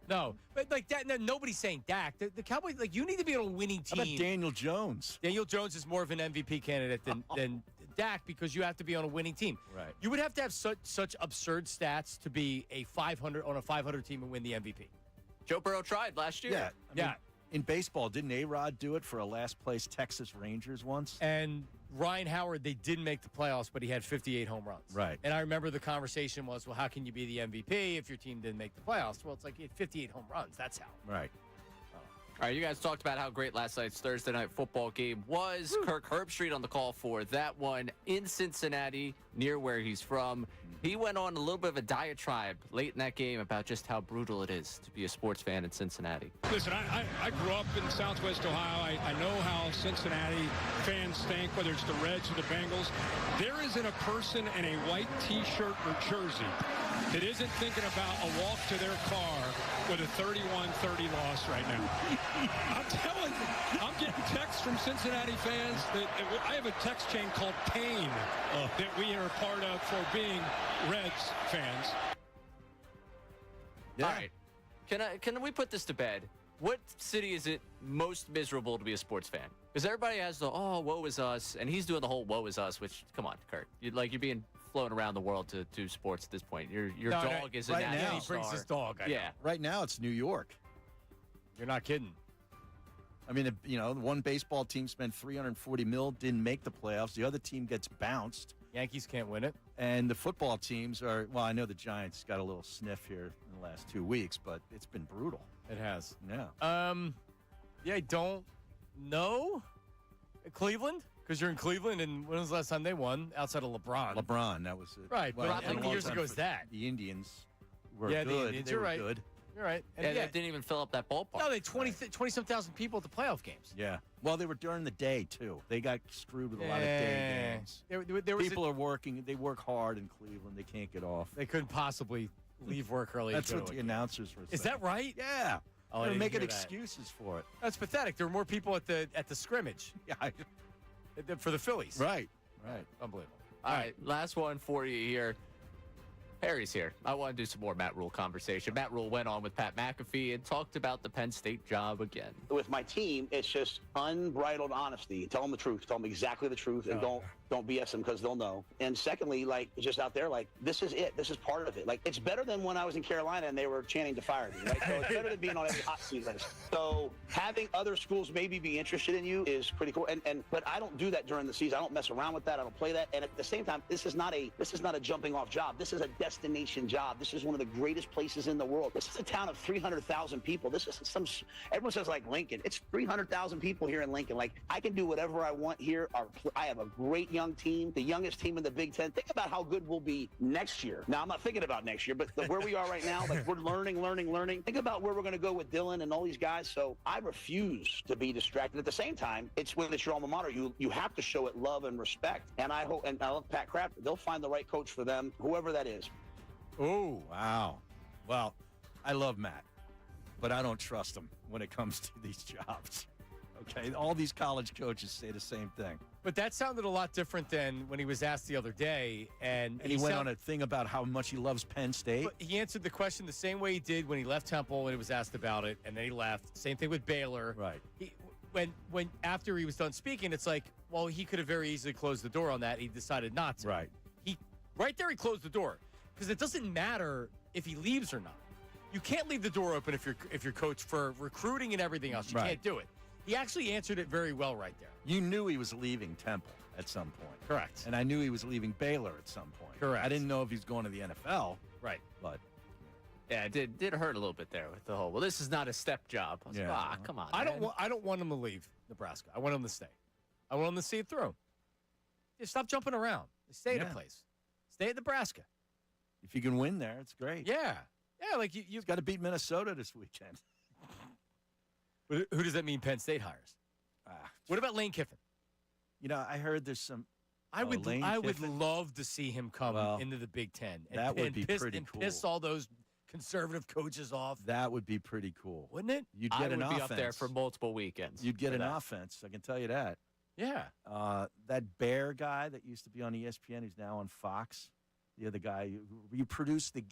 No, but that, nobody's saying Dak. The Cowboys, you need to be on a winning team. How about Daniel Jones? Daniel Jones is more of an MVP candidate than Dak because you have to be on a winning team. Right. You would have to have such absurd stats to be a 500 team and win the MVP. Joe Burrow tried last year. Yeah. I mean, in baseball, didn't A-Rod do it for a last-place Texas Rangers once? And Ryan Howard, they didn't make the playoffs, but he had 58 home runs. Right. And I remember the conversation was, well, how can you be the MVP if your team didn't make the playoffs? Well, it's like he had 58 home runs. That's how. Right. All right, you guys talked about how great last night's Thursday night football game was. Kirk Herbstreit on the call for that one in Cincinnati, near where he's from. He went on a little bit of a diatribe late in that game about just how brutal it is to be a sports fan in Cincinnati. Listen, I grew up in Southwest Ohio. I know how Cincinnati fans think, whether it's the Reds or the Bengals. There isn't a person in a white T-shirt or jersey that isn't thinking about a walk to their car with a 31-30 loss right now. I'm telling you, I'm getting texts from Cincinnati fans. I have a text chain called Pain that we are a part of for being Reds fans. Yeah. All right. Can we put this to bed? What city is it most miserable to be a sports fan? Because everybody has the, woe is us, and he's doing the whole woe is us, which, come on, Kurt. You're being flown around the world to do sports at this point. Your dog is a national he brings star. his dog. Yeah. Right now, it's New York. You're not kidding. I mean, one baseball team spent $340 million, didn't make the playoffs. The other team gets bounced. Yankees can't win it. And the football teams are, I know the Giants got a little sniff here in the last 2 weeks, but it's been brutal. It has. Yeah. I don't know. Cleveland? Because you're in Cleveland, and when was the last time they won outside of LeBron? LeBron, that was it. Right, but how many years ago is that? The Indians were good. good. The Indians, they you're were right. good. You're right. And they didn't even fill up that ballpark. No, they 20-some thousand people at the playoff games. Yeah. Well, they were during the day, too. They got screwed with a lot of day games. There was People are working. They work hard in Cleveland. They can't get off. They couldn't possibly leave work early. That's to go what to the a game. announcers were saying. Is that right? Yeah. Oh, They're I didn't making hear that. excuses for it. That's pathetic. There were more people at the scrimmage. Yeah. For the Phillies. Right. Unbelievable. All right, last one for you here. Harry's here. I want to do some more Matt Rule conversation. Matt Rule went on with Pat McAfee and talked about the Penn State job again. With my team, it's just unbridled honesty. Tell them the truth. Tell them exactly the truth, and don't BS them because they'll know. And secondly, like, just out there, like, this is it. This is part of it. Like, it's better than when I was in Carolina and they were chanting to fire me, right? So it's better than being on every hot seat list. So having other schools maybe be interested in you is pretty cool. But I don't do that during the season. I don't mess around with that. I don't play that. And at the same time, this is not a jumping off job. This is a destination job. This is one of the greatest places in the world. This is a town of 300,000 people. This is everyone says like Lincoln. It's 300,000 people here in Lincoln. Like, I can do whatever I want here. I have a great young team, the youngest team in the Big Ten. Think about how good we'll be next year. Now, I'm not thinking about next year, but where we are right now, like, we're learning. Think about where we're going to go with Dylan and all these guys. So I refuse to be distracted. At the same time, it's when it's your alma mater. You have to show it love and respect. And I hope, and I love Pat Kraft. They'll find the right coach for them, whoever that is. Oh, wow. Well, I love Matt, but I don't trust him when it comes to these jobs. Okay, all these college coaches say the same thing. But that sounded a lot different than when he was asked the other day. And he went on a thing about how much he loves Penn State. But he answered the question the same way he did when he left Temple when he was asked about it, and then he left. Same thing with Baylor. Right. When after he was done speaking, it's like, well, he could have very easily closed the door on that. He decided not to. Right. Right there, he closed the door. Because it doesn't matter if he leaves or not. You can't leave the door open if you're coach for recruiting and everything else. You can't do it. He actually answered it very well right there. You knew he was leaving Temple at some point. Correct. And I knew he was leaving Baylor at some point. Correct. I didn't know if he's going to the NFL. Right. But yeah, it did hurt a little bit there with the whole, well, this is not a step job. I was like, come on, I man. don't want him to leave Nebraska. I want him to stay. I want him to see it through. Just stop jumping around. Stay at a place. Stay at Nebraska. If you can win there, it's great. Yeah. Yeah, like you've got to beat Minnesota this weekend. Who does that mean Penn State hires? What about Lane Kiffin? You know, I heard there's some. I would love to see him come into the Big Ten. That would be pretty cool. Piss all those conservative coaches off. That would be pretty cool, wouldn't it? You'd get an offense. Be up there for multiple weekends. You'd get an offense. I can tell you that. Yeah. That Bear guy that used to be on ESPN, who's now on Fox. The other guy, you produced the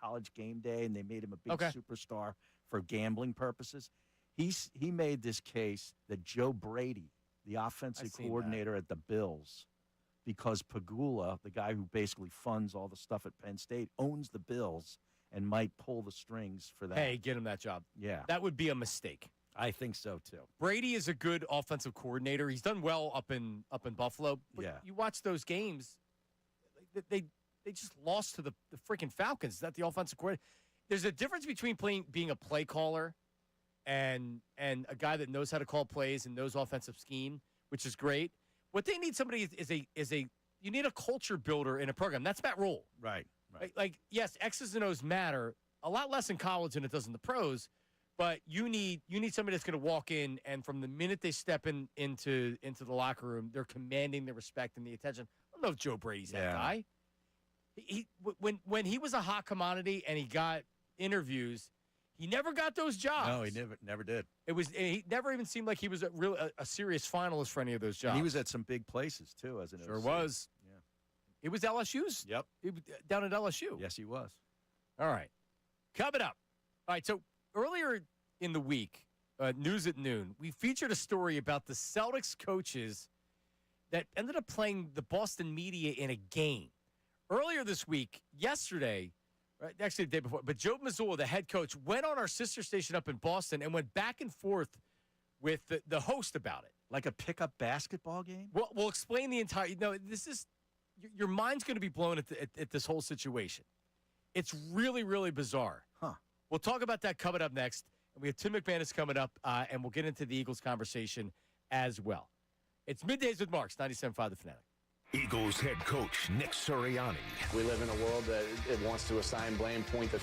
college game day, and they made him a big superstar for gambling purposes. He made this case that Joe Brady, the offensive coordinator at the Bills, because Pagula, the guy who basically funds all the stuff at Penn State, owns the Bills and might pull the strings for that. Hey, get him that job. Yeah. That would be a mistake. I think so, too. Brady is a good offensive coordinator. He's done well up in Buffalo. But you watch those games, they just lost to the freaking Falcons. Is that the offensive coordinator? There's a difference between being a play caller and a guy that knows how to call plays and knows offensive scheme, which is great. What they need somebody is you need a culture builder in a program. That's Matt Rule. Right. Like, yes, X's and O's matter a lot less in college than it does in the pros, but you need somebody that's going to walk in and from the minute they step into the locker room, they're commanding the respect and the attention. I don't know if Joe Brady's that guy. When he was a hot commodity and he got interviews, he never got those jobs. No, he never did. He never even seemed like he was a serious finalist for any of those jobs. And he was at some big places too, as an sure OC. was. Yeah, it was LSU's. Yep, he was down at LSU. Yes, he was. All right, coming up. All right, so earlier in the week, News at Noon, we featured a story about the Celtics coaches that ended up playing the Boston media in a game. Earlier this week, yesterday, right, actually the day before, but Joe Mazzulla, the head coach, went on our sister station up in Boston and went back and forth with the host about it. Like a pickup basketball game? Well, we'll explain the entire. No, this is your mind's going to be blown at this whole situation. It's really, really bizarre. Huh. We'll talk about that coming up next. And we have Tim McManus coming up, and we'll get into the Eagles conversation as well. It's Middays with Marks, 97.5 The Fanatic. Eagles head coach Nick Sirianni. We live in a world that it wants to assign blame, point the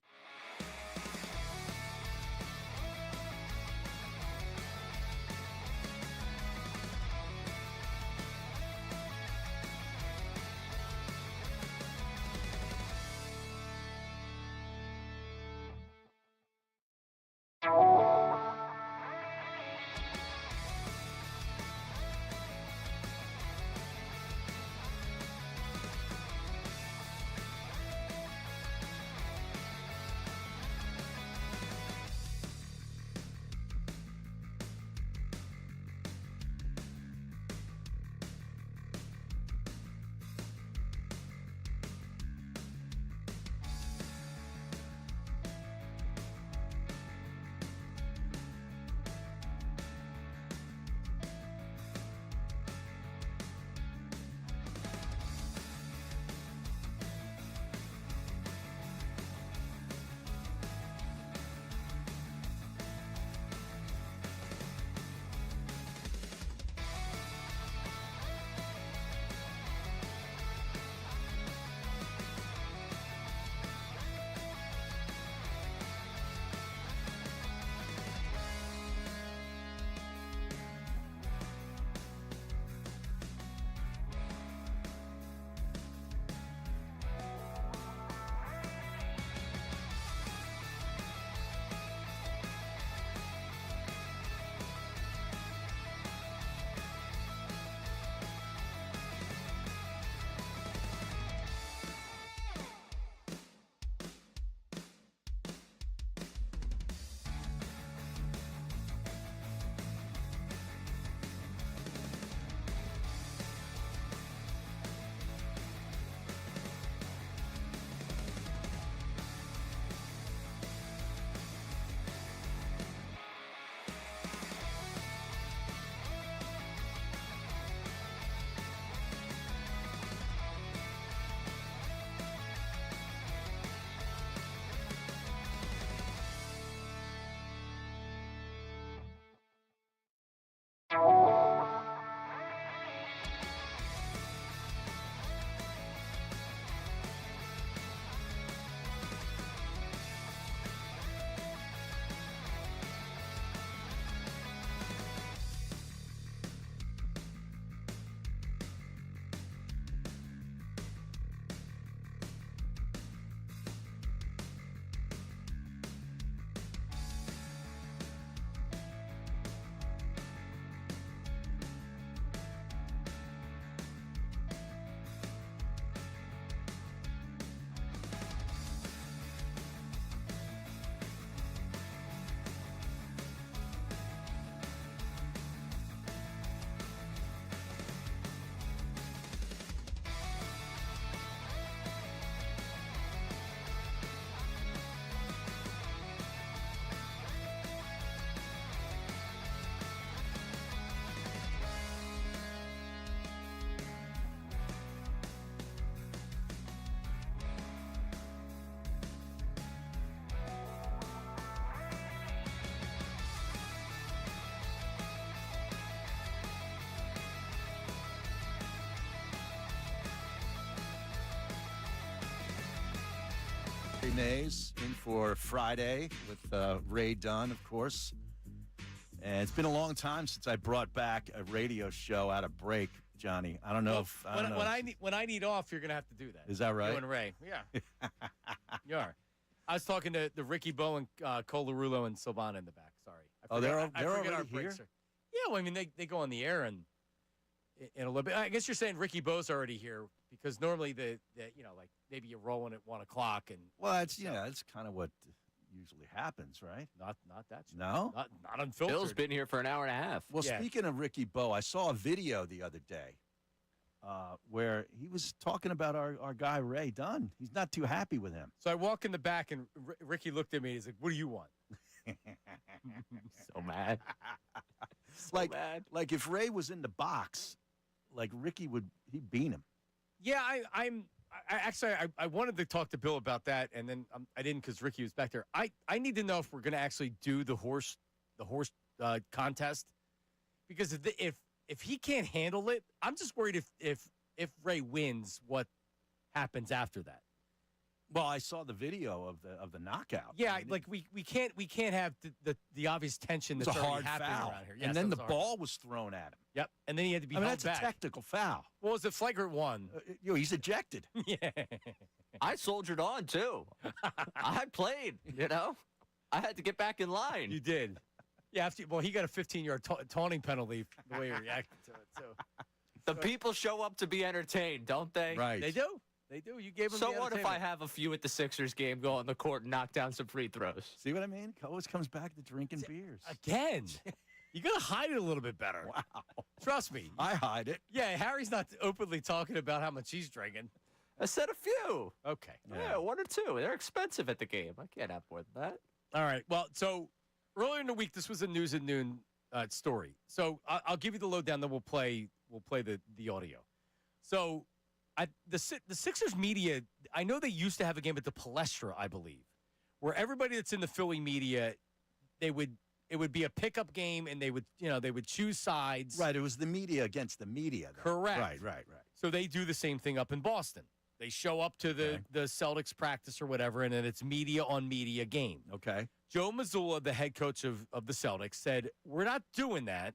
Ray Mays in for Friday with Ray Dunn, of course. And it's been a long time since I brought back a radio show out of break, Johnny. I don't know if when I need off, you're gonna have to do that. Is that right? You and Ray, yeah. You are. I was talking to Ricky Bo and Colarulo and Silvana in the back. Sorry. They're I forget already our here? breaks are- Yeah, well, I mean they go on the air and in a little bit. I guess you're saying Ricky Bo's already here because normally the like maybe you're rolling at 1 o'clock and. Well, it's kind of what usually happens, right? Not that. No? Not unfiltered. Bill's been here for an hour and a half. Well, Yeah. speaking of Ricky Bo, I saw a video the other day where he was talking about our guy Ray Dunn. He's not too happy with him. So I walk in the back and Ricky looked at me. He's like, "What do you want?" So mad. Like if Ray was in the box, like Ricky he'd beat him. Yeah, I wanted to talk to Bill about that, and then I didn't because Ricky was back there. I need to know if we're going to actually do the horse contest because if he can't handle it, I'm just worried if Ray wins, what happens after that. Well, I saw the video of the knockout. Yeah, I mean, like we can't have the obvious tension it was that's a already hard happening foul, around here. and Yes, then that the was hard. ball was thrown at him. Yep, and then he had to be. I mean, held that's back. a technical foul. Well, it was a flagrant one. He's ejected. Yeah, I soldiered on too. I played. I had to get back in line. You did. Yeah. He got a 15-yard taunting penalty the way he reacted to it. So The people show up to be entertained, don't they? Right. they do. They do. You gave them. So the what if I entertainment. have a few at the Sixers game, go on the court and knock down some free throws? See what I mean? Always comes back to drinking beers. Again? You gotta hide it a little bit better. Wow. Trust me. I hide it. Yeah, Harry's not openly talking about how much he's drinking. I said a few. Okay. Yeah, 1 or 2. They're expensive at the game. I can't have more than that. All right. Well, so earlier in the week, this was a News at Noon story. So I'll give you the lowdown, then we'll play the audio. So the Sixers media, I know they used to have a game at the Palestra, I believe, where everybody that's in the Philly media, it would be a pickup game, and they would choose sides. Right. It was the media against the media. Though. Correct. Right. So they do the same thing up in Boston. They show up to the Celtics practice or whatever, and then it's media on media game. Okay. Joe Mazzulla, the head coach of the Celtics, said, "We're not doing that.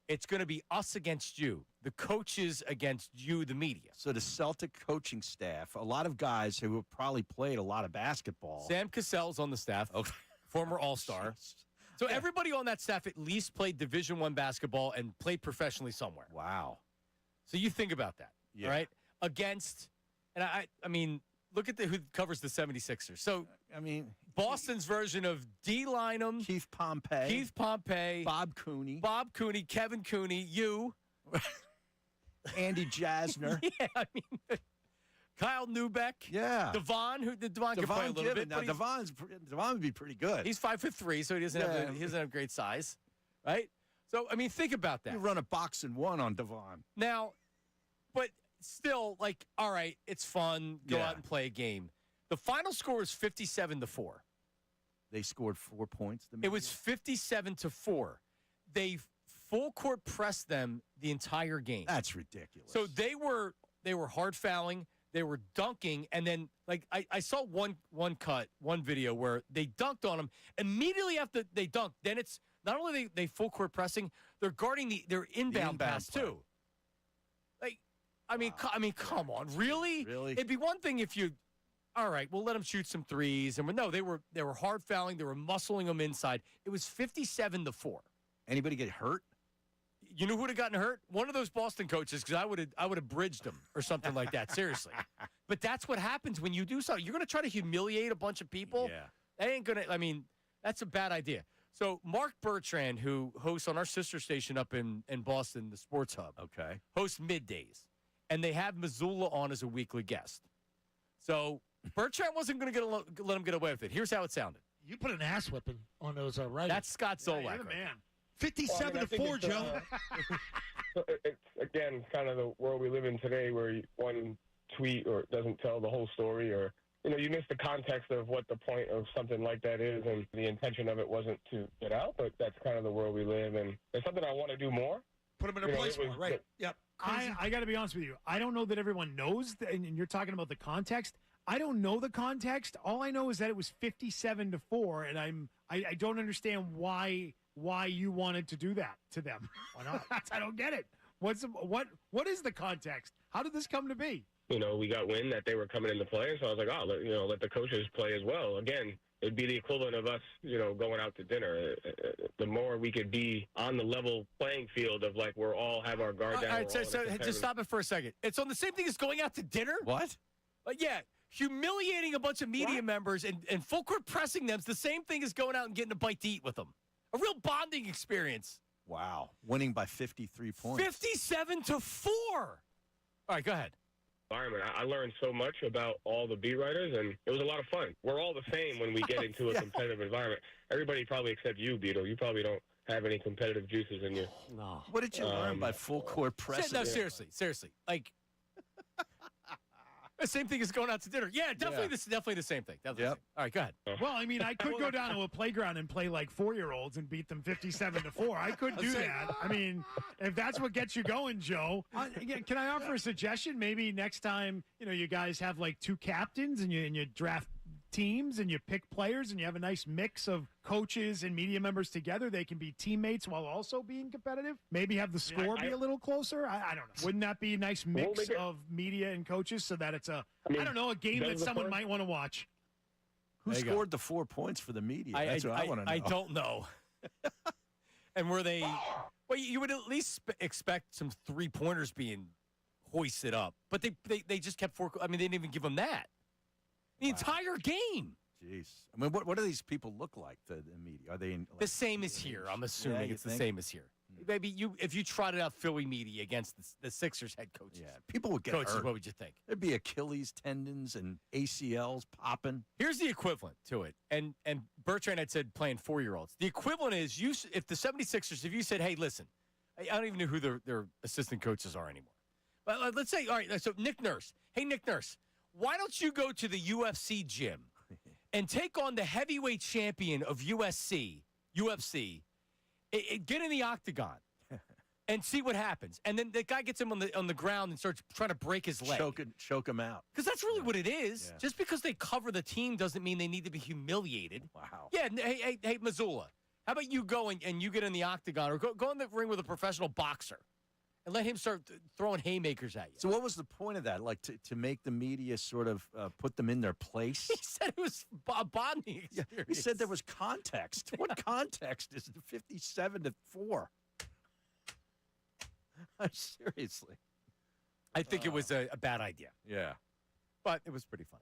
It's going to be us against you, the coaches against you, the media." So the Celtic coaching staff, a lot of guys who have probably played a lot of basketball. Sam Cassell's on the staff, former All-Star. So everybody on that staff at least played Division I basketball and played professionally somewhere. Wow. So you think about that, all right? Against, and I mean, look at who covers the 76ers. So, I mean, Boston's version of D. Lynam, Keith Pompey, Bob Cooney, Kevin Cooney, you, Andy Jasner. Yeah, I mean, Kyle Neubeck. Yeah. Devon, Devon can play a little bit. Now, but Devon would be pretty good. He's 5'3", so he doesn't have great size, right? So, I mean, think about that. You run a box and one on Devon. Now, but still, like, all right, it's fun. Go out and play a game. The final score is 57-4. They scored 4 points. It was 57-4. They full court pressed them the entire game. That's ridiculous. So they were hard fouling. They were dunking, and then like I saw one video where they dunked on them. Immediately after they dunked, then it's not only they full court pressing, they're guarding their inbound pass play. too. Like, I mean, come on, really? Really? It'd be one thing if you, all right, we'll let them shoot some threes, and no, they were hard fouling, they were muscling them inside. It was 57-4. Anybody get hurt? You know who would have gotten hurt? One of those Boston coaches, because I would have bridged them or something like that. Seriously, but that's what happens when you do something. You're going to try to humiliate a bunch of people. Yeah, that ain't gonna. I mean, that's a bad idea. So Mark Bertrand, who hosts on our sister station up in Boston, the Sports Hub, hosts Middays, and they have Mazzulla on as a weekly guest. So Bertrand wasn't going to let him get away with it. Here's how it sounded. You put an ass whipping on those writers. That's Scott Zolak. You're the man. Right? 57-4, Joe. It's, again, kind of the world we live in today where one tweet or doesn't tell the whole story, or, you miss the context of what the point of something like that is, and the intention of it wasn't to get out, but that's kind of the world we live in. It's something I want to do more. Put them in a place more, right? Yep. I got to be honest with you. I don't know that everyone knows, and you're talking about the context. I don't know the context. All I know is that it was 57-4, and I don't understand why you wanted to do that to them. Why not? I don't get it. What is the context? How did this come to be? We got wind that they were coming into play, so I was like, let the coaches play as well. Again, it'd be the equivalent of us, going out to dinner. The more we could be on the level playing field of like we're all have our guard down. All right, so just stop it for a second. It's on the same thing as going out to dinner? What? Yeah, humiliating a bunch of media members and full court pressing them is the same thing as going out and getting a bite to eat with them. A real bonding experience. Wow. Winning by 53 points. 57-4. All right, go ahead. Environment. I learned so much about all the beat writers, and it was a lot of fun. We're all the same when we get into a competitive environment. Everybody probably except you, Beetle. You probably don't have any competitive juices in you. No. What did you learn by full court press? No, seriously. Like, the same thing as going out to dinner. Yeah, definitely the same thing. Definitely the same. All right, go ahead. Well, I mean, I could go down to a playground and play like 4-year-olds and beat them 57-4. I could do that. I mean, if that's what gets you going, Joe. Can I offer a suggestion? Maybe next time, you guys have like 2 captains and you draft teams and you pick players and you have a nice mix of coaches and media members together. They can be teammates while also being competitive. Maybe have the score be a little closer. I don't know. Wouldn't that be a nice mix of media and coaches so that it's a game that someone might want to watch? Who scored the 4 points for the media? That's what I want to know. I don't know. And were they? Well, you would at least expect some 3-pointers being hoisted up, but they just kept 4. I mean, they didn't even give them that. The entire game. Jeez. I mean, what do these people look like, the media? Are they the same as here? I'm assuming it's the same as here. Maybe if you trotted out Philly media against the Sixers head coaches. Yeah, people would get hurt. What would you think? There'd be Achilles tendons and ACLs popping. Here's the equivalent to it. And Bertrand had said playing 4-year-olds. The equivalent is if the 76ers, if you said, hey, listen, I don't even know who their assistant coaches are anymore. But let's say, all right, so Nick Nurse. Hey, Nick Nurse. Why don't you go to the UFC gym and take on the heavyweight champion of UFC, get in the octagon and see what happens? And then the guy gets him on the ground and starts trying to break his leg. Choke him out. Because that's really what it is. Yeah. Just because they cover the team doesn't mean they need to be humiliated. Wow. Yeah, hey, Missoula, how about you go and you get in the octagon or go in the ring with a professional boxer? And let him start throwing haymakers at you. So what was the point of that? Like to make the media sort of put them in their place? He said it was a bonding experience. Yeah, he said there was context. What context is the 57-4? Seriously. I think it was a bad idea. Yeah. But it was pretty funny.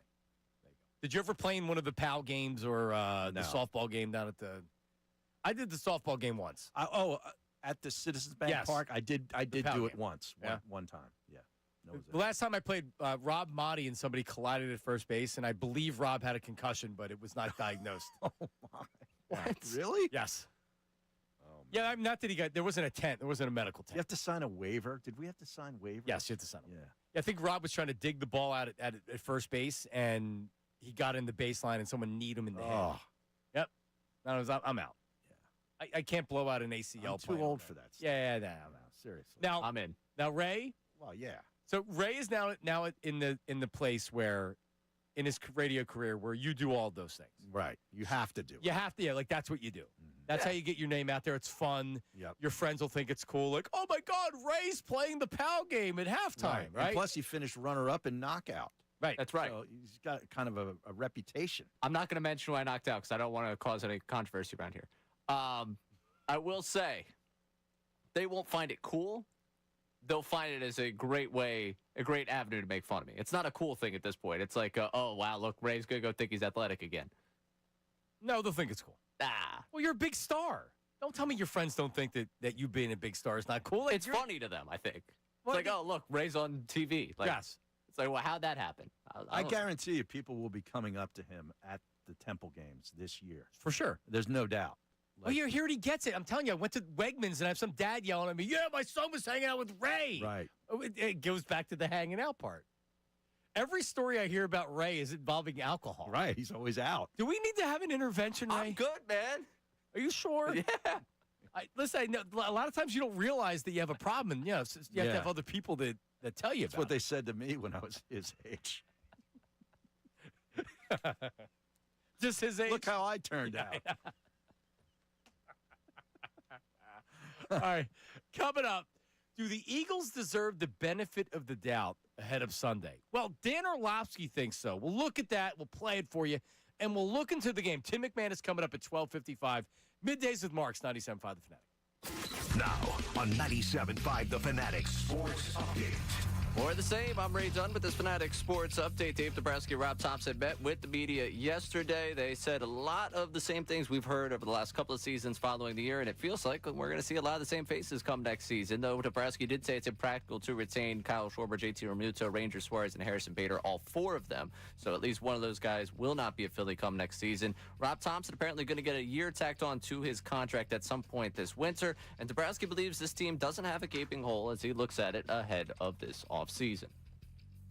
There you go. Did you ever play in one of the PAL games or the softball game down at the... I did the softball game once. At the Citizens Bank Park, I did do it once. One time. Yeah. The last time I played, Rob Motti and somebody collided at first base, and I believe Rob had a concussion, but it was not diagnosed. Oh, my. What? Really? Yes. Yeah, not that he got – there wasn't a tent. There wasn't a medical tent. You have to sign a waiver? Did we have to sign waivers? Yes, you have to sign a waiver. Yeah. I think Rob was trying to dig the ball out at first base, and he got in the baseline, and someone kneed him in the head. Yep. I'm out. I can't blow out an ACL. I'm too old for that stuff. Yeah, I'm out. Seriously. Now I'm in. Now Ray. Well, yeah. So Ray is now in the place where, in his radio career, where you do all those things. Right. You have to do. You have to. Yeah, like that's what you do. Mm-hmm. That's how you get your name out there. It's fun. Yep. Your friends will think it's cool. Like, oh my God, Ray's playing the PAL game at halftime. Right. And plus, he finished runner-up in knockout. Right. That's right. So he's got kind of a reputation. I'm not going to mention who I knocked out because I don't want to cause any controversy around here. I will say, they won't find it cool. They'll find it as a great avenue to make fun of me. It's not a cool thing at this point. It's like, oh, wow, look, Ray's going to go think he's athletic again. No, they'll think it's cool. Well, you're a big star. Don't tell me your friends don't think that you being a big star is not cool. Like, it's funny to them, I think. It's like, oh, look, Ray's on TV. Like, yes. It's like, well, how'd that happen? I guarantee you people will be coming up to him at the Temple games this year. For sure. There's no doubt. Well, here he gets it. I'm telling you, I went to Wegmans and I have some dad yelling at me, yeah, my son was hanging out with Ray. Right. It goes back to the hanging out part. Every story I hear about Ray is involving alcohol. Right. He's always out. Do we need to have an intervention, Ray? I'm good, man. Are you sure? Yeah. Listen, I know, a lot of times you don't realize that you have a problem, and you have to have other people that tell you That's about what they said to me when I was his age. Just his age. Look how I turned out. All right, coming up, do the Eagles deserve the benefit of the doubt ahead of Sunday? Well, Dan Orlovsky thinks so. We'll look at that. We'll play it for you, and we'll look into the game. Tim McMahon is coming up at 12:55. Middays with Marks, 97.5 The Fanatic. Now on 97.5 The Fanatic Sports Update. More of the same. I'm Ray Dunn with this Fanatic Sports Update. Dave Dabrowski and Rob Thompson met with the media yesterday. They said a lot of the same things we've heard over the last couple of seasons following the year, and it feels like we're going to see a lot of the same faces come next season, though Dabrowski did say it's impractical to retain Kyle Schwarber, JT Realmuto, Ranger Suarez, and Harrison Bader, all four of them. So at least one of those guys will not be a Philly come next season. Rob Thompson apparently going to get a year tacked on to his contract at some point this winter, and Dabrowski believes this team doesn't have a gaping hole as he looks at it ahead of this offseason.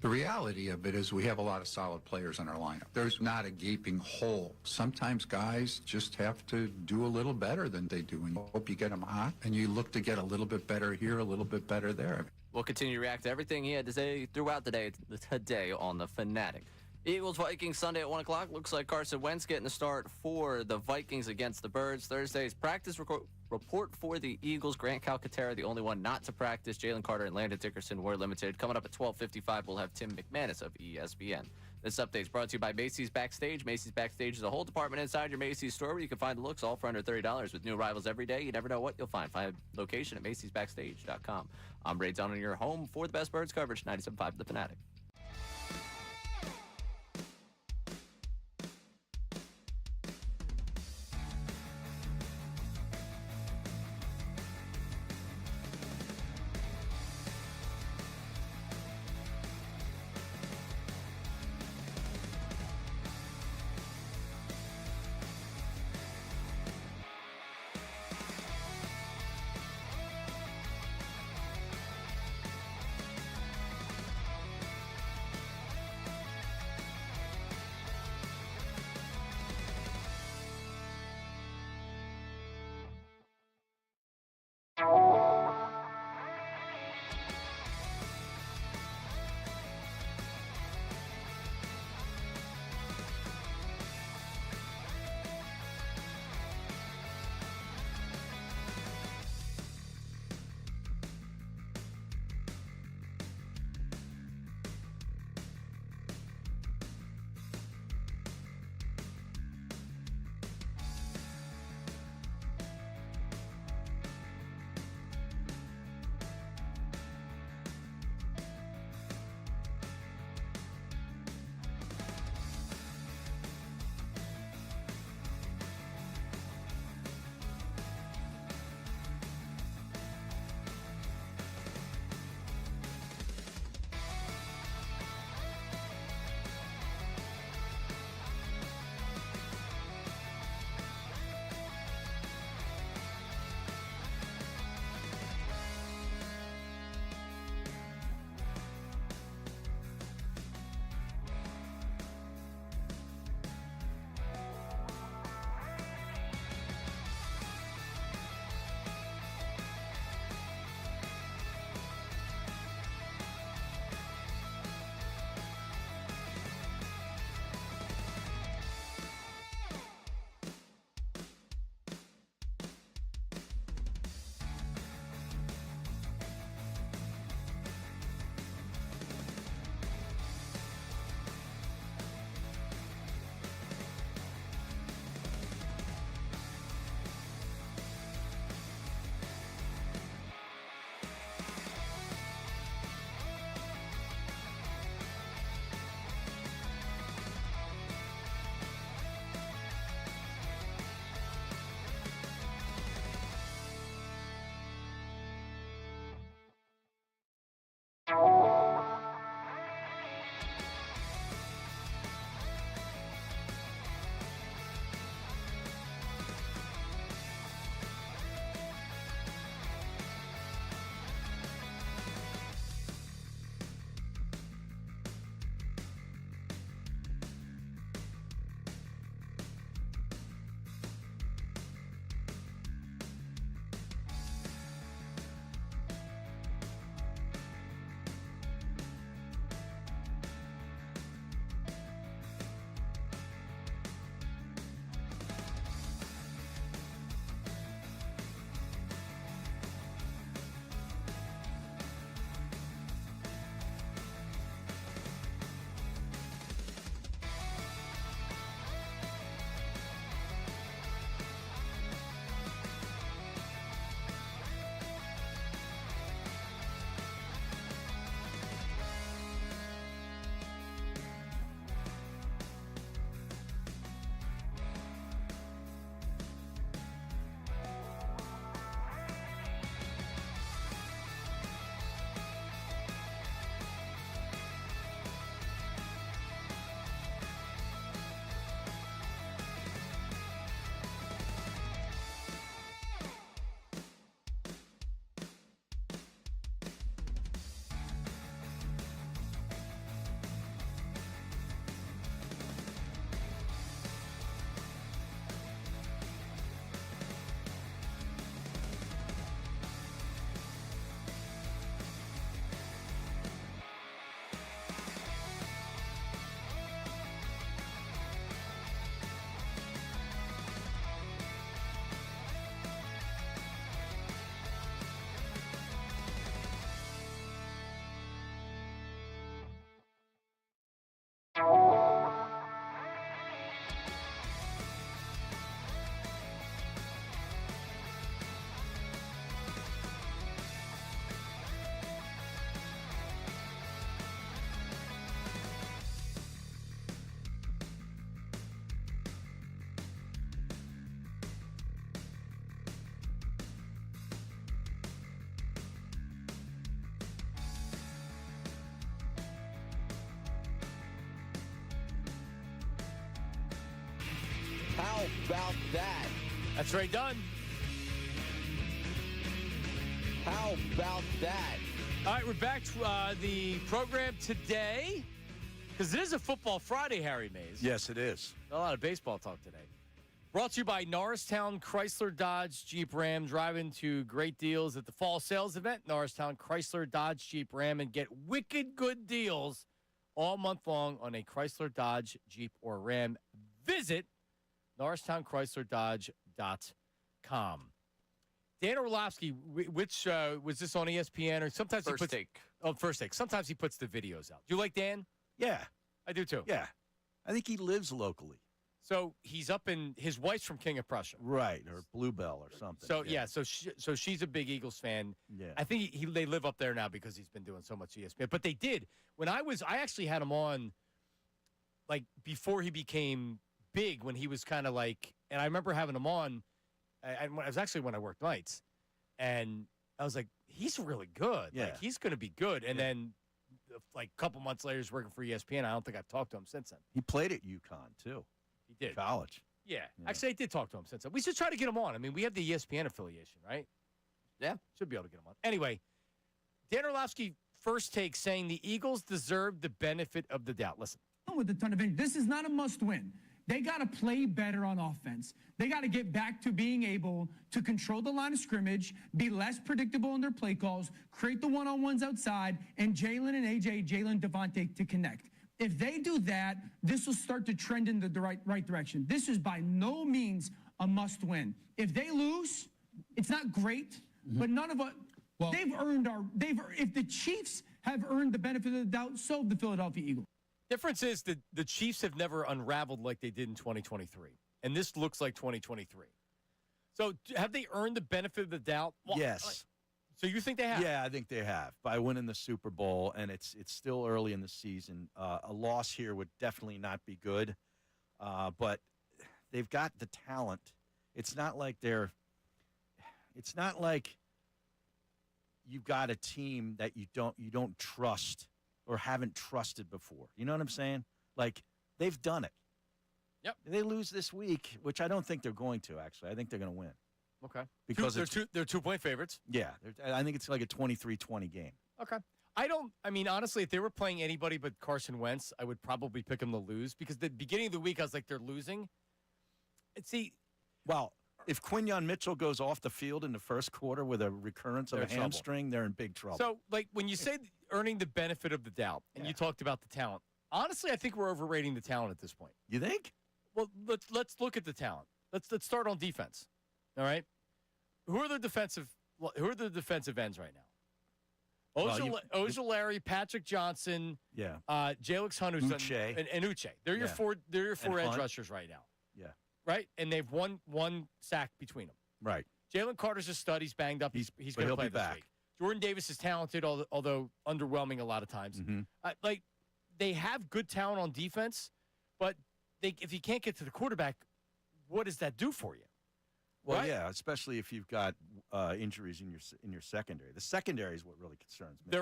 The reality of it is we have a lot of solid players in our lineup. There's not a gaping hole. Sometimes guys just have to do a little better than they do, and you hope you get them hot, and you look to get a little bit better here, a little bit better there. We'll continue to react to everything he had to say throughout the day today on the Fanatic. Eagles-Vikings Sunday at 1 o'clock. Looks like Carson Wentz getting the start for the Vikings against the Birds. Thursday's practice report for the Eagles. Grant Calcaterra, the only one not to practice. Jalen Carter and Landon Dickerson were limited. Coming up at 12:55, we'll have Tim McManus of ESPN. This update is brought to you by Macy's Backstage. Macy's Backstage is a whole department inside your Macy's store where you can find the looks all for under $30 with new arrivals every day. You never know what you'll find. Find a location at macy'sbackstage.com. I'm Ray Dunn, your home for the best Birds coverage, 97.5 The Fanatic. How about that? That's Ray Dunn. How about that? All right, we're back to the program today because it is a Football Friday, Harry Mays. Yes, it is. A lot of baseball talk today. Brought to you by Norristown Chrysler Dodge Jeep Ram. Drive into great deals at the fall sales event, Norristown Chrysler Dodge Jeep Ram, and get wicked good deals all month long on a Chrysler Dodge Jeep or Ram. Visit NorristownChryslerDodge.com. Dan Orlovsky, which was this on ESPN or sometimes First he puts Take. Oh, First Take. Sometimes he puts the videos out. Do you like Dan? Yeah, I do too. yeah. I think he lives locally. So he's up in his wife's from King of Prussia, Right, or Bluebell or something. So so she's a big Eagles fan. Yeah. I think they live up there now because he's been doing so much ESPN. But they did when I actually had him on, like before he became big, when he was kind of like, and I remember having him on. And it was actually when I worked nights, and I was like, he's really good. Yeah. Like, he's going to be good. And then, like, a couple months later, he's working for ESPN. I don't think I've talked to him since then. He played at UConn, too. He did. College. Yeah. Actually, I did talk to him since then. We should try to get him on. I mean, we have the ESPN affiliation, right? Yeah. Should be able to get him on. Anyway, Dan Orlovsky, First Take, saying the Eagles deserve the benefit of the doubt. Listen. With a ton of energy. This is not a must-win. They got to play better on offense. They got to get back to being able to control the line of scrimmage, be less predictable in their play calls, create the one-on-ones outside, and Jalen and AJ, Jalen Devontae to connect. If they do that, this will start to trend in the right direction. This is by no means a must-win. If they lose, it's not great, but none of us. Well, if the Chiefs have earned the benefit of the doubt, so have the Philadelphia Eagles. Difference is that the Chiefs have never unraveled like they did in 2023. And this looks like 2023. So have they earned the benefit of the doubt? Well, Yes. So you think they have? Yeah, I think they have by winning the Super Bowl, and it's still early in the season. A loss here would definitely not be good, but they've got the talent. It's not like you've got a team that you don't trust or haven't trusted before. You know what I'm saying? Like, they've done it. Yep. They lose this week, which I don't think they're going to, actually. I think they're going to win. Okay. Because they're 2-point favorites. Yeah. I think it's like a 23-20 game. Okay. Honestly, if they were playing anybody but Carson Wentz, I would probably pick them to lose because the beginning of the week, I was like, they're losing. Well, if Quinyon Mitchell goes off the field in the first quarter with a recurrence of They're a in trouble. hamstring, they're in big trouble. So, like, when you say earning the benefit of the doubt, and you talked about the talent, honestly, I think we're overrating the talent at this point. You think? Well, let's look at the talent. Let's start on defense. All right, who are the defensive ends right now? Ojulari, Patrick Johnson, Jalix Hunt, and Uche. They're your four. They're your four edge Hunt. rushers right now. Yeah. Right, and they've one sack between them. Right. Jalen Carter's a stud. He's banged up. He's going to he'll play be this back. week. Jordan Davis is talented, although underwhelming a lot of times. They have good talent on defense, but if you can't get to the quarterback, what does that do for you? Well, right? yeah, especially if you've got injuries in your secondary. The secondary is what really concerns me.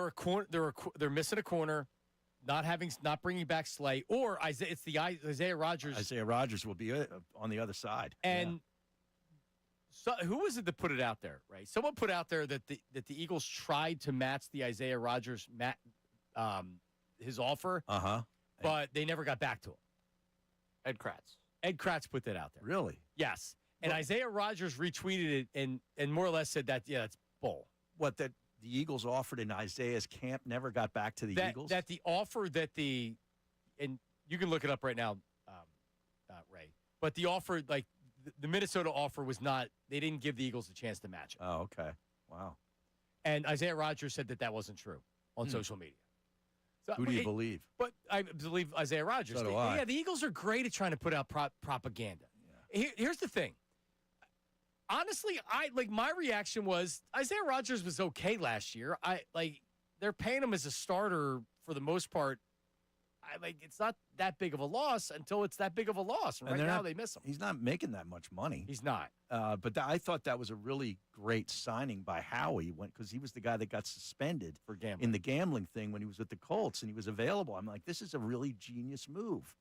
They're missing a corner, not bringing back Slay, or it's the Isaiah Rodgers. Isaiah Rodgers will be on the other side. And so, who was it that put it out there? Right, someone put out there that the Eagles tried to match the Isaiah Rodgers his offer, but they never got back to him. Ed Kratz. Ed Kratz put that out there. Really? Yes. And Isaiah Rodgers retweeted it and more or less said that, that's bull. What, that the Eagles offered in Isaiah's camp never got back to the Eagles? That the offer and you can look it up right now, Ray, but the offer, like the Minnesota offer was not, they didn't give the Eagles a chance to match it. Oh, okay. Wow. And Isaiah Rodgers said that wasn't true on social media. So, who do you believe? But I believe Isaiah Rodgers. So do I. Yeah, the Eagles are great at trying to put out propaganda. Yeah. Here's the thing. Honestly, my reaction was Isaiah Rodgers was okay last year. They're paying him as a starter for the most part. It's not that big of a loss until it's that big of a loss. And right now they miss him. He's not making that much money. He's not. But I thought that was a really great signing by Howie because he was the guy that got suspended for gambling in the gambling thing when he was with the Colts and he was available. I'm like, this is a really genius move.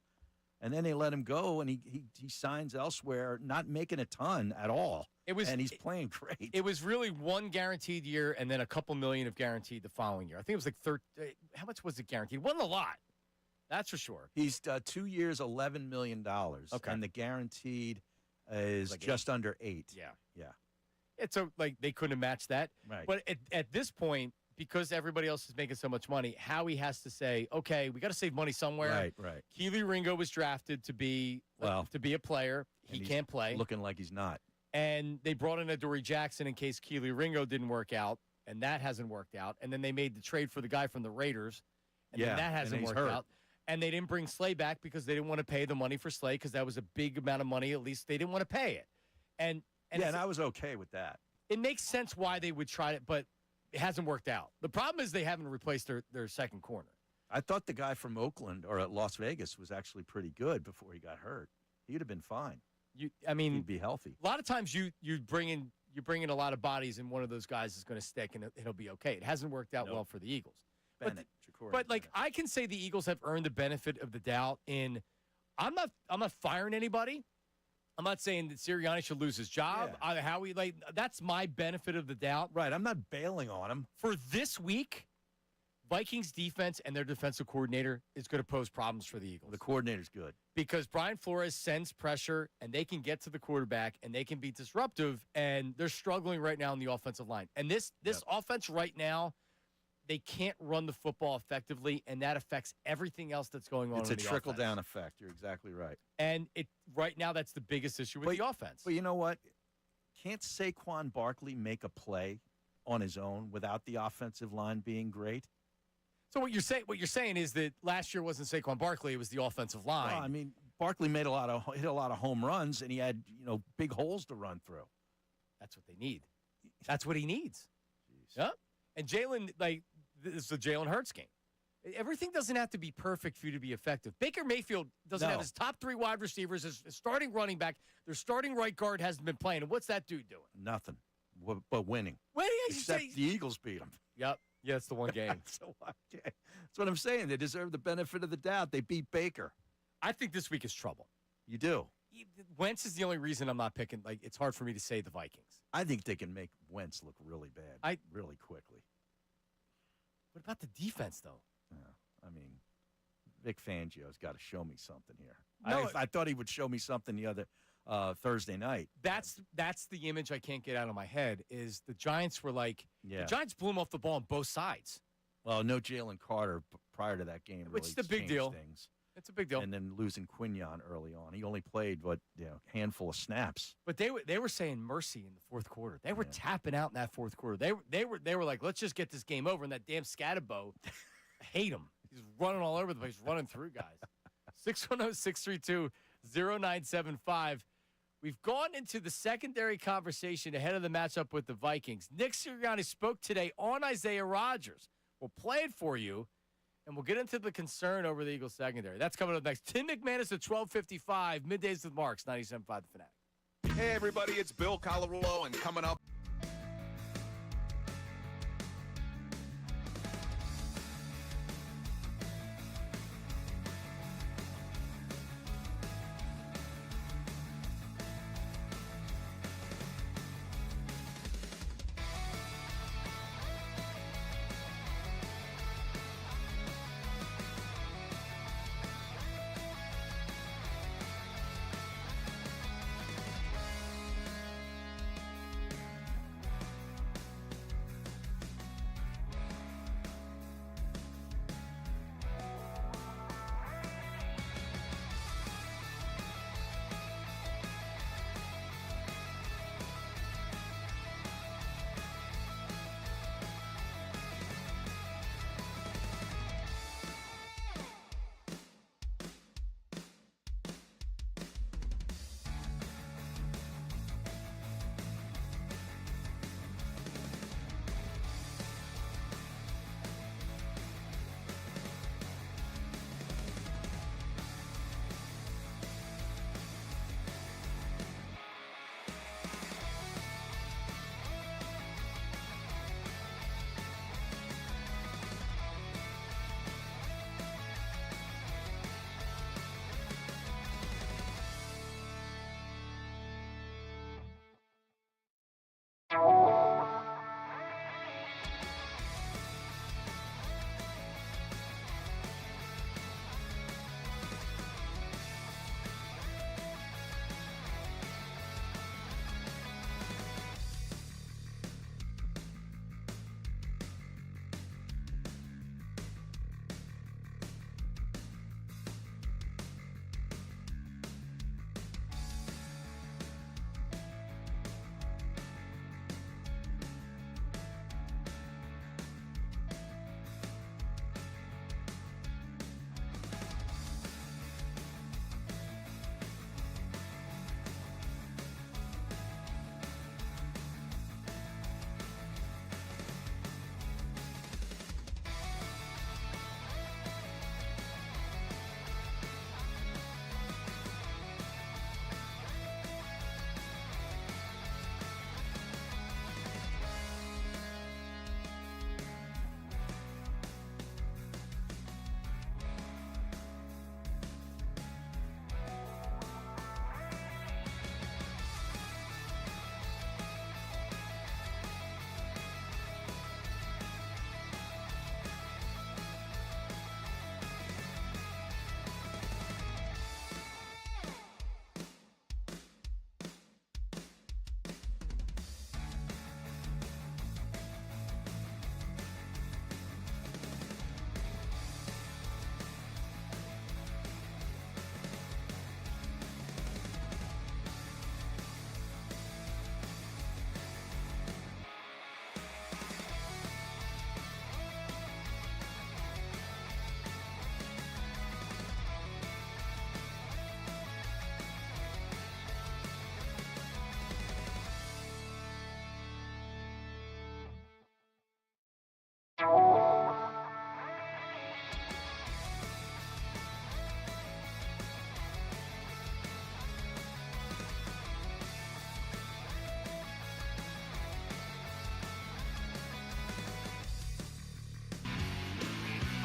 And then they let him go, and he signs elsewhere, not making a ton at all. And he's playing great. It was really one guaranteed year and then a couple million of guaranteed the following year. I think it was like how much was it guaranteed? It wasn't a lot. That's for sure. He's 2 years, $11 million. Okay. And the guaranteed is Like just under 8. Yeah. Yeah. It's like they couldn't have matched that. Right. But at this point, because everybody else is making so much money, Howie has to say, okay, we got to save money somewhere. Right. Keely Ringo was drafted to be a player. He can't play. Looking like he's not. And they brought in Adoree Jackson in case Keely Ringo didn't work out, and that hasn't worked out. And then they made the trade for the guy from the Raiders, and then that hasn't worked out. And they didn't bring Slay back because they didn't want to pay the money for Slay because that was a big amount of money. At least they didn't want to pay it. And I was okay with that. It makes sense why they would try it, but it hasn't worked out. The problem is they haven't replaced their second corner. I thought the guy from Oakland or Las Vegas was actually pretty good before he got hurt. He'd have been fine. He'd be healthy. A lot of times you bring in a lot of bodies, and one of those guys is going to stick, and it'll be okay. It hasn't worked out well for the Eagles. But I can say the Eagles have earned the benefit of the doubt. I'm not firing anybody. I'm not saying that Sirianni should lose his job. That's my benefit of the doubt. Right. I'm not bailing on him. For this week, Vikings defense and their defensive coordinator is going to pose problems for the Eagles. The coordinator's good. Because Brian Flores sends pressure, and they can get to the quarterback, and they can be disruptive, and they're struggling right now in the offensive line. And this offense right now, they can't run the football effectively, and that affects everything else that's going on. It's in a the trickle-down offense. effect. You're exactly right. And right now, that's the biggest issue with the offense. But you know what? Can't Saquon Barkley make a play on his own without the offensive line being great? So what you're saying is that last year wasn't Saquon Barkley; it was the offensive line. Well, I mean, Barkley hit a lot of home runs, and he had big holes to run through. That's what they need. That's what he needs. Yeah. And Jalen, this is the Jalen Hurts game. Everything doesn't have to be perfect for you to be effective. Baker Mayfield doesn't have his top 3 wide receivers, his starting running back, their starting right guard hasn't been playing. And what's that dude doing? Nothing, but winning. Except the Eagles beat him. Yep. Yeah, it's the one game. That's what I'm saying. They deserve the benefit of the doubt. They beat Baker. I think this week is trouble. You do. Wentz is the only reason I'm not picking. It's hard for me to say the Vikings. I think they can make Wentz look really bad really quickly. What about the defense, though? I mean, Vic Fangio's got to show me something here. No, I thought he would show me something the other Thursday night. That's the image I can't get out of my head. Is the Giants were the Giants blew him off the ball on both sides. Well, no Jalen Carter prior to that game. Which is the big deal. Things. It's a big deal. And then losing Quinyon early on. He only played handful of snaps. But they were saying mercy in the fourth quarter. They were tapping out in that fourth quarter. They were like, let's just get this game over. And that damn Scatterbo, I hate him. He's running all over the place, running through guys. 610-632-0975. We've gone into the secondary conversation ahead of the matchup with the Vikings. Nick Sirianni spoke today on Isaiah Rodgers. We'll play it for you, and we'll get into the concern over the Eagles secondary. That's coming up next. Tim McManus at 12:55. Middays with Marks, 97.5 The Fanatic. Hey, everybody, it's Bill Colarulo, and coming up.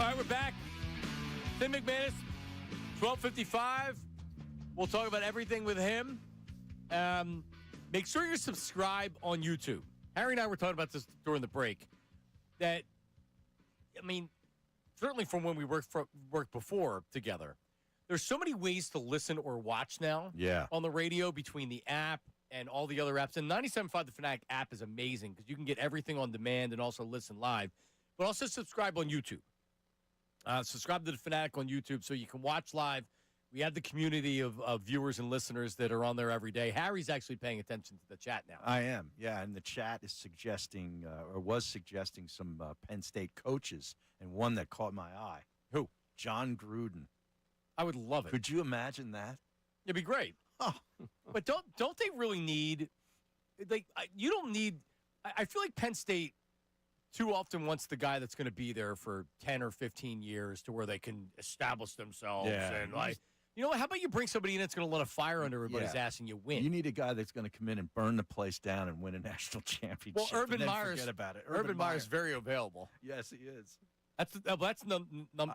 All right, we're back. Tim McManus, 12:55. We'll talk about everything with him. Make sure you're subscribed on YouTube. Harry and I were talking about this during the break. That, I mean, certainly from when we worked before together, there's so many ways to listen or watch now. Yeah. On the radio between the app and all the other apps. And 97.5 The Fanatic app is amazing because you can get everything on demand and also listen live. But also subscribe on YouTube. Subscribe to The Fanatic on YouTube so you can watch live. We have the community of viewers and listeners that are on there every day. Harry's actually paying attention to the chat now. I am, yeah. And the chat is suggesting, or was suggesting, some Penn State coaches, and one that caught my eye. Who? John Gruden. I would love it. Could you imagine that? It'd be great. Oh. But don't they really need, like, you don't need, I feel like Penn State too often wants the guy that's going to be there for 10 or 15 years to where they can establish themselves. Yeah. And, like, you know what? How about you bring somebody in that's going to let a fire under everybody's ass and you win? You need a guy that's going to come in and burn the place down and win a national championship. Well, Urban and then Meyer's, forget about it. Urban Meyer's very available. Yes, he is. That's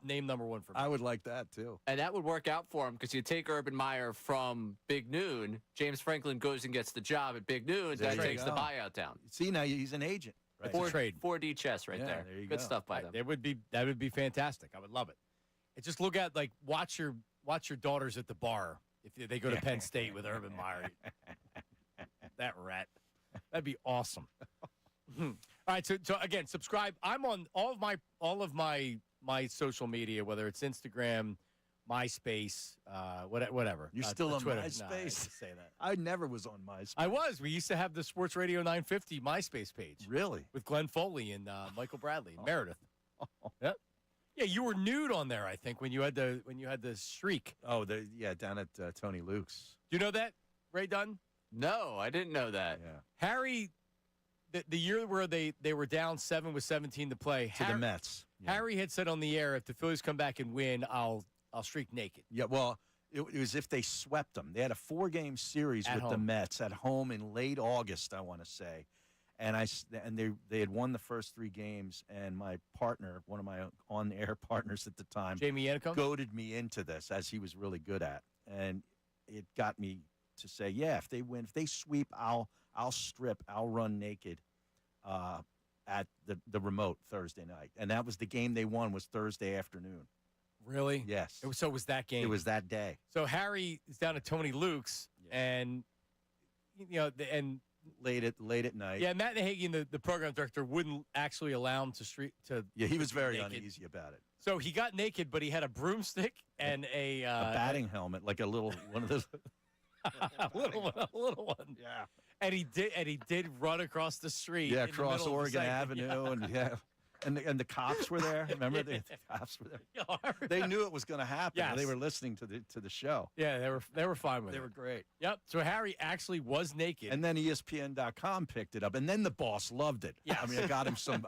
name number one for me. I would like that, too. And that would work out for him because you take Urban Meyer from Big Noon. James Franklin goes and gets the job at Big Noon. There That you takes go. the buyout down. See, now he's an agent. Right? It's a trade. 4D chess right Yeah, there. there you Good go. stuff by them. That would be fantastic. I would love it. And just look at, like, watch your daughters at the bar if they go to Penn State with Urban Meyer. That rat. That'd be awesome. All right, so again, subscribe. I'm on all of my social media, whether it's Instagram, MySpace, whatever. You're still on Twitter. MySpace? No, I didn't say that. I never was on MySpace. I was. We used to have the Sports Radio 950 MySpace page. Really? With Glenn Foley and Michael Bradley, Meredith. Yep. Yeah, you were nude on there, I think, when you had the streak. Oh, down at Tony Luke's. Do you know that, Ray Dunn? No, I didn't know that. Yeah. Harry, the year where they were down 7 with 17 to play. To the Mets. Yeah. Harry had said on the air, if the Phillies come back and win, I'll streak naked. Yeah, well, it was if they swept them. They had a 4-game series At with the home. Mets at home in late August, I want to say. And they had won the first 3 games, and my partner, one of my on-air partners at the time, Jamie Yanicum? goaded me into this, as he was really good at. And it got me to say, yeah, if they win, if they sweep, I'll strip, I'll run naked at the remote Thursday night. And that was the game they won, was Thursday afternoon. Really? Yes. So it was that game. It was that day. So Harry is down at Tony Luke's, and late at night. Yeah, Matt Nahagian, the program director, wouldn't actually allow him to. Yeah, he was very naked. uneasy about it. So he got naked, but he had a broomstick and a batting helmet, like a little one of those. a little one. Yeah. And he did run across the street. Yeah, in the across middle of the Oregon segment. Avenue, and and the cops were there. Remember, the cops were there. They knew it was going to happen. Yes. They were listening to the show. Yeah, they were fine with it. They were great. Yep. So Harry actually was naked. And then ESPN.com picked it up, and then the boss loved it. Yes. I mean, I got him some.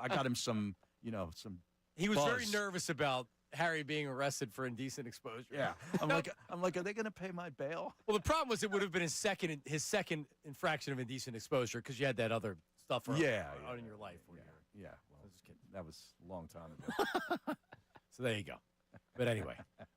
Some. He was buzz. very nervous about Harry being arrested for indecent exposure. Yeah. I'm like, are they going to pay my bail? Well, the problem was it would have been his second infraction of indecent exposure because you had that other stuff on in your life. Yeah. Well, that was a long time ago. So there you go. But anyway,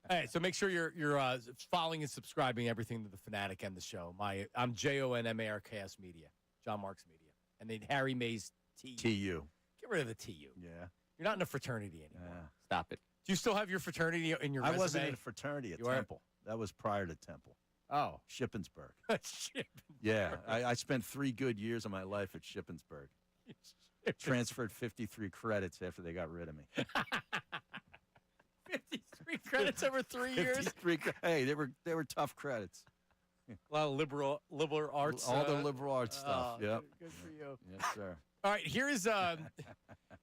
all right. So make sure you're following and subscribing everything to the Fanatic and the show. I'm JONMARKS Media, John Marks Media, and then Harry Mays TU. Get rid of the TU. Yeah. You're not in a fraternity anymore. Stop it. Do you still have your fraternity in your I resume? wasn't in a fraternity at You are? Temple. That was prior to Temple. Oh. Shippensburg. Shippensburg. Yeah. I spent 3 good years of my life at Shippensburg. Transferred 53 credits after they got rid of me. 53 credits over 3 years? 53 Hey, they were tough credits. A lot of liberal arts. All the liberal arts stuff. Yep. Good for you. Yes, sir. All right, here's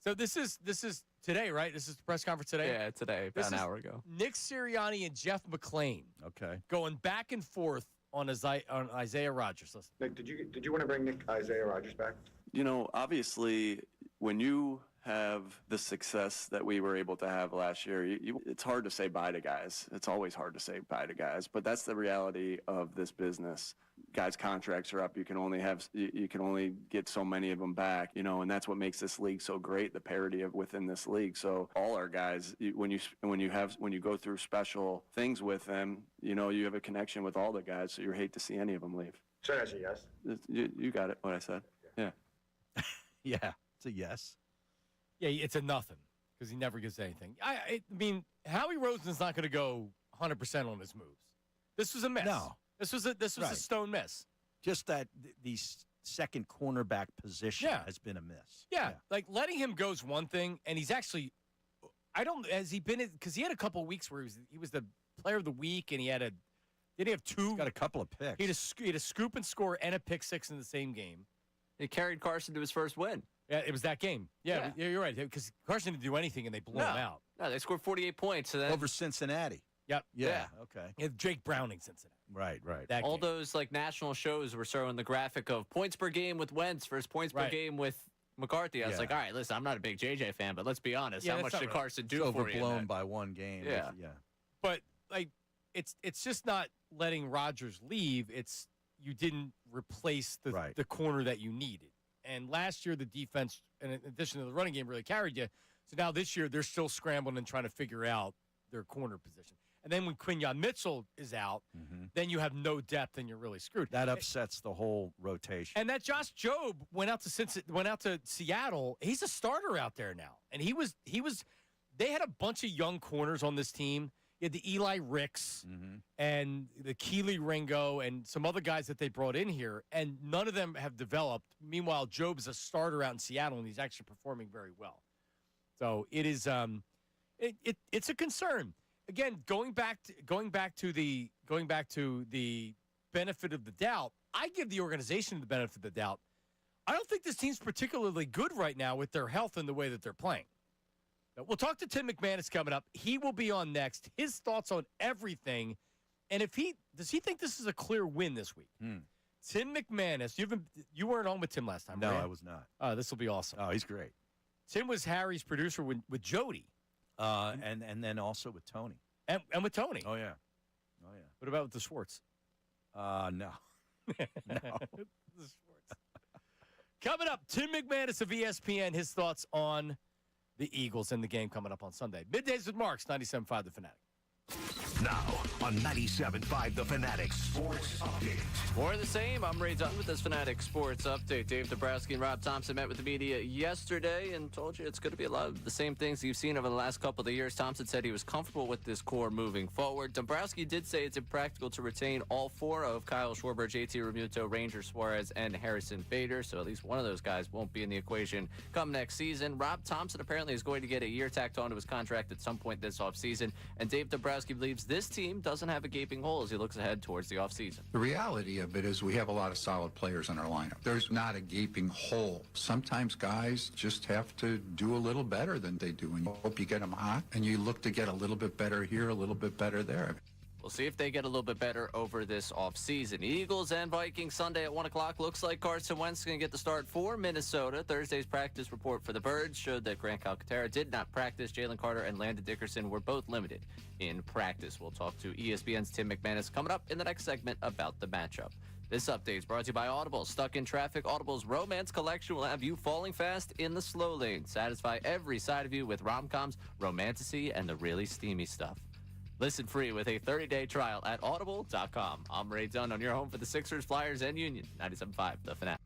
so this is today, right? This is the press conference today? Yeah, today, about an hour ago. Nick Sirianni and Jeff McClain. Okay. Going back and forth on Isaiah Rodgers. Listen. Nick, did you want to bring Isaiah Rodgers back? You know, obviously, when you have the success that we were able to have last year, it's hard to say bye to guys. It's always hard to say bye to guys, but that's the reality of this business. guys' contracts are up. You can only get so many of them back, and that's what makes this league so great, the parity within this league. So all our guys, when you go through special things with them, you have a connection with all the guys, so you hate to see any of them leave. So that's a yes. You got it, what I said. Yeah. Yeah, it's a yes. Yeah, it's a nothing because he never gives anything. I mean, Howie Roseman's not going to go 100% on his moves. This was a miss. No. This was a stone miss. Just that the second cornerback position has been a miss. Yeah, like letting him go is one thing, and he's actually, has he been, because he had a couple of weeks where he was the player of the week, and he had did he have two? He's got a couple of picks. He had a scoop and score and a pick six in the same game. He carried Carson to his first win. Yeah, it was that game. Yeah, you're right, because Carson didn't do anything, and they blew him out. No, they scored 48 points. Over Cincinnati. Yep. Yeah. Okay. And Jake Browning, Cincinnati. Right. All those national shows were showing the graphic of points per game with Wentz versus points per game with McCarthy. I was like, all right, listen, I'm not a big JJ fan, but let's be honest. How much did Carson do for you? Overblown by one game. Yeah. But it's just not letting Rodgers leave. It's you didn't replace the corner that you needed. And last year the defense, in addition to the running game, really carried you. So now this year they're still scrambling and trying to figure out their corner position. And then when Quinyon Mitchell is out, then you have no depth and you're really screwed. That upsets the whole rotation. And that Josh Jobe went out to Seattle. He's a starter out there now. And he was they had a bunch of young corners on this team. You had the Eli Ricks and the Keely Ringo and some other guys that they brought in here, and none of them have developed. Meanwhile, Jobe's a starter out in Seattle, and he's actually performing very well. So it is it's a concern. Again, going back to the benefit of the doubt, I give the organization the benefit of the doubt. I don't think this team's particularly good right now with their health and the way that they're playing. Now, we'll talk to Tim McManus coming up. He will be on next. His thoughts on everything, and does he think this is a clear win this week? Tim McManus, you weren't on with Tim last time, No, right? I was not. Oh, this will be awesome. Oh, he's great. Tim was Harry's producer with Jody. And then also with Tony. And with Tony. Oh, yeah. What about with the Schwartz? No. No. The Schwartz. Coming up, Tim McManus of ESPN, his thoughts on the Eagles and the game coming up on Sunday. Middays with Marks, 97.5 The Fanatic. Now on 97.5 The Fanatic Sports Update. More of the same. I'm Ray Dunn with this Fanatic Sports Update. Dave Dabrowski and Rob Thompson met with the media yesterday and told you it's going to be a lot of the same things you've seen over the last couple of years. Thompson said he was comfortable with this core moving forward. Dabrowski did say it's impractical to retain all four of Kyle Schwarber, JT Realmuto, Ranger Suarez, and Harrison Bader, so at least one of those guys won't be in the equation come next season. Rob Thompson apparently is going to get a year tacked onto his contract at some point this offseason, and Dave Dabrowski believes this team doesn't have a gaping hole as he looks ahead towards the offseason. The reality of it is we have a lot of solid players in our lineup. There's not a gaping hole. Sometimes guys just have to do a little better than they do, and you hope you get them hot, and you look to get a little bit better here, a little bit better there. We'll see if they get a little bit better over this offseason. Eagles and Vikings Sunday at 1 o'clock. Looks like Carson Wentz is going to get the start for Minnesota. Thursday's practice report for the Birds showed that Grant Calcaterra did not practice. Jalen Carter and Landon Dickerson were both limited in practice. We'll talk to ESPN's Tim McManus coming up in the next segment about the matchup. This update is brought to you by Audible. Stuck in traffic? Audible's Romance Collection will have you falling fast in the slow lane. Satisfy every side of you with rom-coms, romantasy, and the really steamy stuff. Listen free with a 30-day trial at audible.com. I'm Ray Dunn on your home for the Sixers, Flyers, and Union. 97.5 The Fanatic.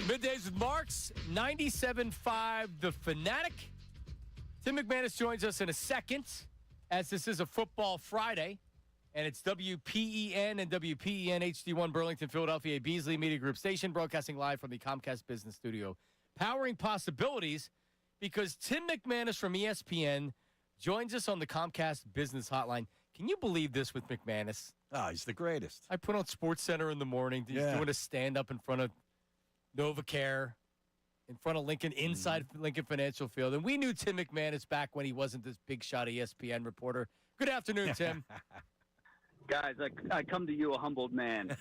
Middays with Marks, 97.5 The Fanatic. Tim McManus joins us in a second, as this is a Football Friday, and it's WPEN and WPEN HD1 Burlington, Philadelphia, Beasley Media Group station, broadcasting live from the Comcast Business Studio, powering possibilities, because Tim McManus from ESPN joins us on the Comcast Business Hotline. Can you believe this with McManus? Oh, he's the greatest. I put on SportsCenter in the morning. He's doing a stand-up in front of NovaCare, in front of Lincoln, inside Lincoln Financial Field. And we knew Tim McManus back when he wasn't this big shot ESPN reporter. Good afternoon, Tim. Guys, I come to you a humbled man.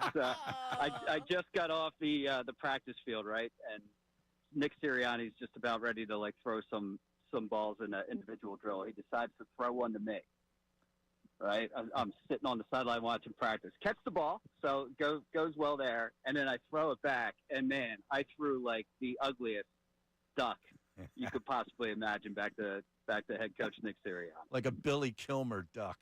I just got off the practice field, right? And Nick Sirianni's just about ready to throw some balls in an individual drill. He decides to throw one to me. Right, I'm sitting on the sideline watching practice. Catch the ball, so goes well there, and then I throw it back, and man, I threw like the ugliest duck you could possibly imagine back to head coach Nick Sirianni. Like a Billy Kilmer duck.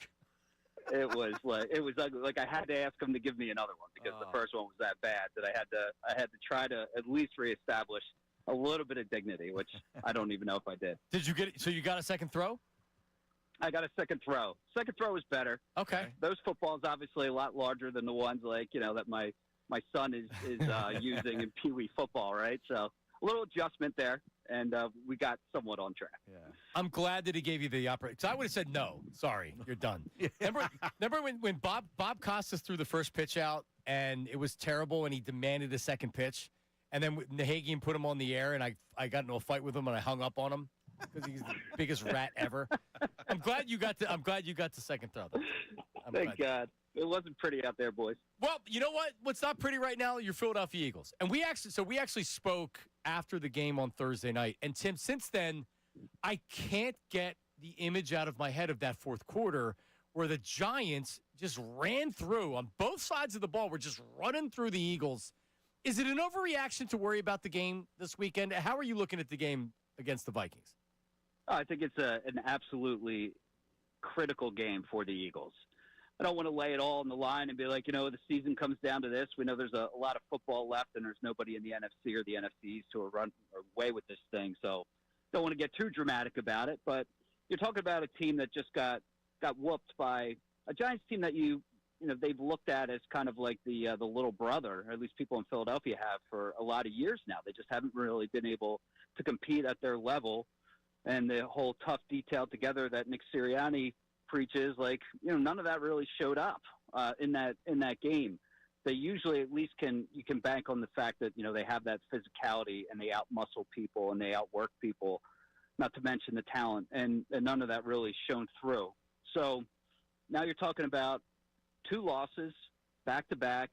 It was ugly. Like I had to ask him to give me another one because the first one was that bad that I had to try to at least reestablish a little bit of dignity, which I don't even know if I did. Did you get it? So you got a second throw? I got a second throw. Second throw was better. Okay. Those footballs obviously a lot larger than the ones that my son is using in Pee Wee football, right? So a little adjustment there, and we got somewhat on track. Yeah. I'm glad that he gave you the opportunity. Because I would have said no. Sorry, you're done. Remember when Bob Costas threw the first pitch out and it was terrible and he demanded a second pitch, and then Nahagian put him on the air and I got into a fight with him and I hung up on him because he's the biggest rat ever. I'm glad you got the second throw. Thank God. It wasn't pretty out there, boys. Well, you know what? What's not pretty right now? Your Philadelphia Eagles. And we actually spoke after the game on Thursday night. And Tim, since then, I can't get the image out of my head of that fourth quarter where the Giants just ran through on both sides of the ball. We're just running through the Eagles. Is it an overreaction to worry about the game this weekend? How are you looking at the game against the Vikings? I think it's an absolutely critical game for the Eagles. I don't want to lay it all on the line and be like, the season comes down to this. We know there's a lot of football left, and there's nobody in the NFC or the NFC East who are run away with this thing. So don't want to get too dramatic about it. But you're talking about a team that just got whooped by a Giants team that they've looked at as kind of like the little brother, or at least people in Philadelphia have for a lot of years now. They just haven't really been able to compete at their level. And the whole tough detail together that Nick Sirianni preaches, none of that really showed up in that game. They usually at least you can bank on the fact that they have that physicality and they outmuscle people and they outwork people, not to mention the talent, and none of that really shone through. So now you're talking about 2 losses back to back,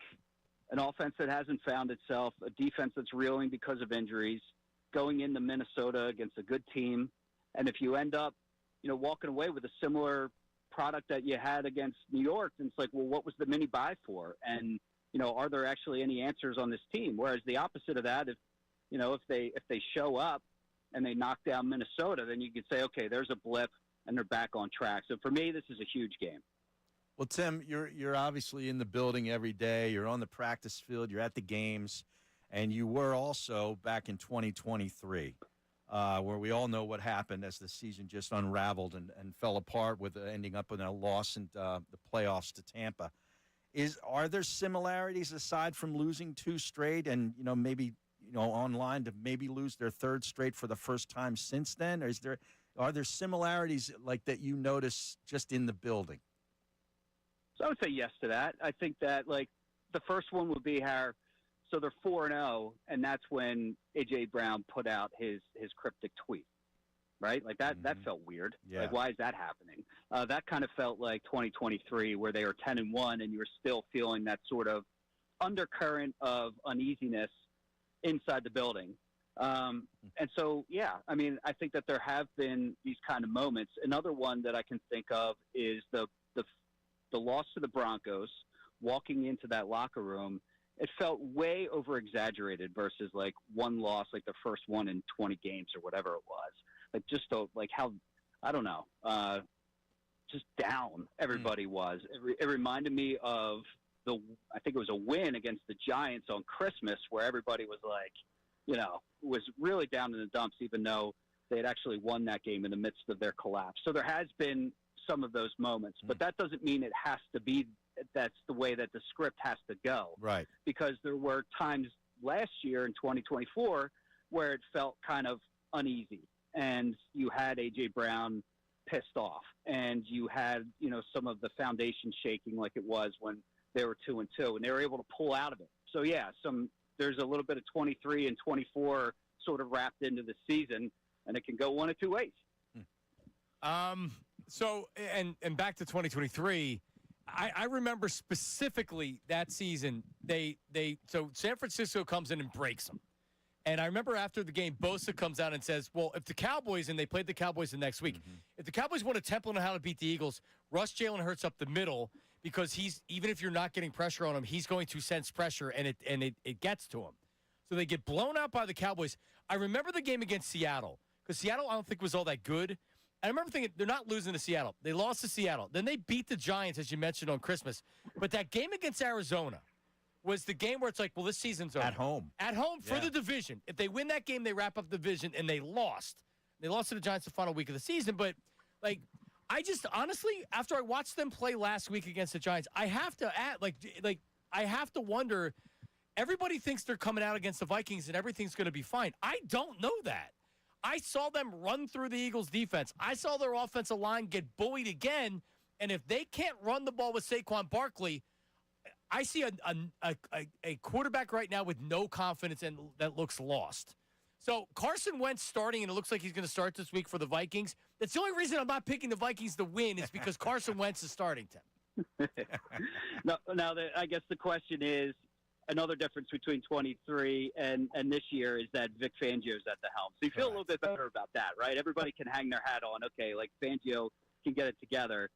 an offense that hasn't found itself, a defense that's reeling because of injuries, going into Minnesota against a good team. And if you end up, walking away with a similar product that you had against New York, then it's like, well, what was the mini buy for? And, are there actually any answers on this team? Whereas the opposite of that, if they show up and they knock down Minnesota, then you could say, okay, there's a blip and they're back on track. So for me, this is a huge game. Well, Tim, you're obviously in the building every day. You're on the practice field. You're at the games. And you were also back in 2023. Where we all know what happened as the season just unraveled and fell apart with ending up in a loss in the playoffs to Tampa. Are there similarities aside from losing 2 straight and, maybe, online to maybe lose their 3rd straight for the first time since then? Or are there similarities like that you notice just in the building? So I would say yes to that. I think that the first one would be so they're 4-0, and that's when A.J. Brown put out his cryptic tweet, right? That felt weird. Yeah. Why is that happening? That kind of felt like 2023, where they were 10-1, and you were still feeling that sort of undercurrent of uneasiness inside the building. And so, I think that there have been these kind of moments. Another one that I can think of is the loss to the Broncos, walking into that locker room. It felt way over-exaggerated versus, one loss, the first one in 20 games or whatever it was. How, I don't know, just down everybody was. It reminded me of I think it was a win against the Giants on Christmas where everybody was like, was really down in the dumps, even though they had actually won that game in the midst of their collapse. So there has been some of those moments, but that doesn't mean it has to be, that's the way that the script has to go. Right. Because there were times last year in 2024 where it felt kind of uneasy, and you had A.J. Brown pissed off, and you had, some of the foundation shaking like it was when they were 2-2, and they were able to pull out of it. So, yeah, there's a little bit of 23 and 24 sort of wrapped into the season, and it can go one of two ways. So, and back to 2023, I remember specifically that season, so San Francisco comes in and breaks them. And I remember after the game, Bosa comes out and says, well, if the Cowboys, and they played the Cowboys the next week, if the Cowboys want a template on how to beat the Eagles, rush Jalen Hurts up the middle, because even if you're not getting pressure on him, he's going to sense pressure, and it gets to him. So they get blown out by the Cowboys. I remember the game against Seattle, because Seattle I don't think was all that good. I remember thinking, they're not losing to Seattle. They lost to Seattle. Then they beat the Giants, as you mentioned, on Christmas. But that game against Arizona was the game where it's like, well, this season's over. At home. At home for the division. If they win that game, they wrap up the division, and they lost. They lost to the Giants the final week of the season. But, I just, honestly, after I watched them play last week against the Giants, I have to I have to wonder, everybody thinks they're coming out against the Vikings and everything's going to be fine. I don't know that. I saw them run through the Eagles' defense. I saw their offensive line get bullied again, and if they can't run the ball with Saquon Barkley, I see a quarterback right now with no confidence and that looks lost. So Carson Wentz starting, and it looks like he's going to start this week for the Vikings. That's the only reason I'm not picking the Vikings to win is because Carson Wentz is starting, Tim. Now, I guess the question is, another difference between 23 and this year is that Vic Fangio's at the helm. So you feel a little bit better about that, right? Everybody can hang their hat on, okay, like Fangio can get it together.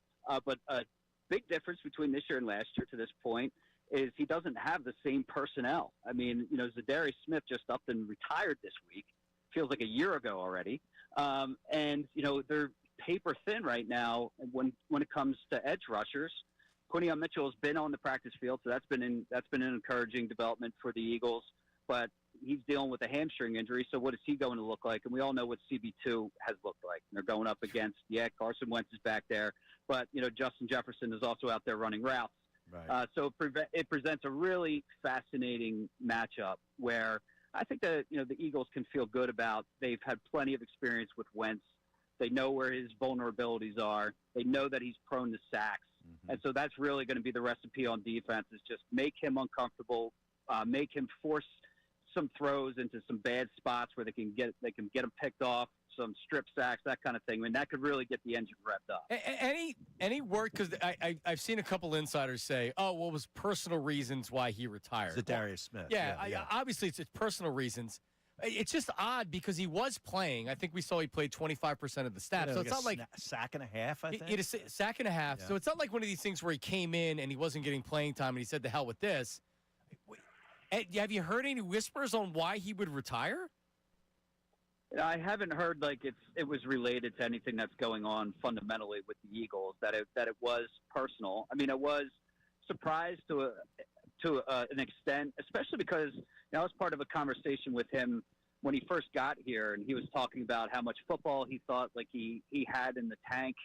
But a big difference between this year and last year to this point is he doesn't have the same personnel. I mean, Zadarius Smith just up and retired this week. Feels like a year ago already. And they're paper thin right now when it comes to edge rushers. Quinyon Mitchell has been on the practice field, so that's been an encouraging development for the Eagles. But he's dealing with a hamstring injury, so what is he going to look like? And we all know what CB2 has looked like. They're going up against, Carson Wentz is back there, but Justin Jefferson is also out there running routes. Right. So it presents a really fascinating matchup where I think that the Eagles can feel good about. They've had plenty of experience with Wentz. They know where his vulnerabilities are. They know that he's prone to sacks. And so that's really going to be the recipe on defense, is just make him uncomfortable, make him force some throws into some bad spots where they can get him picked off, some strip sacks, that kind of thing. I mean, that could really get the engine revved up. Any word, because I've seen a couple insiders say, oh, well, it was personal reasons why he retired. Zadarius Smith. Yeah, obviously it's personal reasons. It's just odd because he was playing. I think we saw he played 25% of the snaps. So it's not like a sack and a half, I think. He had a sack and a half. Yeah. So it's not like one of these things where he came in and he wasn't getting playing time and he said, "The hell with this." Have you heard any whispers on why he would retire? I haven't heard it was related to anything that's going on fundamentally with the Eagles. That it was personal. I mean, I was surprised to an extent, especially because I was part of a conversation with him when he first got here, and he was talking about how much football he thought he had in the tank.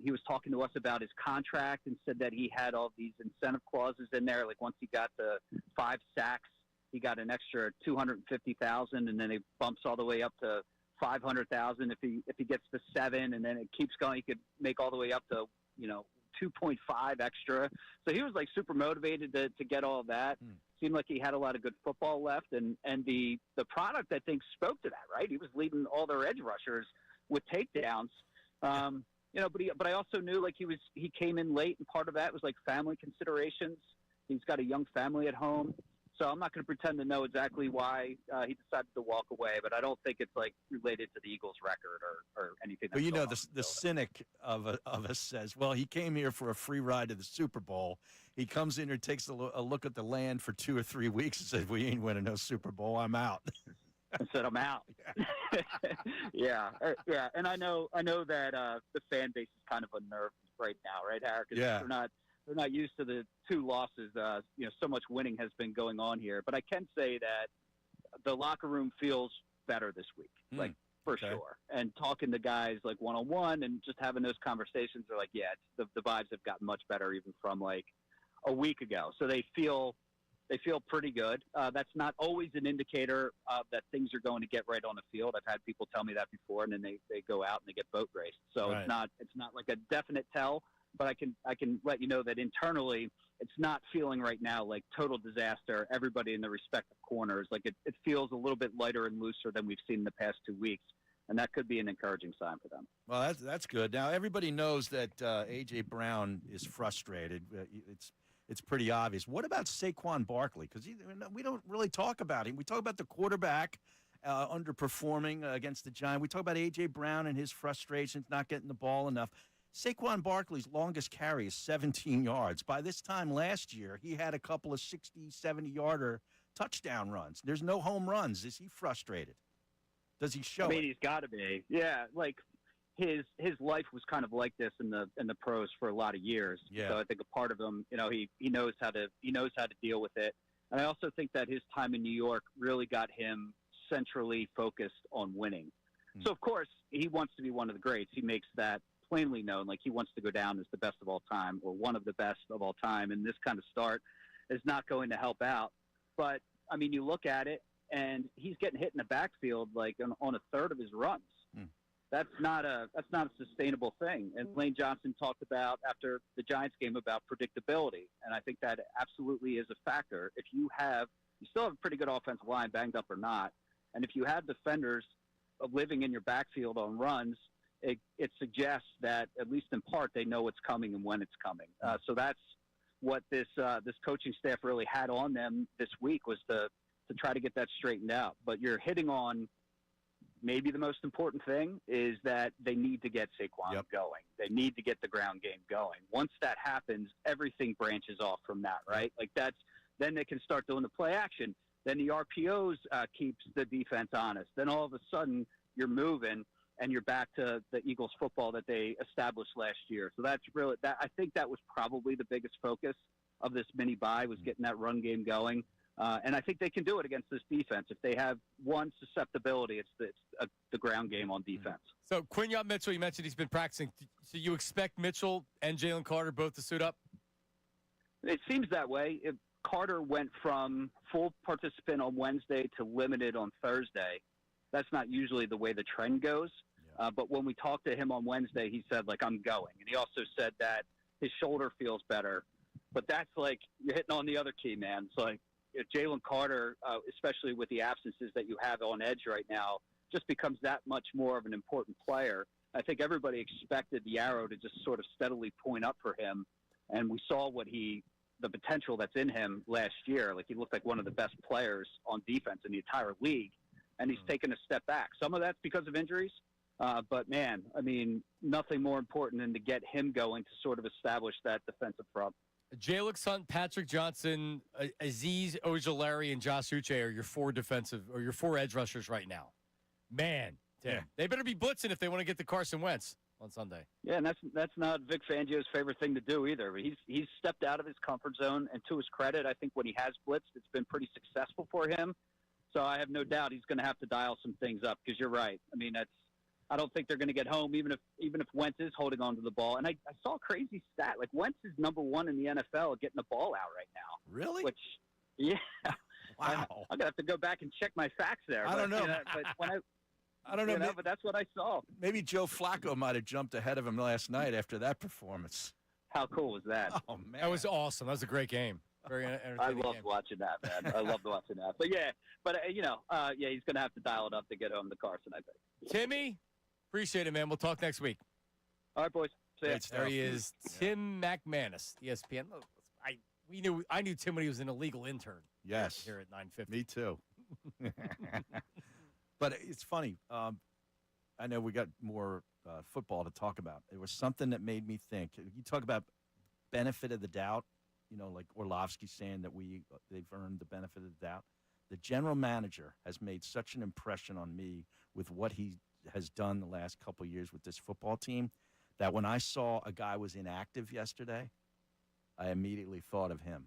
He was talking to us about his contract and said that he had all these incentive clauses in there. Like once he got to 5 sacks, he got an extra $250,000, and then it bumps all the way up to $500,000 if he gets to 7, and then it keeps going. He could make all the way up to 2.5 extra. So he was super motivated to get all of that. Seemed like he had a lot of good football left, and the product, I think, spoke to that, right? He was leading all their edge rushers with takedowns. But I also knew he came in late, and part of that was family considerations. He's got a young family at home. So I'm not going to pretend to know exactly why he decided to walk away, but I don't think it's related to the Eagles' record or anything. But the cynic of us says, well, he came here for a free ride to the Super Bowl. He comes in here, takes a look at the land for 2 or 3 weeks, and says, "We ain't winning no Super Bowl. I'm out." I said, "I'm out." Yeah. And I know that the fan base is kind of unnerved right now, right, Harry? Because They're not used to the 2 losses. So much winning has been going on here. But I can say that the locker room feels better this week, like for sure. And talking to guys like one-on-one and just having those conversations, they're like, yeah, the vibes have gotten much better even from like a week ago. So they feel pretty good. That's not always an indicator that things are going to get right on the field. I've had people tell me that before, and then they go out and they get boat raced. So Right. it's not like a definite tell, but I can let you know that internally it's not feeling right now like total disaster. Everybody in the respective corners, like it feels a little bit lighter and looser than we've seen in the past 2 weeks, and that could be an encouraging sign for them. Well, that's good. Now everybody knows that A.J. Brown is frustrated. It's pretty obvious. What about Saquon Barkley? Because we don't really talk about him. We talk about the quarterback underperforming against the Giants. We talk about A.J. Brown and his frustrations, not getting the ball enough. Saquon Barkley's longest carry is 17 yards. By this time last year, he had a couple of 60, 70-yarder touchdown runs. There's no home runs. Is he frustrated? Does he show it? He's got to be. Yeah, like his life was kind of like this in the pros for a lot of years. Yeah. So I think a part of him, he knows how to deal with it. And I also think that his time in New York really got him centrally focused on winning. So of course he wants to be one of the greats. He makes that plainly known. Like he wants to go down as the best of all time or one of the best of all time. And this kind of start is not going to help out. But I mean, you look at it, and he's getting hit in the backfield like on a third of his runs. That's not a sustainable thing. And Lane Johnson talked about after the Giants game about predictability, and I think that absolutely is a factor. If you still have a pretty good offensive line, banged up or not, and if you have defenders living in your backfield on runs, it suggests that at least in part they know what's coming and when it's coming. So that's what this coaching staff really had on them this week, was to try to get that straightened out. But you're hitting on maybe the most important thing is that they need to get Saquon going. They need to get the ground game going. Once that happens, everything branches off from that, right? Like then they can start doing the play action. Then the RPOs keeps the defense honest. Then all of a sudden you're moving and you're back to the Eagles football that they established last year. So that's really I think that was probably the biggest focus of this mini bye, was getting that run game going. And I think they can do it against this defense. If they have one susceptibility, it's the ground game on defense. So Quinyon Mitchell, you mentioned he's been practicing. So you expect Mitchell and Jalen Carter both to suit up? It seems that way. Carter went from full participant on Wednesday to limited on Thursday. That's not usually the way the trend goes. But when we talked to him on Wednesday, he said, like, I'm going. And he also said that his shoulder feels better. But that's like, you're hitting on the other key, man. It's like, Jalen Carter, especially with the absences that you have on edge right now, just becomes that much more of an important player. I think everybody expected the arrow to just sort of steadily point up for him. And we saw the potential that's in him last year. Like, he looked like one of the best players on defense in the entire league. And he's taken a step back. Some of that's because of injuries. But, man, I mean, nothing more important than to get him going to sort of establish that defensive front. Jalen Hunt, Patrick Johnson, Azeez Ojulari, and Josh Uche are your four edge rushers right now. Man, Tim, they better be blitzing if they want to get to Carson Wentz on Sunday. Yeah, and that's not Vic Fangio's favorite thing to do either. He's stepped out of his comfort zone, and to his credit, I think when he has blitzed, it's been pretty successful for him. So I have no doubt he's going to have to dial some things up, because you're right. I mean, I don't think they're going to get home, even if Wentz is holding on to the ball. And I saw a crazy stat. Like, Wentz is number 1 in the NFL at getting the ball out right now. Really? Which, yeah. Wow. I'm going to have to go back and check my facts there. I don't know. But when I don't know. But that's what I saw. Maybe Joe Flacco might have jumped ahead of him last night after that performance. How cool was that? Oh, man. That was awesome. That was a great game. Very entertaining. I loved watching that, man. I loved watching that. But, he's going to have to dial it up to get home to Carson, I think. Timmy, appreciate it, man. We'll talk next week. All right, boys. See ya. There he is, Tim McManus, ESPN. I knew Tim when he was an illegal intern. Yes. Here at 950. Me too. But it's funny. I know we got more football to talk about. There was something that made me think. You talk about benefit of the doubt, like Orlovsky saying that they've earned the benefit of the doubt. The general manager has made such an impression on me with what he has done the last couple of years with this football team that when I saw a guy was inactive yesterday, I immediately thought of him.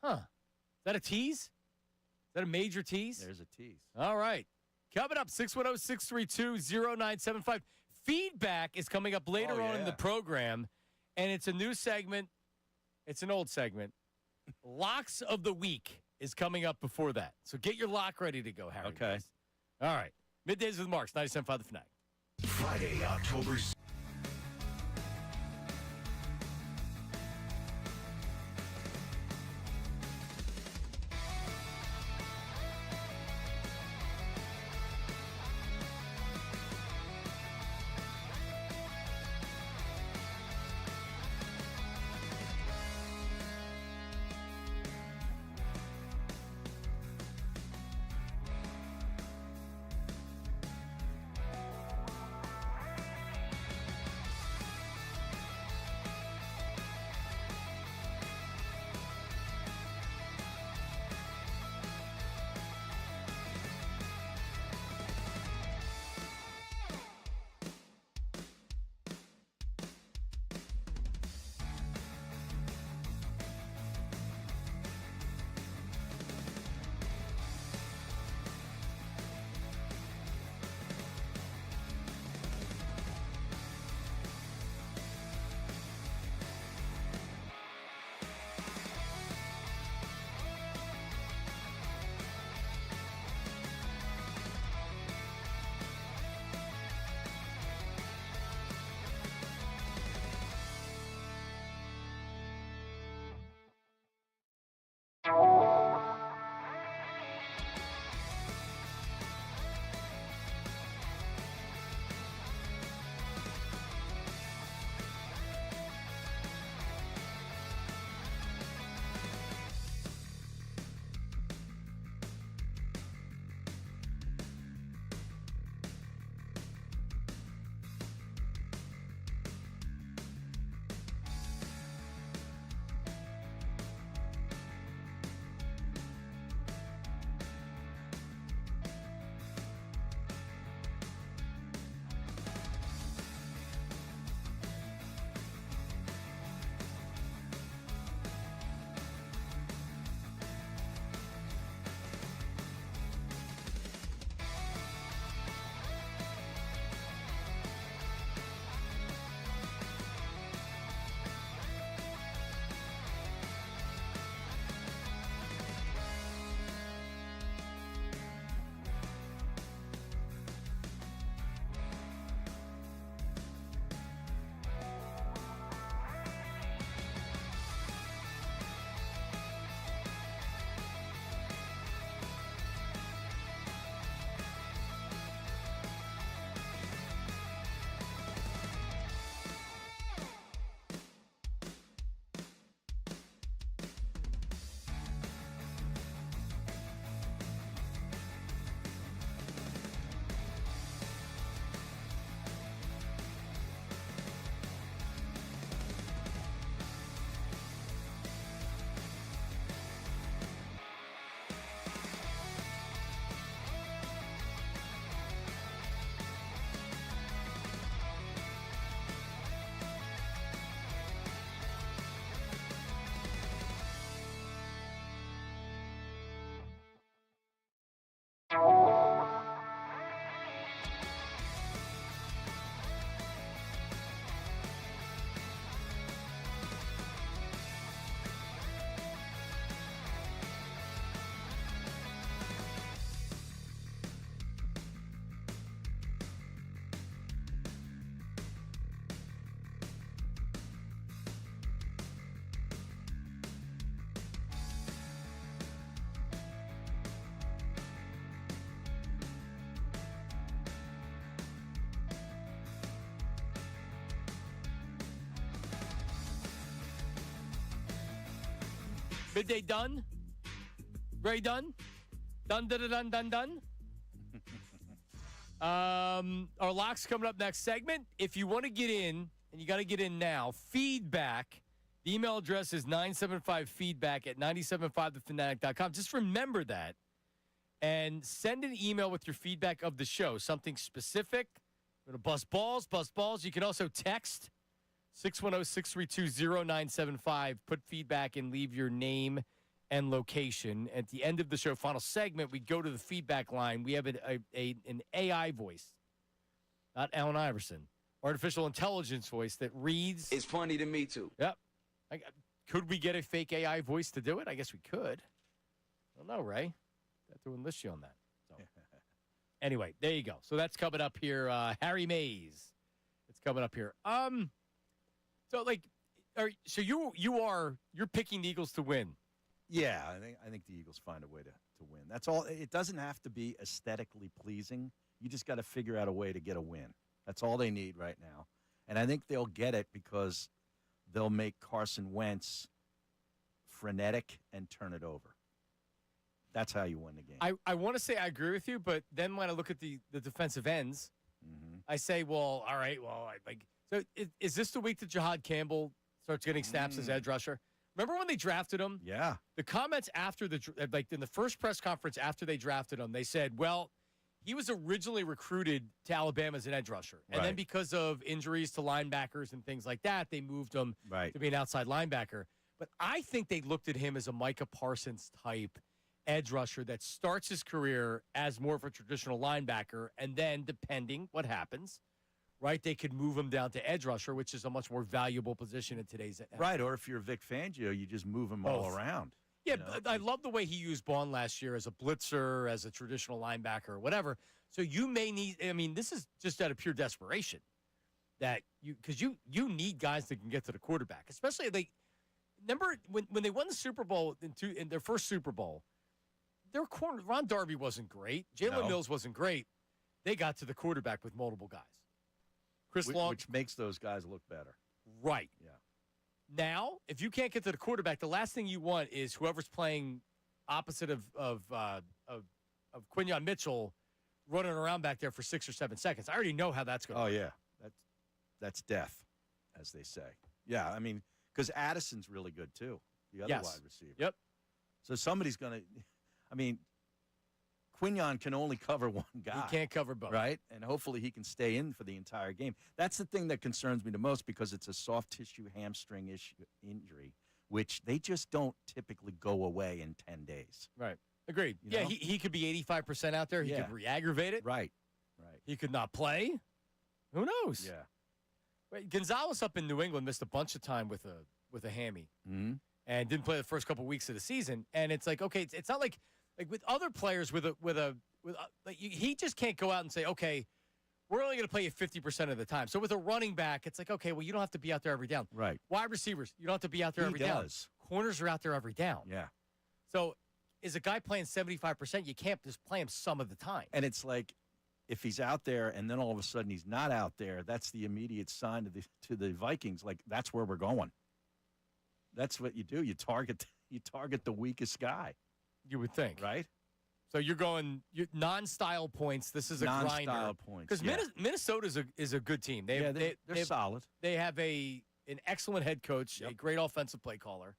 Huh. Is that a tease? Is that a major tease? There's a tease. All right. Coming up, 610-632-0975. Feedback is coming up later on in the program, and it's a new segment. It's an old segment. Locks of the Week is coming up before that. So get your lock ready to go, Harry. Okay. All right. Middays with Marks, 97.5 The Fanatic. Friday, October Midday done? Ray done? Done, done, done, done, done. Our lock's coming up next segment. If you want to get in, and you got to get in now, feedback. The email address is 975feedback@975thefanatic.com. Just remember that. And send an email with your feedback of the show, something specific. Go to Bust Balls. You can also text 610-632-0975. Put feedback and leave your name and location. At the end of the show, final segment, we go to the feedback line. We have an AI voice, not Allen Iverson, artificial intelligence voice that reads. It's funny to me, too. Yep. Could we get a fake AI voice to do it? I guess we could. I don't know, Ray. Have to enlist you on that. So. Anyway, there you go. So that's coming up here. Harry Mays. It's coming up here. So you're picking the Eagles to win. Yeah, I think the Eagles find a way to win. That's all. It doesn't have to be aesthetically pleasing. You just got to figure out a way to get a win. That's all they need right now. And I think they'll get it because they'll make Carson Wentz frenetic and turn it over. That's how you win the game. I want to say I agree with you, but then when I look at the defensive ends, I say, well, all right, well, so is this the week that Jahad Campbell starts getting snaps as edge rusher? Remember when they drafted him? Yeah. The comments after in the first press conference after they drafted him, they said, well, he was originally recruited to Alabama as an edge rusher. And then because of injuries to linebackers and things like that, they moved him to be an outside linebacker. But I think they looked at him as a Micah Parsons type edge rusher that starts his career as more of a traditional linebacker, and then depending what happens, they could move him down to edge rusher, which is a much more valuable position in today's NFL. Right, or if you're Vic Fangio, you just move him all around. Yeah, I love the way he used Bond last year as a blitzer, as a traditional linebacker, or whatever. So you may need, this is just out of pure desperation that because you need guys that can get to the quarterback, especially remember when they won the Super Bowl in their first Super Bowl, their corner, Ron Darby wasn't great. Jalen Mills wasn't great. They got to the quarterback with multiple guys. Chris Long. Which makes those guys look better. Right. Yeah. Now, if you can't get to the quarterback, the last thing you want is whoever's playing opposite of Quinyon Mitchell running around back there for 6 or 7 seconds. I already know how that's going to work. Yeah. That's death, as they say. Yeah, because Addison's really good, too, the other wide receiver. Yep. So somebody's going to Quinyon can only cover one guy. He can't cover both. Right? And hopefully he can stay in for the entire game. That's the thing that concerns me the most because it's a soft tissue hamstring injury, which they just don't typically go away in 10 days. Right. Agreed. He could be 85% out there. He could re-aggravate it. Right. He could not play. Who knows? Yeah. Right. Gonzalez up in New England missed a bunch of time with a hammy and didn't play the first couple weeks of the season. And it's like, okay, it's not like with other players he just can't go out and say, okay, we're only going to play you 50% of the time. So with a running back, it's like, okay, well, you don't have to be out there every down. Right. Wide receivers, you don't have to be out there every down. Corners are out there every down. Yeah. So is a guy playing 75%, you can't just play him some of the time. And it's like if he's out there and then all of a sudden he's not out there, that's the immediate sign to the Vikings, like that's where we're going. That's what you do. You target the weakest guy. You would think. Right? So you're going non-style points. This is a grinder. Non-style points. Because Minnesota is a good team. They're solid. They have an excellent head coach, a great offensive play caller,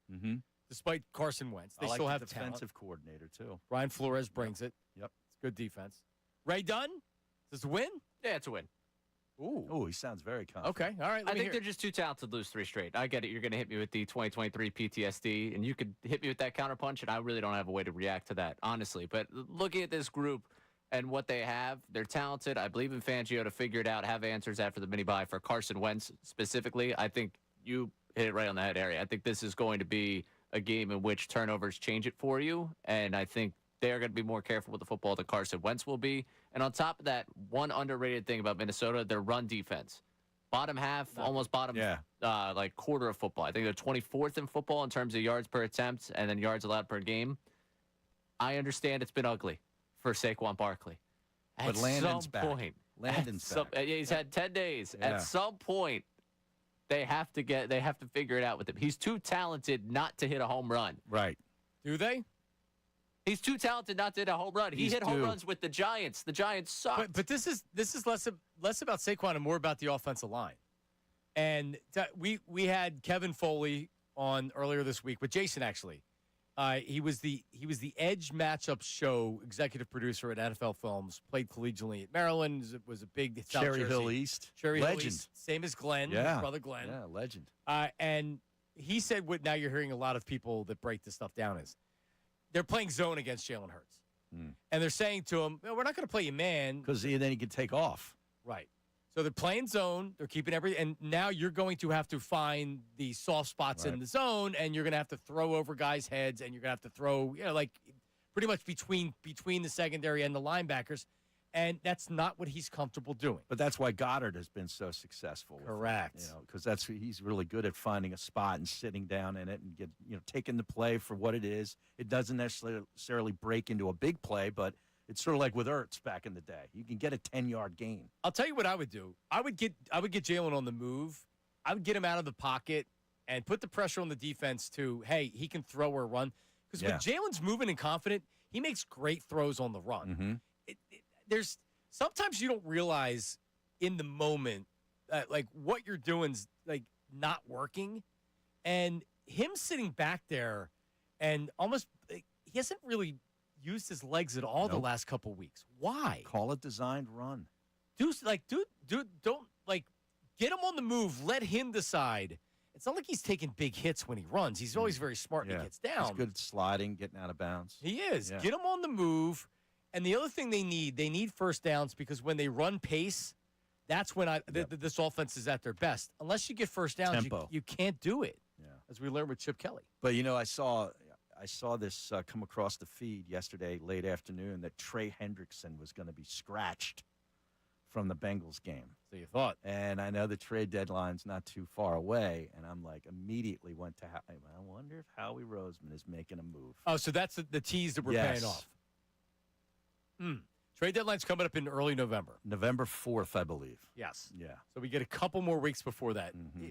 despite Carson Wentz. They still have the defensive coordinator, too. Brian Flores brings it. Yep. It's good defense. Ray Dunn, is this a win? Yeah, it's a win. Ooh, he sounds very confident. Okay, all right. I think they're just too talented to lose 3 straight. I get it. You're going to hit me with the 2023 PTSD, and you could hit me with that counterpunch, and I really don't have a way to react to that, honestly. But looking at this group and what they have, they're talented. I believe in Fangio to figure it out, have answers after the mini-bye for Carson Wentz specifically. I think you hit it right on the head, Harry. I think this is going to be a game in which turnovers change it for you, and I think they're going to be more careful with the football than Carson Wentz will be. And on top of that, one underrated thing about Minnesota, their run defense. Bottom half, almost bottom quarter of football. I think they're 24th in football in terms of yards per attempt and then yards allowed per game. I understand it's been ugly for Saquon Barkley. But Landon's back. Landon's back. He's had 10 days. Yeah. At some point, they have to figure it out with him. He's too talented not to hit a home run. Right. Do they? He's too talented not to hit a home run. He hit home runs with the Giants. The Giants suck. But this is less about Saquon and more about the offensive line. And we had Kevin Foley on earlier this week with Jason, actually. He was the Edge matchup show executive producer at NFL Films. Played collegially at Maryland. Was a big South Cherry Jersey. Hill East. Cherry Hill Legend. East, same as Glenn, Yeah. his brother Glenn. Yeah, legend. And he said what now you're hearing a lot of people that break this stuff down is they're playing zone against Jalen Hurts. And they're saying to him, well, we're not going to play you man. Because then he can take off. Right. So they're playing zone. They're keeping everything. And now you're going to have to find the soft spots in the zone, and you're going to have to throw over guys' heads, and you're going to have to throw, like pretty much between the secondary and the linebackers. And that's not what he's comfortable doing. But that's why Goddard has been so successful. Correct. Because he's really good at finding a spot and sitting down in it and taking the play for what it is. It doesn't necessarily break into a big play, but it's sort of like with Ertz back in the day. You can get a 10-yard gain. I'll tell you what I would do. I would get Jalen on the move. I would get him out of the pocket and put the pressure on the defense to, hey, he can throw or run. Because when Jalen's moving and confident, he makes great throws on the run. Mm-hmm. There's sometimes you don't realize in the moment like what you're doing's like not working, and him sitting back there and almost he hasn't really used his legs at all the last couple weeks. Why? Call it designed run. Dude, don't get him on the move. Let him decide. It's not like he's taking big hits when he runs. He's always very smart when he gets down. He's good at sliding, getting out of bounds. He is. Yeah. Get him on the move. And the other thing they need first downs, because when they run pace, that's when this offense is at their best. Unless you get first downs, you can't do it. Yeah. As we learned with Chip Kelly. But I saw this come across the feed yesterday late afternoon that Trey Hendrickson was going to be scratched from the Bengals game. So you thought. And I know the trade deadline's not too far away, and I'm like immediately went to I wonder if Howie Roseman is making a move. Oh, so that's the tease that we're paying off. Trade deadline's coming up in early November. November 4th, I believe. Yes. Yeah. So we get a couple more weeks before that. Mm-hmm.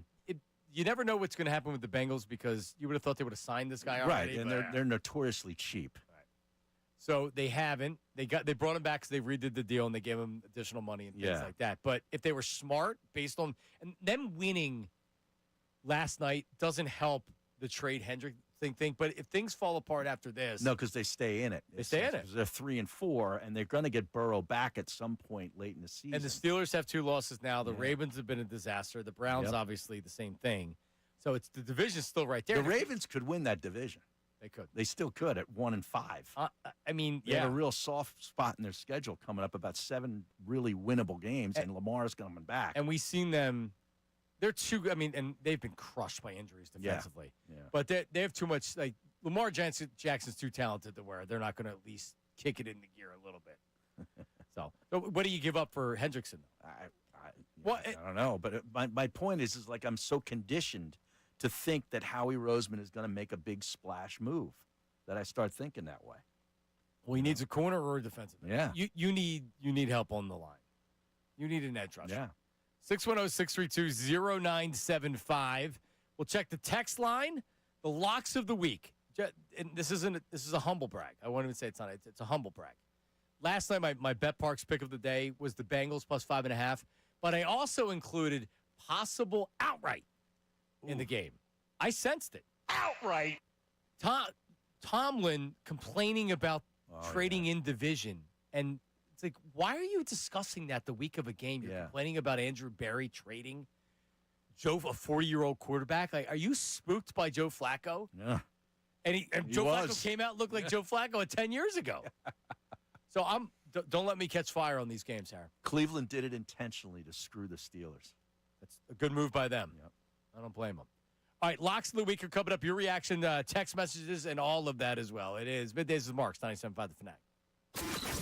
You never know what's going to happen with the Bengals because you would have thought they would have signed this guy already. Right, and they're notoriously cheap. Right. So they haven't. They brought him back because they redid the deal and they gave him additional money and things like that. But if they were smart, based on and them winning last night doesn't help the trade Hendrick thing. But if things fall apart after this, no, because they stay in it. They stay in it. They're 3-4, and they're going to get Burrow back at some point late in the season. And the Steelers have 2 losses now. The Ravens have been a disaster. The Browns, obviously, the same thing. So the division's still right there. The Ravens could win that division. They could. They still could at 1-5. They have a real soft spot in their schedule coming up. About 7 really winnable games, and Lamar's coming back. And we've seen them. They're too. And they've been crushed by injuries defensively. Yeah. But they have too much. Like Lamar Jackson's too talented to where they're not going to at least kick it into gear a little bit. So what do you give up for Hendrickson? I don't know. But my point is like I'm so conditioned to think that Howie Roseman is going to make a big splash move that I start thinking that way. Well, he needs a corner or a defensive. Yeah. You need help on the line. You need an edge rusher. Yeah. 610-632-0975. We'll check the text line. The locks of the week. And this is a humble brag. I won't even say it's not. It's a humble brag. Last night, my Bet Parks pick of the day was the Bengals plus 5.5. But I also included possible outright in the game. I sensed it. Outright. Tomlin complaining about trading in division. And it's like, why are you discussing that the week of a game? You're complaining about Andrew Berry trading a 40-year-old quarterback. Like, are you spooked by Joe Flacco? Yeah. And Joe Flacco came out and looked like Joe Flacco 10 years ago. So don't let me catch fire on these games, Harry. Cleveland did it intentionally to screw the Steelers. That's a good move by them. Yep. I don't blame them. All right, locks of the week are coming up. Your reaction, text messages, and all of that as well. It is Middays with Marks, 97.5 The Fanatic.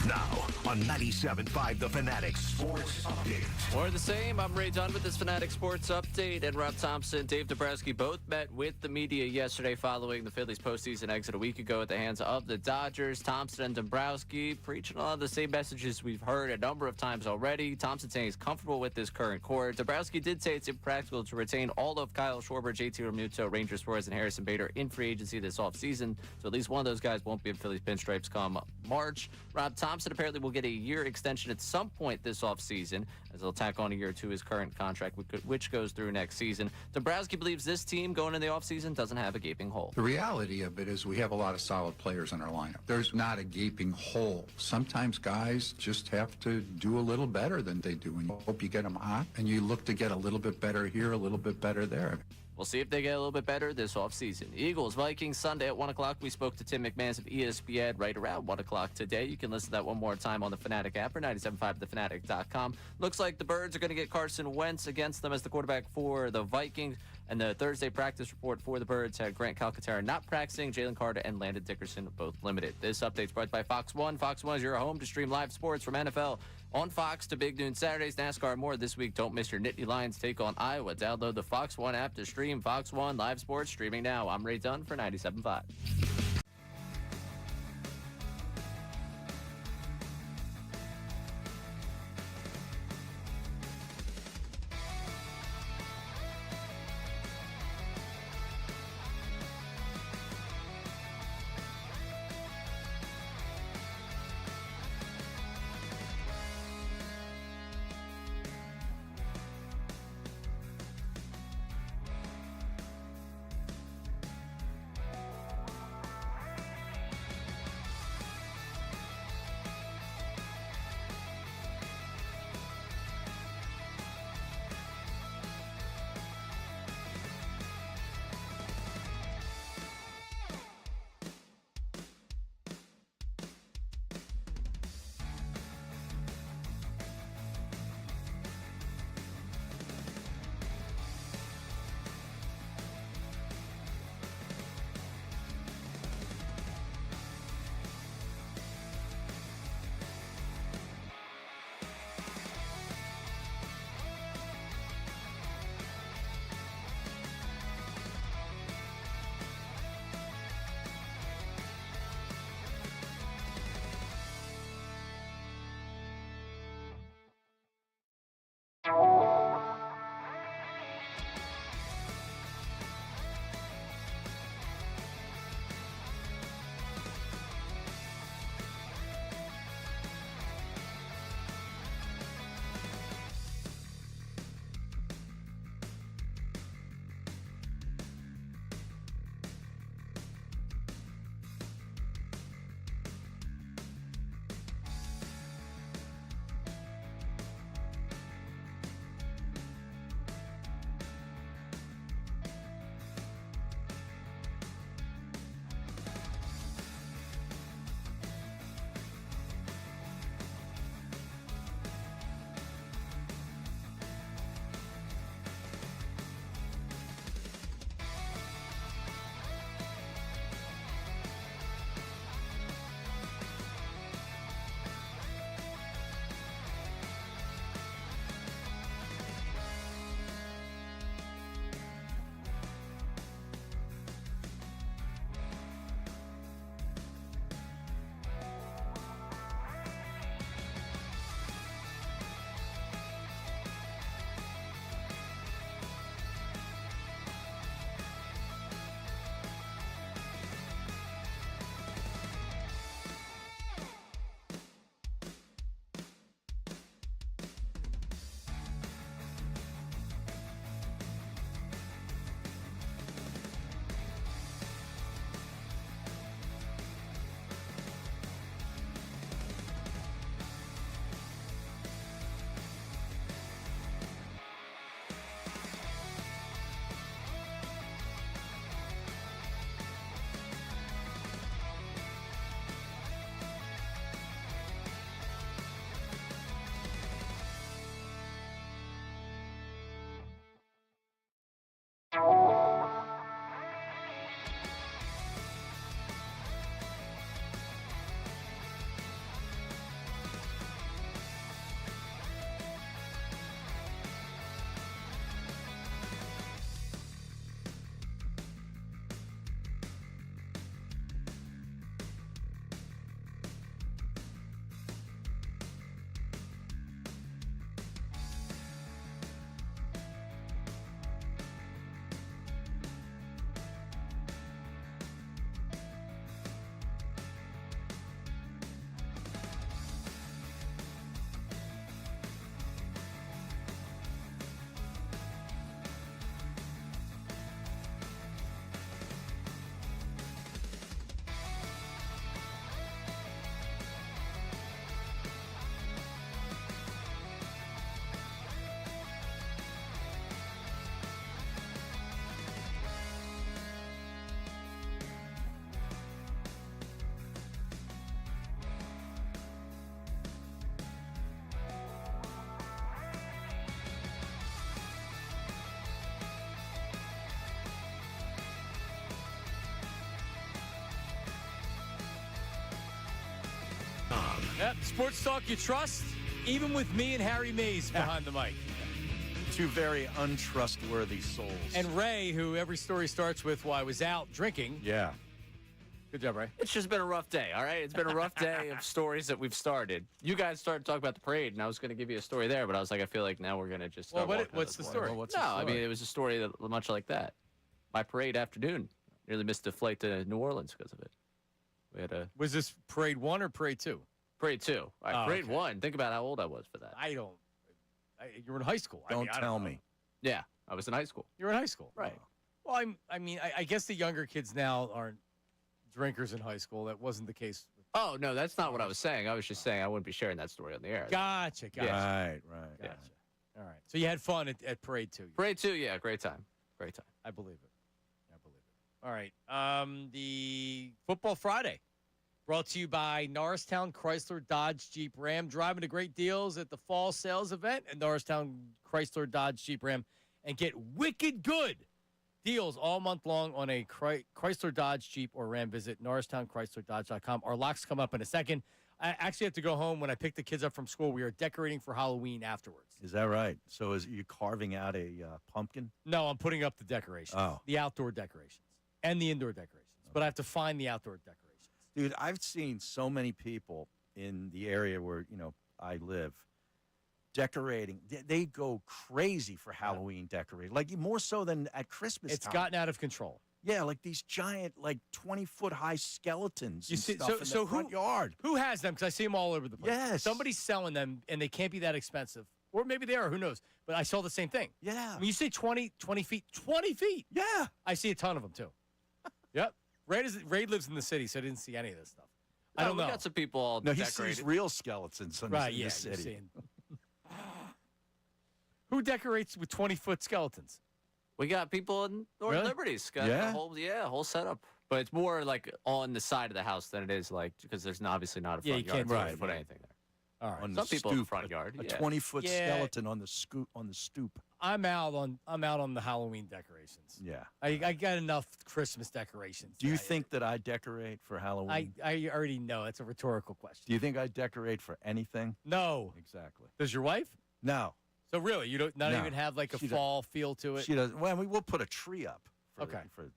Now on 97.5 The Fanatic Sports Update. More of the same. I'm Ray Dunn with this Fanatic Sports Update. And Rob Thompson, Dave Dabrowski both met with the media yesterday following the Phillies postseason exit a week ago at the hands of the Dodgers. Thompson and Dabrowski preaching a lot of the same messages we've heard a number of times already. Thompson saying he's comfortable with this current core. Dabrowski did say it's impractical to retain all of Kyle Schwarber, JT Realmuto, Ranger Suarez, and Harrison Bader in free agency this offseason. So at least one of those guys won't be in Phillies pinstripes come March. Rob Thompson apparently will get a year extension at some point this offseason, as he'll tack on a year or two his current contract, which goes through next season. Dombrowski believes this team going into the offseason doesn't have a gaping hole. The reality of it is we have a lot of solid players in our lineup. There's not a gaping hole. Sometimes guys just have to do a little better than they do, and you hope you get them hot, and you look to get a little bit better here, a little bit better there. We'll see if they get a little bit better this offseason. Eagles, Vikings, Sunday at 1 o'clock. We spoke to Tim McMahon of ESPN right around 1 o'clock today. You can listen to that one more time on the Fanatic app or 97.5thefanatic.com. Looks like the Birds are going to get Carson Wentz against them as the quarterback for the Vikings. And the Thursday practice report for the Birds had Grant Calcaterra not practicing, Jalen Carter and Landon Dickerson both limited. This update's brought by Fox 1. Fox 1 is your home to stream live sports from NFL on Fox to Big Noon Saturdays, NASCAR, and more. This week, don't miss your Nittany Lions take on Iowa. Download the Fox 1 app to stream Fox 1 live sports streaming now. I'm Ray Dunn for 97.5. Yep, sports talk you trust, even with me and Harry Mays behind the mic. Two very untrustworthy souls. And Ray, who every story starts with, "Well, I was out drinking." Yeah. Good job, Ray. It's just been a rough day, all right? It's been a rough day of stories that we've started. You guys started talking about the parade, and I was going to give you a story there, but I was like, I feel like now we're going to just start what's the story? Well, what's No, the story? I mean, it was a story that much like that. My parade afternoon. Nearly missed a flight to New Orleans because of it. We had a Was this parade 1 or parade 2? parade 2. All right, Oh, parade okay. 1. Think about how old I was for that. You were in high school. Don't I tell know. me. Yeah, I was in high school. You were in high school. Right. Well, I guess the younger kids now aren't drinkers in high school. That wasn't the case. Oh, no, that's not what I was saying. I was just saying I wouldn't be sharing that story on the air. Gotcha. Right. Gotcha. All right. So you had fun at parade 2. Parade 2, yeah, great time. Great time. I believe it. All right. The Football Friday brought to you by Norristown Chrysler Dodge Jeep Ram. Driving to great deals at the fall sales event at Norristown Chrysler Dodge Jeep Ram and get wicked good deals all month long on a Chrysler Dodge Jeep or Ram. Visit NorristownChryslerDodge.com. Our locks come up in a second. I actually have to go home. When I pick the kids up from school, we are decorating for Halloween afterwards. Is that right? So is you carving out a pumpkin? No, I'm putting up the decorations. Oh. The outdoor decorations. And the indoor decorations. But I have to find the outdoor decorations. Dude, I've seen so many people in the area where, I live decorating. They go crazy for Halloween decorating, like more so than at Christmas It's time. gotten out of control. Yeah, like these giant, 20-foot high skeletons You and see, stuff in the front yard. Who has them? Because I see them all over the place. Yes. Somebody's selling them, and they can't be that expensive. Or maybe they are. Who knows? But I saw the same thing. Yeah. When you say 20 feet, 20 feet. Yeah. I see a ton of them, too. Yep. Ray lives in the city, so I didn't see any of this stuff. I don't know. We got some people all No, he decorated. sees real skeletons in Right, the yeah, city. you're seeing. Who decorates with 20-foot skeletons? We got people in North Really? Liberties. Got Yeah? a whole setup. But it's more like on the side of the house than it is because there's obviously not a Yeah, front you yard can't to do put it. anything there. All right. On Some the people in the stoop, front yard. A yeah. 20-foot Yeah. skeleton on the stoop. I'm out on the Halloween decorations. Yeah. I got enough Christmas decorations. Do you think that I decorate for Halloween? I already know. It's a rhetorical question. Do you think I decorate for anything? No. Exactly. Does your wife? No. So really, you don't not No. even have like a She fall feel to it? She doesn't. Well, we'll put a tree up for, Okay. for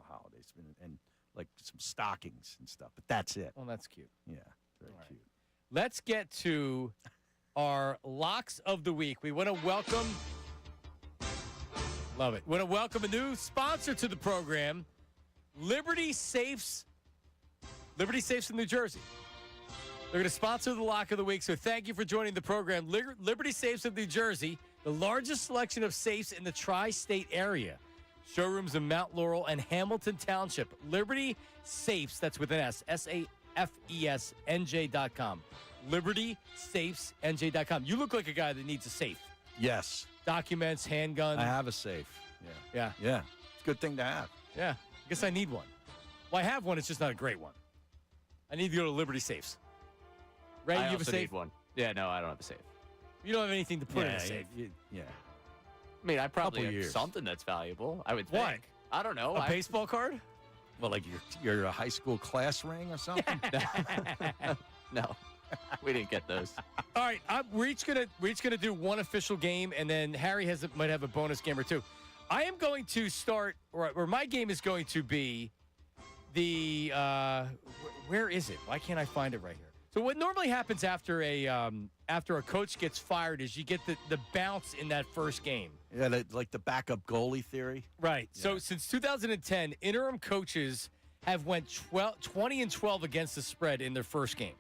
holidays and like some stockings and stuff, but that's it. Well, that's cute. Yeah, very cute. Let's get to our locks of the week. We want to welcome, love it. Want to welcome a new sponsor to the program, Liberty Safes. Liberty Safes in New Jersey. They're going to sponsor the lock of the week, so thank you for joining the program. Liberty Safes of New Jersey, the largest selection of safes in the tri-state area. Showrooms in Mount Laurel and Hamilton Township. Liberty Safes, that's with an S, SAFES, NJ.com. LibertySafesNJ.com. You look like a guy that needs a safe. Yes. Documents, handgun. I have a safe. Yeah. Yeah. It's a good thing to have. Yeah. I guess I need one. Well, I have one. It's just not a great one. I need to go to Liberty Safes. Ray, I you have a also safe? need one. Yeah, no, I don't have a safe. You don't have anything to put in a safe. Yeah. I mean, I probably Couple have years. something that's valuable. I would What? think. I don't know. A baseball card? Well, like your high school class ring or something? No, we didn't get those. All right, we're each gonna do one official game, and then Harry might have a bonus game or two. I am going to start, or my game is going to be the where is it? Why can't I find it right here? So what normally happens after a coach gets fired is you get the bounce in that first game. Yeah, like the backup goalie theory. Right. Yeah. So since 2010, interim coaches have went 20-12 against the spread in their first game.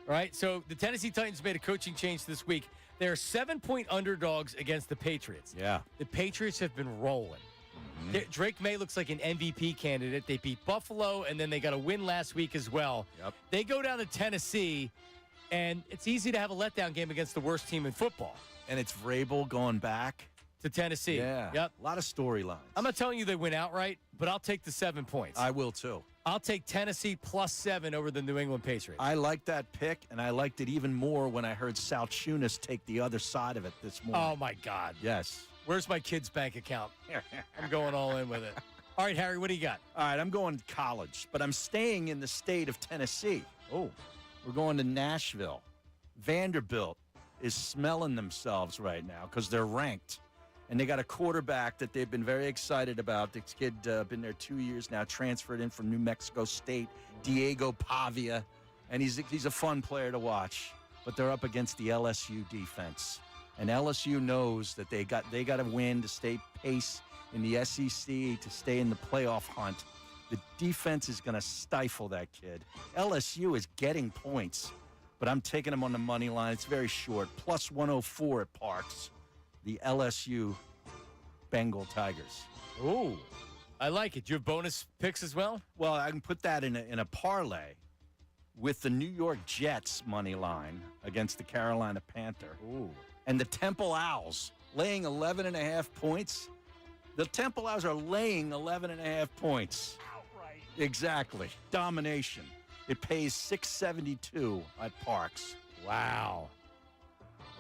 All right. So the Tennessee Titans made a coaching change this week. They're 7-point underdogs against the Patriots. Yeah. The Patriots have been rolling. Drake May looks like an MVP candidate. They beat Buffalo, and then they got a win last week as well. Yep. They go down to Tennessee, and it's easy to have a letdown game against the worst team in football. And it's Vrabel going back to Tennessee. Yeah. Yep. A lot of storylines. I'm not telling you they win outright, but I'll take the 7 points. I will too. I'll take Tennessee +7 over the New England Patriots. I like that pick, and I liked it even more when I heard Salciunas take the other side of it this morning. Oh, my God. Yes. Where's my kid's bank account? I'm going all in with it. All right, Harry, what do you got? All right, I'm going college, but I'm staying in the state of Tennessee. Oh, We're going to Nashville. Vanderbilt is smelling themselves right now because they're ranked. And they got a quarterback that they've been very excited about. This kid been there 2 years now, transferred in from New Mexico State, Diego Pavia. And he's a fun player to watch. But they're up against the LSU defense. And LSU knows that they got to win to stay pace in the SEC, to stay in the playoff hunt. The defense is going to stifle that kid. LSU is getting points, but I'm taking them on the money line. It's very short, plus 104 at Parks. The LSU Bengal Tigers. Ooh, I like it. Do you have bonus picks as well? Well, I can put that in a parlay with the New York Jets money line against the Carolina Panther. Ooh. And the Temple Owls laying 11.5 points. The Temple Owls are laying 11.5 points. Outright. Exactly. Domination. It pays $6.72 at Parks. Wow.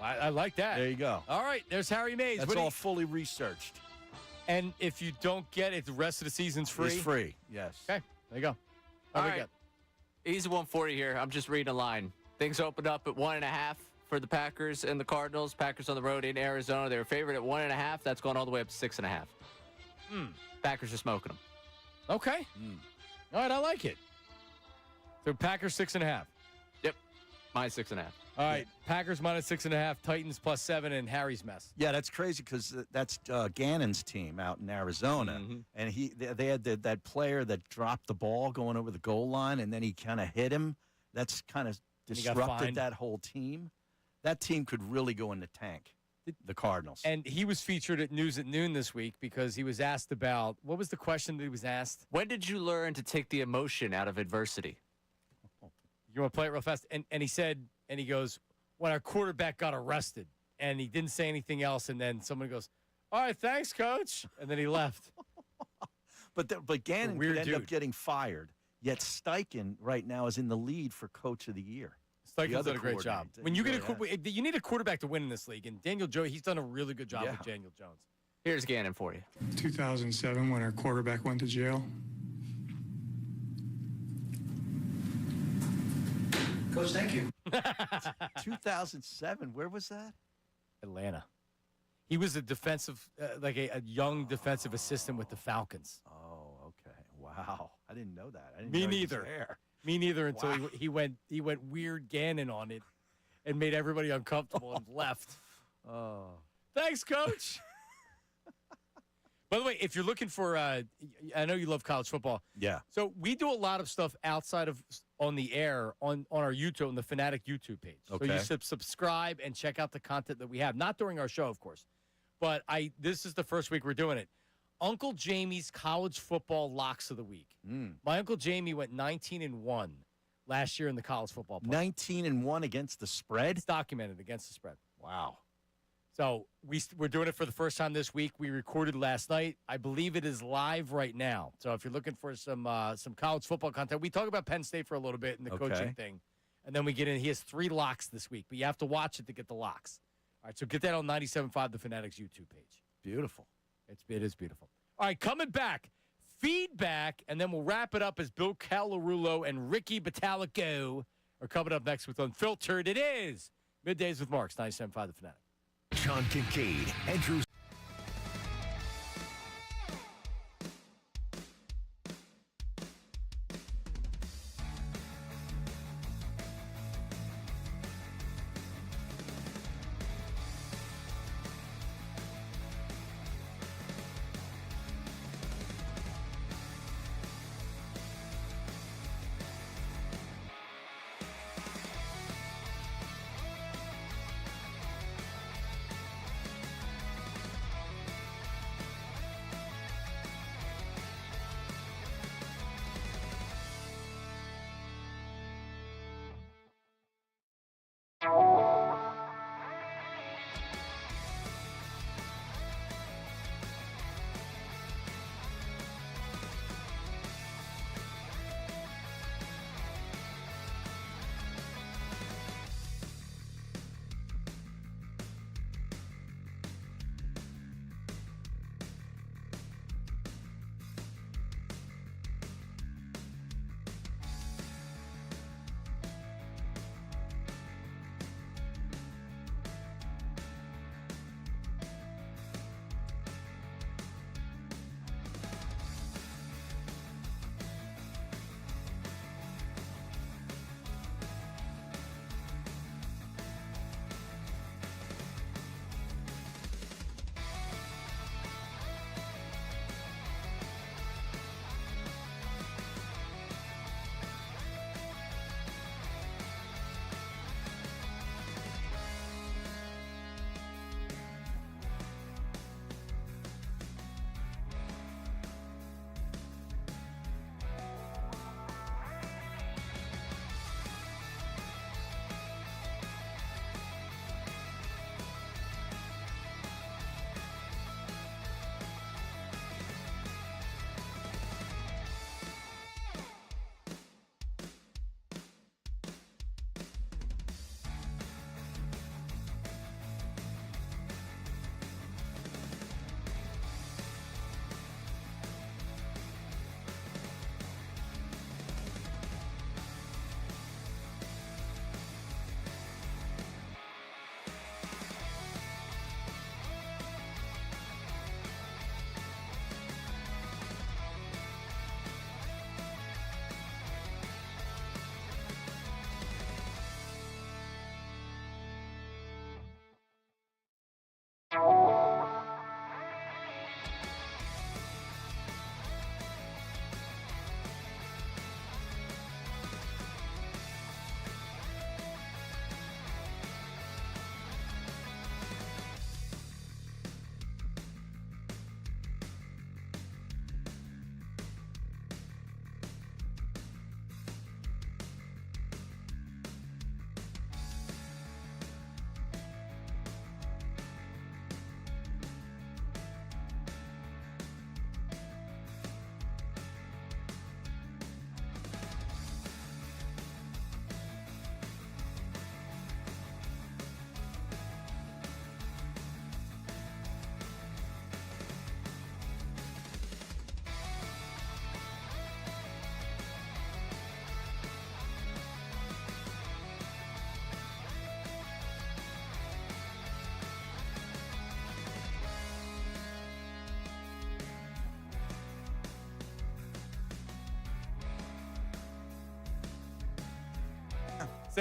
I like that. There you go. All right, there's Harry Mays. That's all fully researched. And if you don't get it, the rest of the season's free? It's free, yes. Okay, there you go. All right. Easy one for you here. I'm just reading a line. Things opened up at 1.5 for the Packers and the Cardinals. Packers on the road in Arizona. They were favored at 1.5. That's gone all the way up to 6.5. Packers are smoking them. Okay. All right, I like it. So Packers 6.5. Yep. Minus 6.5. All right, Packers minus 6.5, Titans plus 7, and Harry's mess. Yeah, that's crazy because that's Gannon's team out in Arizona, and they had that player that dropped the ball going over the goal line, and then he kind of hit him. That's kind of disrupted that whole team. That team could really go in the tank. The Cardinals. And he was featured at News at Noon this week because he was asked about, what was the question that he was asked? When did you learn to take the emotion out of adversity? You want to play it real fast? And he said, and he goes, when our quarterback got arrested. And he didn't say anything else. And then someone goes, all right, thanks, coach. And then he left. But Gannon Weird could end dude. up getting fired. Yet Steichen right now is in the lead for Coach of the Year. Steichen's done a great job. When you really you need a quarterback to win in this league. And Daniel Jones, he's done a really good job with Daniel Jones. Here's Gannon for you. 2007 when our quarterback went to jail. Coach, thank you. 2007, where was that? Atlanta. He was a defensive, a young defensive assistant with the Falcons. Oh, okay. Wow. I didn't know that. I didn't Me know he was neither. there. Me neither until he went weird Gannon on it and made everybody uncomfortable and left. Oh. Thanks, coach. By the way, if you're looking for, I know you love college football. Yeah. So we do a lot of stuff outside of on the air on our YouTube, on the Fanatic YouTube page. Okay. So you should subscribe and check out the content that we have. Not during our show, of course. But this is the first week we're doing it. Uncle Jamie's college football locks of the week. My Uncle Jamie went 19-1 last year in the college football play. 19-1 against the spread? It's documented against the spread. Wow. So we're doing it for the first time this week. We recorded last night. I believe it is live right now. So if you're looking for some college football content, we talk about Penn State for a little bit in the coaching thing, and then we get in. He has 3 locks this week, but you have to watch it to get the locks. All right, so get that on 97.5, the Fanatics YouTube page. Beautiful. It is beautiful. All right, coming back, feedback, and then we'll wrap it up as Bill Calarulo and Ricky Batalico are coming up next with Unfiltered. It is Middays with Marks, 97.5, the Fanatic. John Kincade, Andrew.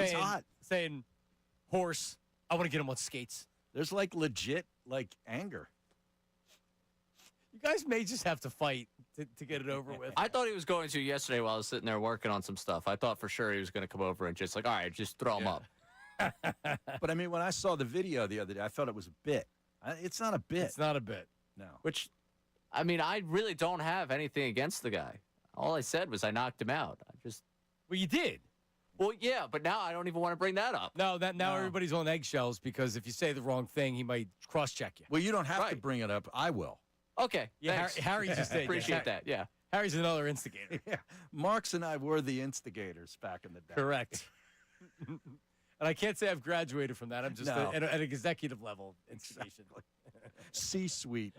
saying, hot. saying, horse, I want to get him on skates. There's like legit like anger. You guys may just have to fight to get it over with. I thought he was going to yesterday while I was sitting there working on some stuff. I thought for sure he was going to come over and just like, all right, just throw him up. But I mean, when I saw the video the other day, I thought it was a bit. It's not a bit. It's not a bit. No. Which, I mean, I really don't have anything against the guy. All I said was I knocked him out. Well, you did. Well, yeah, but now I don't even want to bring that up. No, now everybody's on eggshells because if you say the wrong thing, he might cross-check you. Well, you don't have to bring it up. I will. Okay. Yeah, Harry just did. Appreciate that. Yeah. Harry's another instigator. Yeah. Marks and I were the instigators back in the day. Correct. And I can't say I've graduated from that. I'm just at an executive level instigation. C-suite.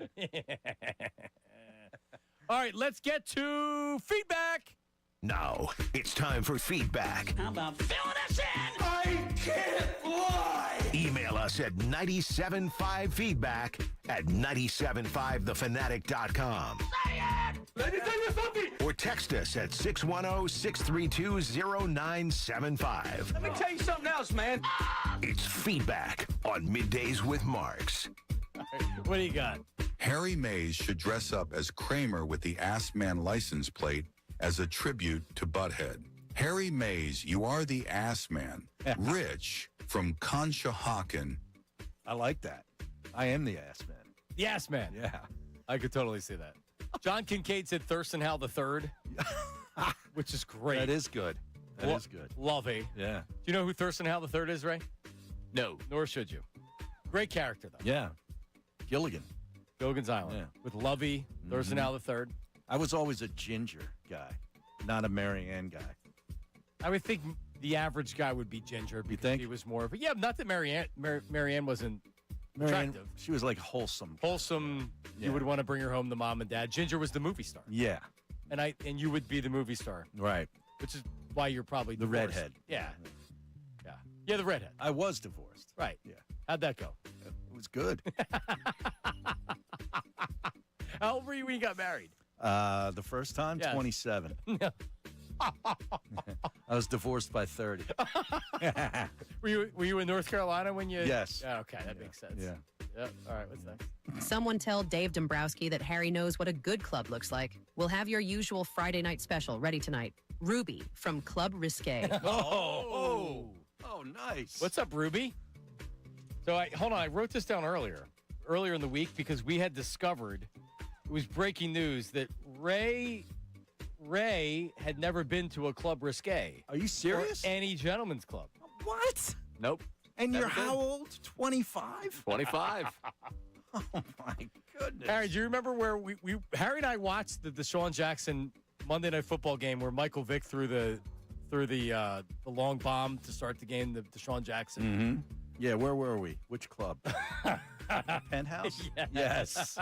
All right, let's get to feedback. Now, it's time for feedback. How about filling us in? I can't lie! Email us at 975feedback@975thefanatic.com. Say it! Let me tell you something! Or text us at 610-632-0975. Let me tell you something else, man. It's feedback on Middays with Marks. What do you got? Harry Mays should dress up as Kramer with the Ass Man license plate as a tribute to Butthead. Harry Mays, you are the Ass Man. Rich from Conshohocken. I like that. I am the ass man. The ass man. Yeah. I could totally see that. John Kincade said Thurston Howell III, which is great. That is good. That is good. Lovey. Yeah. Do you know who Thurston Howell III is, Ray? No. Nor should you. Great character, though. Yeah. Gilligan's Island. Yeah. With Lovey, Thurston Howell III. I was always a Ginger guy, not a Mary Ann guy. I would think the average guy would be Ginger because think? he was more of a... Yeah, not that Mary Ann wasn't attractive. She was like wholesome. Wholesome. Yeah. You would want to bring her home to mom and dad. Ginger was the movie star. Yeah. And you would be the movie star. Right. Which is why you're probably The divorced. redhead. Yeah. Yeah. Yeah, the redhead. I was divorced. Right. Yeah. How'd that go? It was good. How old were you when you got married? The first time, Yes. 27. I was divorced by 30. Were you in North Carolina when you? Yes. Yeah, okay, that makes sense. Yeah. Yep. All right. What's next? Someone tell Dave Dombrowski that Harry knows what a good club looks like. We'll have your usual Friday night special ready tonight. Ruby from Club Risque. Oh, nice. What's up, Ruby? So hold on. I wrote this down earlier in the week because we had discovered it was breaking news that Ray had never been to a Club Risque. Are you serious? Or any gentleman's club. What? Nope. And Never you're been. how old? 25? 25. Oh, my goodness. Harry, do you remember where Harry and I watched the Deshaun Jackson Monday Night Football game where Michael Vick threw the long bomb to start the game, the Deshaun Jackson? Mm-hmm. Yeah, where were we? Which club? Penthouse? Yes.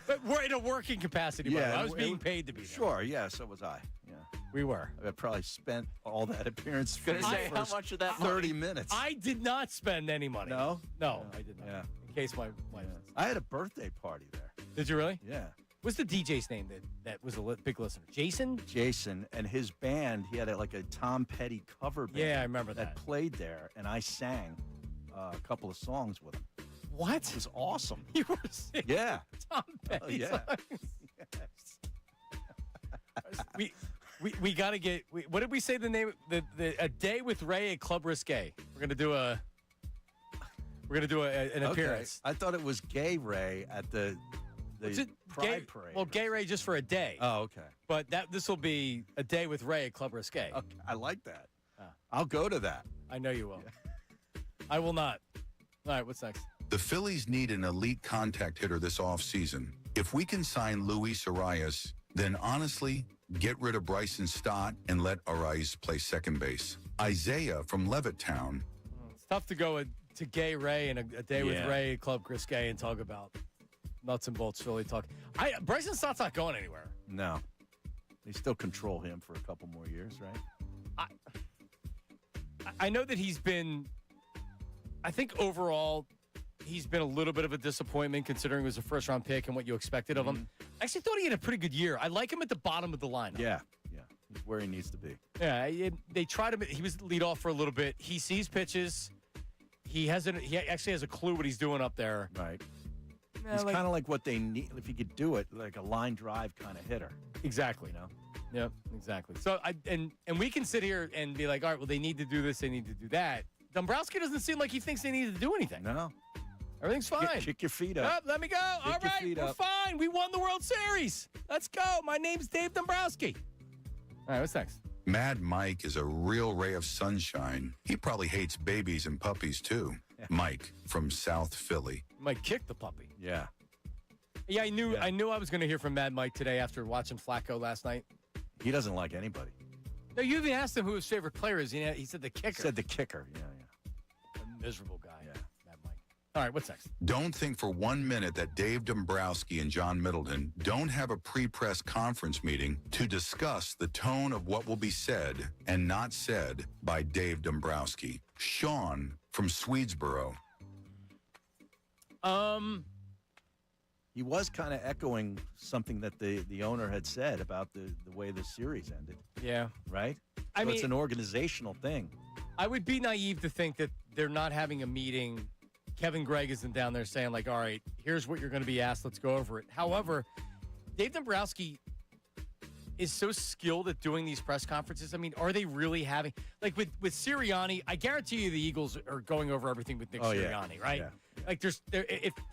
But we're in a working capacity. by the way. I was being paid to be there. Sure, yeah, so was I. Yeah. We were. I probably spent all that appearance for Gonna say, how much of that 30 minutes. I did not spend any money. No? No, I did not. Yeah. In case my wife. I had a birthday party there. Did you really? Yeah. What's the DJ's name that was a big listener? Jason? Jason and his band, he had like a Tom Petty cover band. Yeah, I remember that. Played there, and I sang a couple of songs with him. What? It was awesome. You were singing Yeah. Tom Petty yeah. songs. We got to get. What did we say the name? A day with Ray at Club Risque. We're gonna do an appearance. I thought it was Gay Ray at the Pride Parade. Well, Gay Ray just for a day. Oh, okay. But this will be a day with Ray at Club Risque. Okay, I like that. I'll go to that. I know you will. I will not. All right, what's next? The Phillies need an elite contact hitter this offseason. If we can sign Luis Arias, then honestly, get rid of Bryson Stott and let Arias play second base. Isaiah from Levittown. It's tough to go to Gay Ray and a day with Ray at Club Risque and talk about nuts and bolts Philly talk. Bryson Stott's not going anywhere. No. They still control him for a couple more years, right? I know that he's been, I think overall, he's been a little bit of a disappointment considering it was a first-round pick and what you expected of him. I actually thought he had a pretty good year. I like him at the bottom of the lineup. Yeah. He's where he needs to be. Yeah, they tried him. He was lead off for a little bit. He sees pitches. He actually has a clue what he's doing up there. Right. He's kind of like what they need. If he could do it, like a line drive kind of hitter. Exactly. You know? Yep, exactly. So and we can sit here and be like, all right, well, they need to do this, they need to do that. Dombrowski doesn't seem like he thinks they need to do anything. No. Everything's fine. Kick your feet up. Let me go. All right, we're fine. We won the World Series. Let's go. My name's Dave Dombrowski. All right, what's next? Mad Mike is a real ray of sunshine. He probably hates babies and puppies, too. Mike from South Philly. Mike kicked the puppy. Yeah. Yeah, I knew I was going to hear from Mad Mike today after watching Flacco last night. He doesn't like anybody. No, you even asked him who his favorite player is. He said the kicker. Said the kicker. Yeah. A miserable guy. Yeah. Mad Mike. All right, what's next? Don't think for 1 minute that Dave Dombrowski and John Middleton don't have a pre-press conference meeting to discuss the tone of what will be said and not said by Dave Dombrowski. Sean from Swedesboro. He was kind of echoing something that the owner had said about the way the series ended. Yeah. Right? I mean, it's an organizational thing. I would be naive to think that they're not having a meeting. Kevin Gregg isn't down there saying, like, all right, here's what you're going to be asked. Let's go over it. However, Dave Dombrowski is so skilled at doing these press conferences. I mean, are they really having, like with Sirianni, I guarantee you the Eagles are going over everything with Nick Sirianni, right? Yeah. Like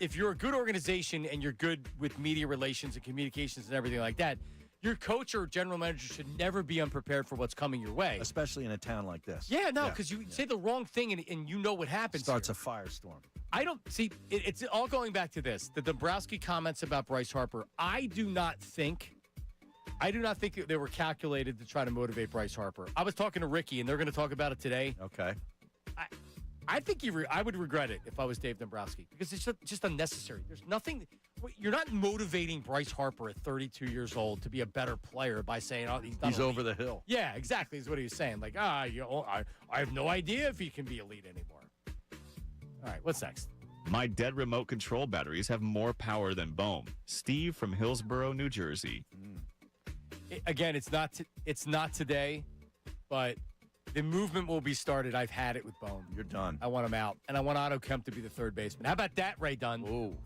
if you're a good organization and you're good with media relations and communications and everything like that, your coach or general manager should never be unprepared for what's coming your way. Especially in a town like this. Yeah, no, because you say the wrong thing and you know what happens. Starts here. a firestorm. I don't see it's all going back to this. The Dombrowski comments about Bryce Harper. I do not think they were calculated to try to motivate Bryce Harper. I was talking to Ricky, and they're going to talk about it today. Okay. I think I would regret it if I was Dave Dombrowski because it's just unnecessary. There's nothing. You're not motivating Bryce Harper at 32 years old to be a better player by saying, "Oh, he's over the hill." Yeah, exactly. Is what he was saying. Like, I have no idea if he can be elite anymore. All right, what's next? My dead remote control batteries have more power than Bohm. Steve from Hillsborough, New Jersey. Again, it's not today, but the movement will be started. I've had it with Bohm. You're done. I want him out, and I want Otto Kemp to be the third baseman. How about that, Ray Dunn? Ooh.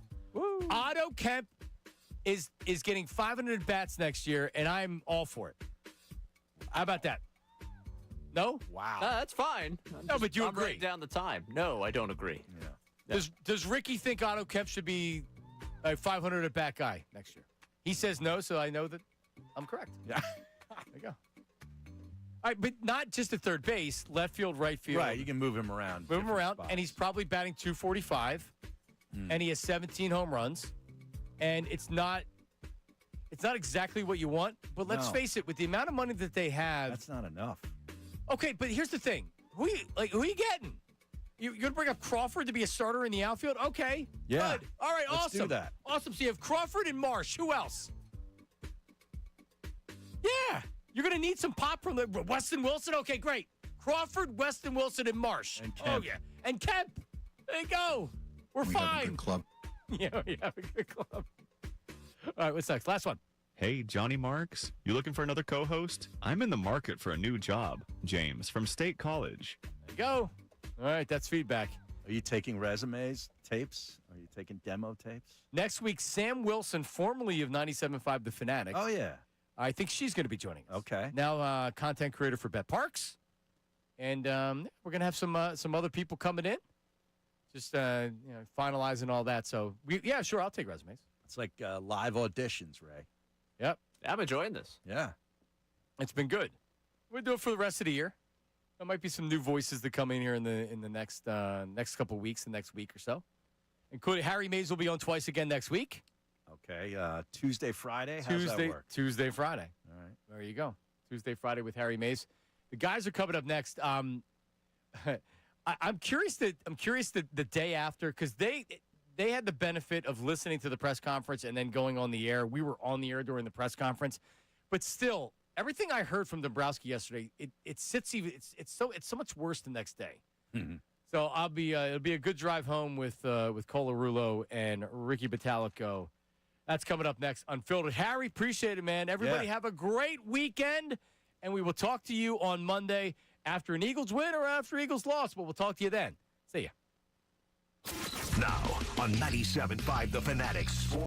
Otto Kemp is getting 500 bats next year, and I'm all for it. How about that? No? Wow. That's fine. No, but you agree. Writing down the time. No, I don't agree. Yeah. Does Ricky think Otto Kemp should be a 500 at bat guy next year? He says no, so I know that I'm correct. Yeah. There you go. All right, but not just at third base, left field, right field. Right, you can move him around. Move him around, spots. and he's probably batting 245, and he has 17 home runs, and it's not exactly what you want, but let's face it, with the amount of money that they have, that's not enough. Okay, but here's the thing: who are you getting? You're gonna bring up Crawford to be a starter in the outfield? Okay, yeah, good. All right, let's awesome. do that. Awesome. So you have Crawford and Marsh. Who else? Yeah, you're going to need some pop from Weston Wilson. Okay, great. Crawford, Weston Wilson, and Marsh. And Kemp. Oh, yeah. And Kemp. There you go. We're fine. Have a good club. Yeah, we have a good club. All right, what's next? Last one. Hey, Johnny Marks, you looking for another co-host? I'm in the market for a new job. James from State College. There you go. All right, that's feedback. Are you taking resumes, tapes? Are you taking demo tapes? Next week, Sam Wilson, formerly of 97.5 The Fanatic. Oh, yeah. I think she's going to be joining us. Okay. Now, content creator for Bet Parks. And we're going to have some other people coming in. Just finalizing all that. So, sure, I'll take resumes. It's like live auditions, Ray. Yep. I'm enjoying this. Yeah. It's been good. We'll do it for the rest of the year. There might be some new voices that come in here in the next couple of weeks, the next week or so. Including Harry Mays will be on twice again next week. Okay. Tuesday, Friday. How's that work? Tuesday, Friday. All right. There you go. Tuesday, Friday with Harry Mays. The guys are coming up next. I'm curious the day after because they had the benefit of listening to the press conference and then going on the air. We were on the air during the press conference, but still, everything I heard from Dombrowski yesterday, it's so much worse the next day. Mm-hmm. So it'll be a good drive home with Colarulo and Ricky Batalico. That's coming up next. Unfiltered. Harry, appreciate it, man. Everybody have a great weekend. and we will talk to you on Monday after an Eagles win or after Eagles loss. But we'll talk to you then. See ya. Now on 97.5 The Fanatics.